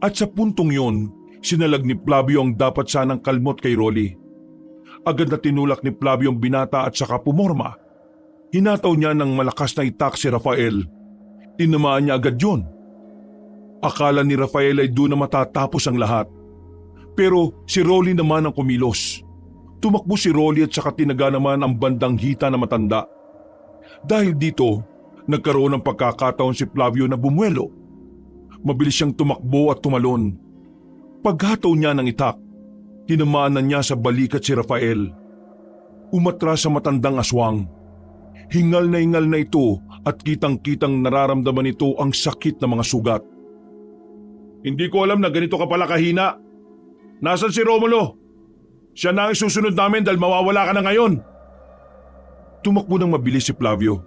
At sa puntong yon, sinalag ni Flavio ang dapat sanang kalmot kay Rolly. Agad na tinulak ni Flavio ang binata at saka pumorma. Hinataw niya ng malakas na itak si Rafael. Tinamaan niya agad yun. Akala ni Rafael ay doon na matatapos ang lahat. Pero si Rolly naman ang kumilos. Tumakbo si Rolly at saka tinaga naman ang bandang hita na matanda. Dahil dito, nagkaroon ng pagkakataon si Flavio na bumuelo. Mabilis siyang tumakbo at tumalon. Paghataw niya ng itak, tinamaan na niya sa balikat si Rafael. Umatras sa matandang aswang. Hingal na ito at kitang-kitang nararamdaman nito ang sakit ng mga sugat. Hindi ko alam na ganito ka pala kahina. Nasaan si Romulo? Siya na ang susunod namin dahil mawawala ka na ngayon. Tumakbo ng mabilis si Flavio.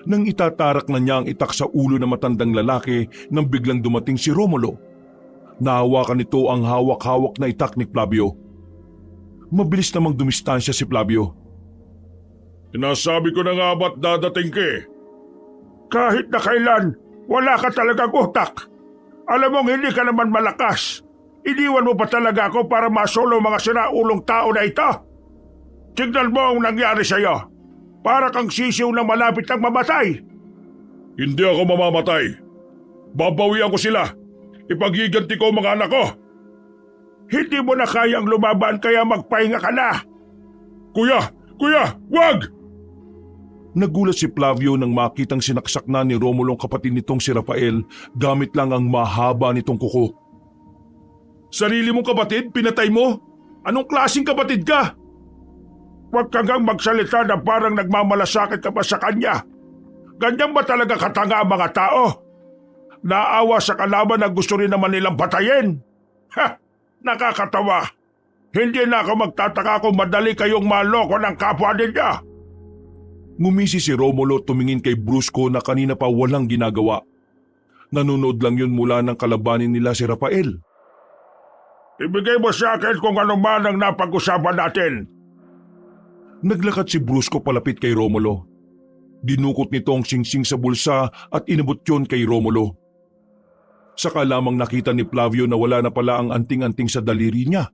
Nang itatarak na niya ang itak sa ulo ng matandang lalaki nang biglang dumating si Romulo. Nahawakan nito ang hawak-hawak na itak ni Flavio. Mabilis namang dumistansya si Flavio. Sinasabi ko na nga ba't dadating ka eh. Kahit na kailan, wala ka talagang utak. Alam mong hindi ka naman malakas. Iniwan mo pa talaga ako para masolo mga sinaulong tao na ito? Tignan mo ang nangyari sa'yo. Para kang sisiw na malapit ng mamatay. Hindi ako mamamatay. Babawian ko sila. Ipagiganti ko ang mga anak ko. Hindi mo na kayang lumaban kaya magpahinga ka na. Kuya, wag! Nagulat si Flavio nang makitang sinaksak na ni Romulo ang kapatid nitong si Rafael gamit lang ang mahaba nitong kuko. Sarili mong kapatid, pinatay mo? Anong klaseng kapatid ka? Huwag kang magsalita na parang nagmamalasakit ka pa sa kanya. Ganyan ba talaga katanga ang mga tao? Naawa sa kalaban na gusto rin naman nilang patayin. Ha! Nakakatawa. Hindi na ako magtataka kung madali kayong maloko ng kapwa ninyo. Ngumisi si Romulo tumingin kay Brusco na kanina pa walang ginagawa. Nanonood lang yun mula ng kalabanin nila si Rafael. Ibigay mo sa akin kung ano man ang napag-usapan natin. Naglakad si Brusco palapit kay Romulo. Dinukot nito ang singsing sa bulsa at inabot yon kay Romulo. Saka lamang nakita ni Flavio na wala na pala ang anting-anting sa daliri niya.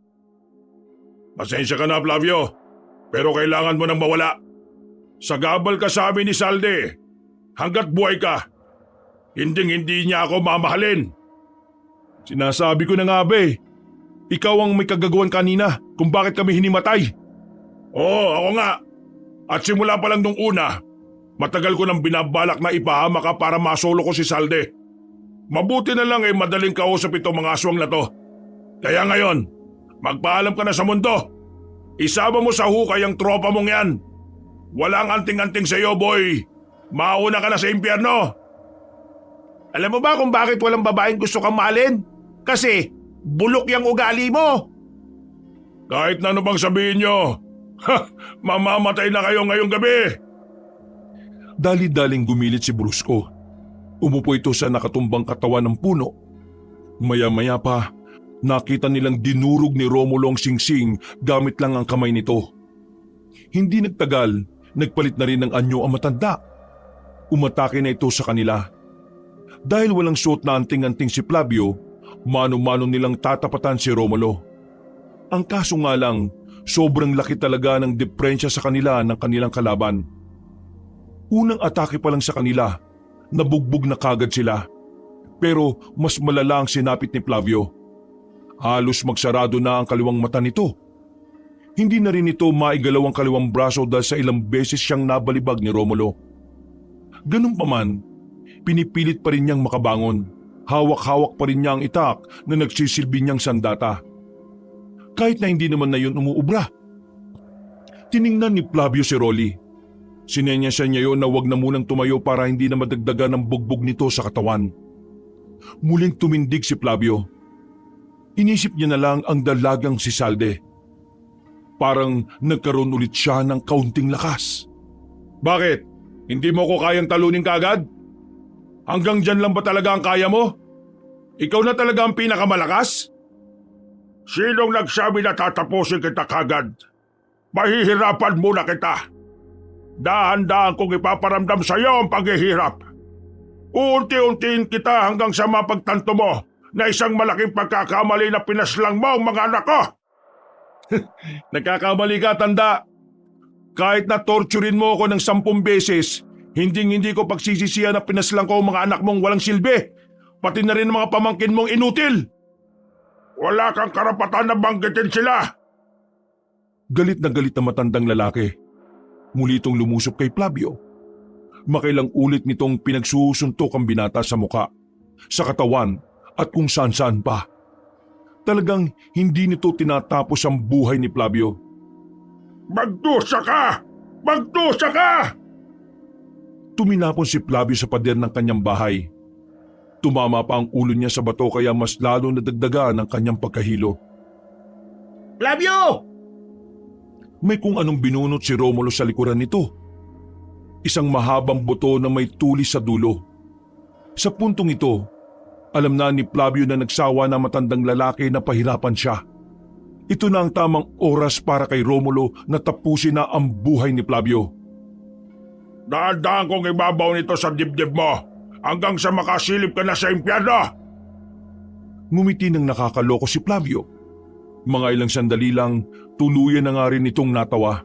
Pasensya ka na, Flavio. Pero kailangan mo nang mawala. Sagabal ka sa amin ni Salde. Hanggat buhay ka. Hinding-hindi niya ako mamahalin. Sinasabi ko na nga ba eh. Ikaw ang may kagagawan kanina kung bakit kami hinimatay. Oo, ako nga. At simula pa lang nung una, matagal ko nang binabalak na ipahama ka para masolo ko si Salde. Mabuti na lang madaling kausap itong mga aswang na to. Kaya ngayon, magpaalam ka na sa mundo. Isama mo sa hukay ang tropa mong yan. Walang anting-anting sa iyo, boy. Mauna ka na sa impyerno. Alam mo ba kung bakit walang babaeng gusto kang mahalin? Kasi bulok yung ugali mo. Kahit na ano bang sabihin nyo, mamamatay na kayo ngayong gabi. Dali-daling gumilit si Brusco. Umupo ito sa nakatumbang katawan ng puno. Maya-maya pa, nakita nilang dinurog ni Romulo ang singsing gamit lang ang kamay nito. Hindi nagtagal, nagpalit na rin ng anyo ang matanda. Umatake na ito sa kanila. Dahil walang suot na anting-anting si Flavio, mano-mano nilang tatapatan si Romulo. Ang kaso nga lang, Sobrang laki talaga ng diferensya sa kanila ng kanilang kalaban. Unang atake pa lang sa kanila, nabugbog na kagad sila. Pero mas malala ang sinapit ni Flavio. Halos magsarado na ang kaliwang mata nito. Hindi na rin ito maigalaw ang kaliwang braso dahil sa ilang beses siyang nabalibag ni Romulo. Ganun pa man, pinipilit pa rin niyang makabangon. Hawak-hawak pa rin niya ang itak na nagsisilbi niyang sandata. Kahit na hindi naman na yun umuubra. Tiningnan ni Flavio si Rolly. Sinenyasan niya yun na wag na munang tumayo para hindi na madagdagan ang bugbog nito sa katawan. Muling tumindig si Flavio. Inisip niya na lang ang dalagang si Salde. Parang nagkaroon ulit siya ng kaunting lakas. Bakit? Hindi mo ko kayang talunin kaagad? Hanggang dyan lang ba talaga ang kaya mo? Ikaw na talaga ang pinakamalakas? Sinong nagsabi na tatapusin kita kagad? Mahihirapan muna kita. Dahan-dahan kong ipaparamdam sa iyo ang paghihirap. Uunti-untiin kita hanggang sa mapagtanto mo na isang malaking pagkakamali na pinaslang mo ang mga anak ko. Nagkakamali ka, tanda. Kahit na torturin mo ako ng 10 beses, hindi ko pagsisisihan na pinaslang ko ang mga anak mong walang silbi, pati na rin ang mga pamangkin mong inutil. Wala kang karapatan na banggitin sila. Galit na matandang lalaki. Muli itong lumusop kay Flavio. Makailang ulit nitong pinagsusuntok ang binata sa muka, sa katawan at kung saan-saan pa. Talagang hindi nito tinatapos ang buhay ni Flavio. Magdusa ka! Magdusa ka! Tuminapon si Flavio sa pader ng kanyang bahay. Tumama pa ang ulo niya sa bato kaya mas lalo nadagdagan ang kanyang pagkahilo. Flavio! May kung anong binunot si Romulo sa likuran nito. Isang mahabang buto na may tulis sa dulo. Sa puntong ito, alam na ni Flavio na nagsawa na matandang lalaki na pahirapan siya. Ito na ang tamang oras para kay Romulo na tapusin na ang buhay ni Flavio. Dahan-dahan kong ibabaw nito sa dibdib mo hanggang sa makasilip ka na sa impyerno. Ngumiti ng nakakaloko si Flavio. Mga ilang sandali lang, tuluyan na nga rin itong natawa.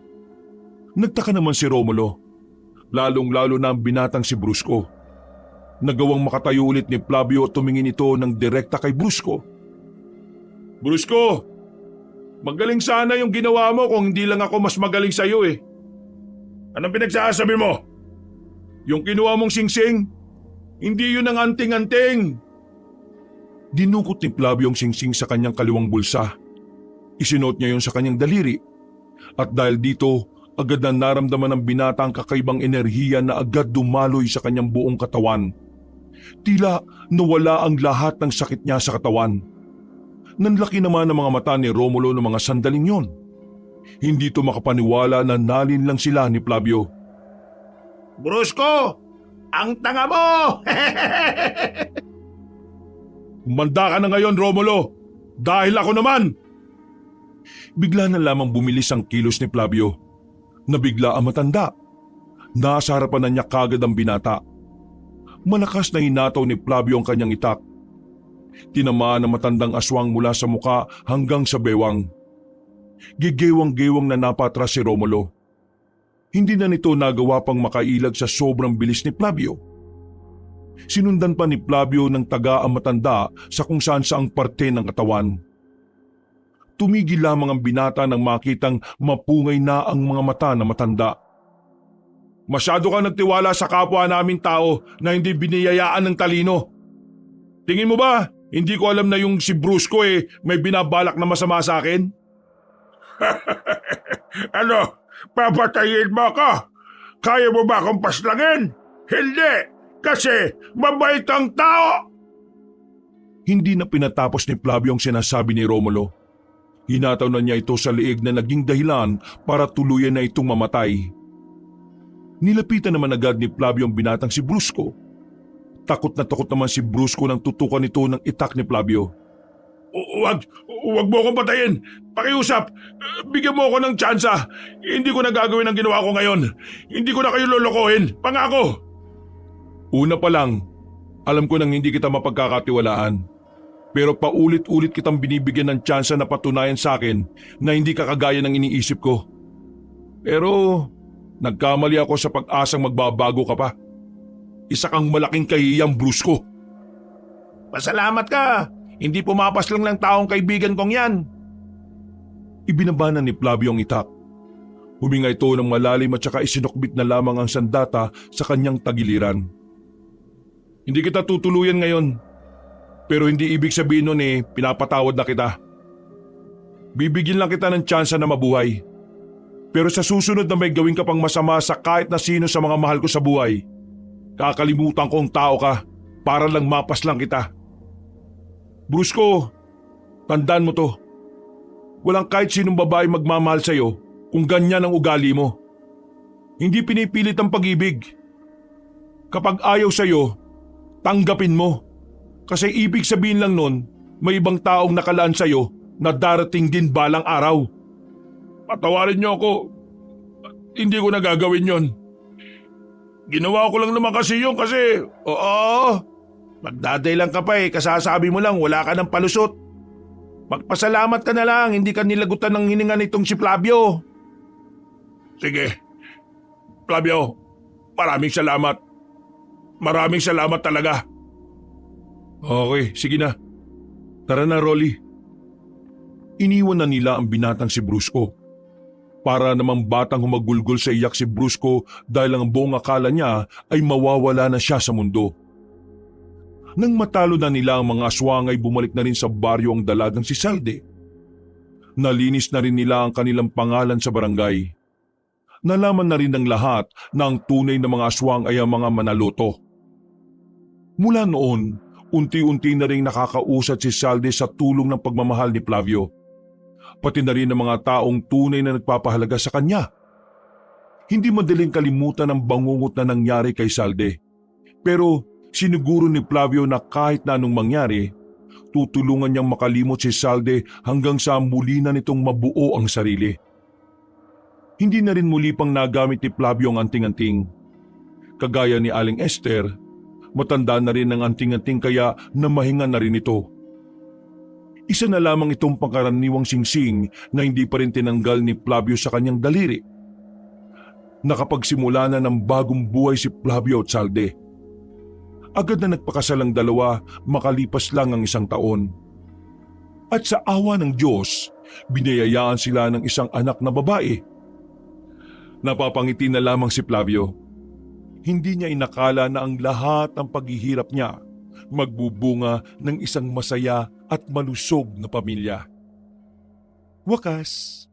Nagtaka naman si Romulo, lalong-lalo na ang binatang si Brusco. Nagawang makatayo ulit ni Flavio at tumingin ito ng direkta kay Brusco. Brusco, magaling sana yung ginawa mo kung hindi lang ako mas magaling sa iyo eh. Anong pinagsasabi mo? Yung kinuha mong singsing, hindi yun ang anting-anting. Dinukot ni Flavio ang singsing sa kanyang kaliwang bulsa. Isinuot niya yun sa kanyang daliri. At dahil dito, agad na naramdaman ng binata ang kakaibang enerhiya na agad dumaloy sa kanyang buong katawan. Tila nawala ang lahat ng sakit niya sa katawan. Nanlaki naman ang mga mata ni Romulo ng mga sandaling yon. Hindi ito makapaniwala na nalin lang sila ni Flavio. Brusco, ang tanga mo! Manda ka na ngayon, Romulo, dahil ako naman! Bigla na lamang bumilis ang kilos ni Flavio. Nabigla ang matanda. Nasa harapan na niya kagad ang binata. Malakas na hinataw ni Flavio ang kanyang itak. Tinamaan ang matandang aswang mula sa muka hanggang sa bewang. Gigewang-gewang na napatras si Romulo. Hindi na nito nagawa pang makailag sa sobrang bilis ni Flavio. Sinundan pa ni Flavio ng taga ang matanda sa kung saan saang parte ng katawan. Tumigil lamang ang binata nang makitang mapungay na ang mga mata ng matanda. Masyado ka nagtiwala sa kapwa naming tao na hindi biniyayaan ng talino. Tingin mo ba, hindi ko alam na yung si Brusco may binabalak na masama sa akin? Ano, papatayin mo ako? Kaya mo ba akong paslangin? Hindi, kasi mabait ang tao! Hindi na pinatapos ni Flavio ang sinasabi ni Romulo. Hinataw na niya ito sa liig na naging dahilan para tuluyan na itong mamatay. Nilapitan naman agad ni Flavio ang binatang si Brusco. Takot naman si Brusco nang tutukan ito ng itak ni Flavio. Huwag mo akong patayin. Pakiusap. Bigyan mo ako ng tsansa. Hindi ko na gagawin ang ginawa ko ngayon. Hindi ko na kayo lolokohin. Pangako. Una pa lang, alam ko nang hindi kita mapagkakatiwalaan. Pero paulit-ulit kitang binibigyan ng tsansa na patunayan sa akin na hindi ka kagaya ng iniisip ko. Pero nagkamali ako sa pag-asang magbabago ka pa. Isa kang malaking kahiyang, Brusco. Pasalamat ka! Hindi pumapaslang ng taong kaibigan kong yan. Ibinaba na ni Flavio ang itak. Huminga ito ng malalim at saka isinukbit na lamang ang sandata sa kanyang tagiliran. Hindi kita tutuluyan ngayon. Pero hindi ibig sabihin nun pinapatawad na kita. Bibigyan lang kita ng tsansa na mabuhay. Pero sa susunod na may gawin ka pang masama sa kahit na sino sa mga mahal ko sa buhay, kakalimutan kong tao ka para lang mapas lang kita. Brusco, tandaan mo to. Walang kahit sinong babae magmamahal sa'yo kung ganyan ang ugali mo. Hindi pinipilit ang pag-ibig. Kapag ayaw sa'yo, tanggapin mo. Kasi ibig sabihin lang nun, may ibang taong nakalaan sa'yo na darating din balang araw. Patawarin niyo ako. Hindi ko na gagawin yon. Ginawa ko lang naman kasi yun kasi, Magdaday lang ka pa kasasabi mo lang wala ka ng palusot. Magpasalamat ka na lang, hindi ka nilagutan ng hininga nitong si Flavio. Sige. Flavio, maraming salamat. Maraming salamat talaga. Okay, sige na. Tara na, Rolly. Iniwan na nila ang binatang si Brusco. Para namang batang humagulgol sa iyak si Brusco dahil ang buong akala niya ay mawawala na siya sa mundo. Nang matalo na nila ang mga aswang ay bumalik na rin sa baryo ang dalagang si Salde. Nalinis na rin nila ang kanilang pangalan sa barangay. Nalaman na rin ng lahat na ang tunay na mga aswang ay ang mga Manaloto. Mula noon, unti-unti na rin nakakausad si Salde sa tulong ng pagmamahal ni Flavio. Pati na rin ang mga taong tunay na nagpapahalaga sa kanya. Hindi madaling kalimutan ang bangungot na nangyari kay Salde. Pero siniguro ni Flavio na kahit na anong mangyari, tutulungan niyang makalimot si Salde hanggang sa muli na nitong mabuo ang sarili. Hindi na rin muli pang nagamit ni Flavio ang anting-anting. Kagaya ni Aling Esther, matanda na rin ang anting-anting kaya namahinga na rin ito. Isa na lamang itong pangkaraniwang singsing na hindi pa rin tinanggal ni Flavio sa kanyang daliri. Nakapagsimula na ng bagong buhay si Flavio at Salde. Agad na nagpakasal ang dalawa makalipas lang ang 1 taon. At sa awa ng Diyos, biniyayaan sila ng isang anak na babae. Napapangiti na lamang si Flavio. Hindi niya inakala na ang lahat ng paghihirap niya magbubunga ng isang masaya at malusog na pamilya. Wakas,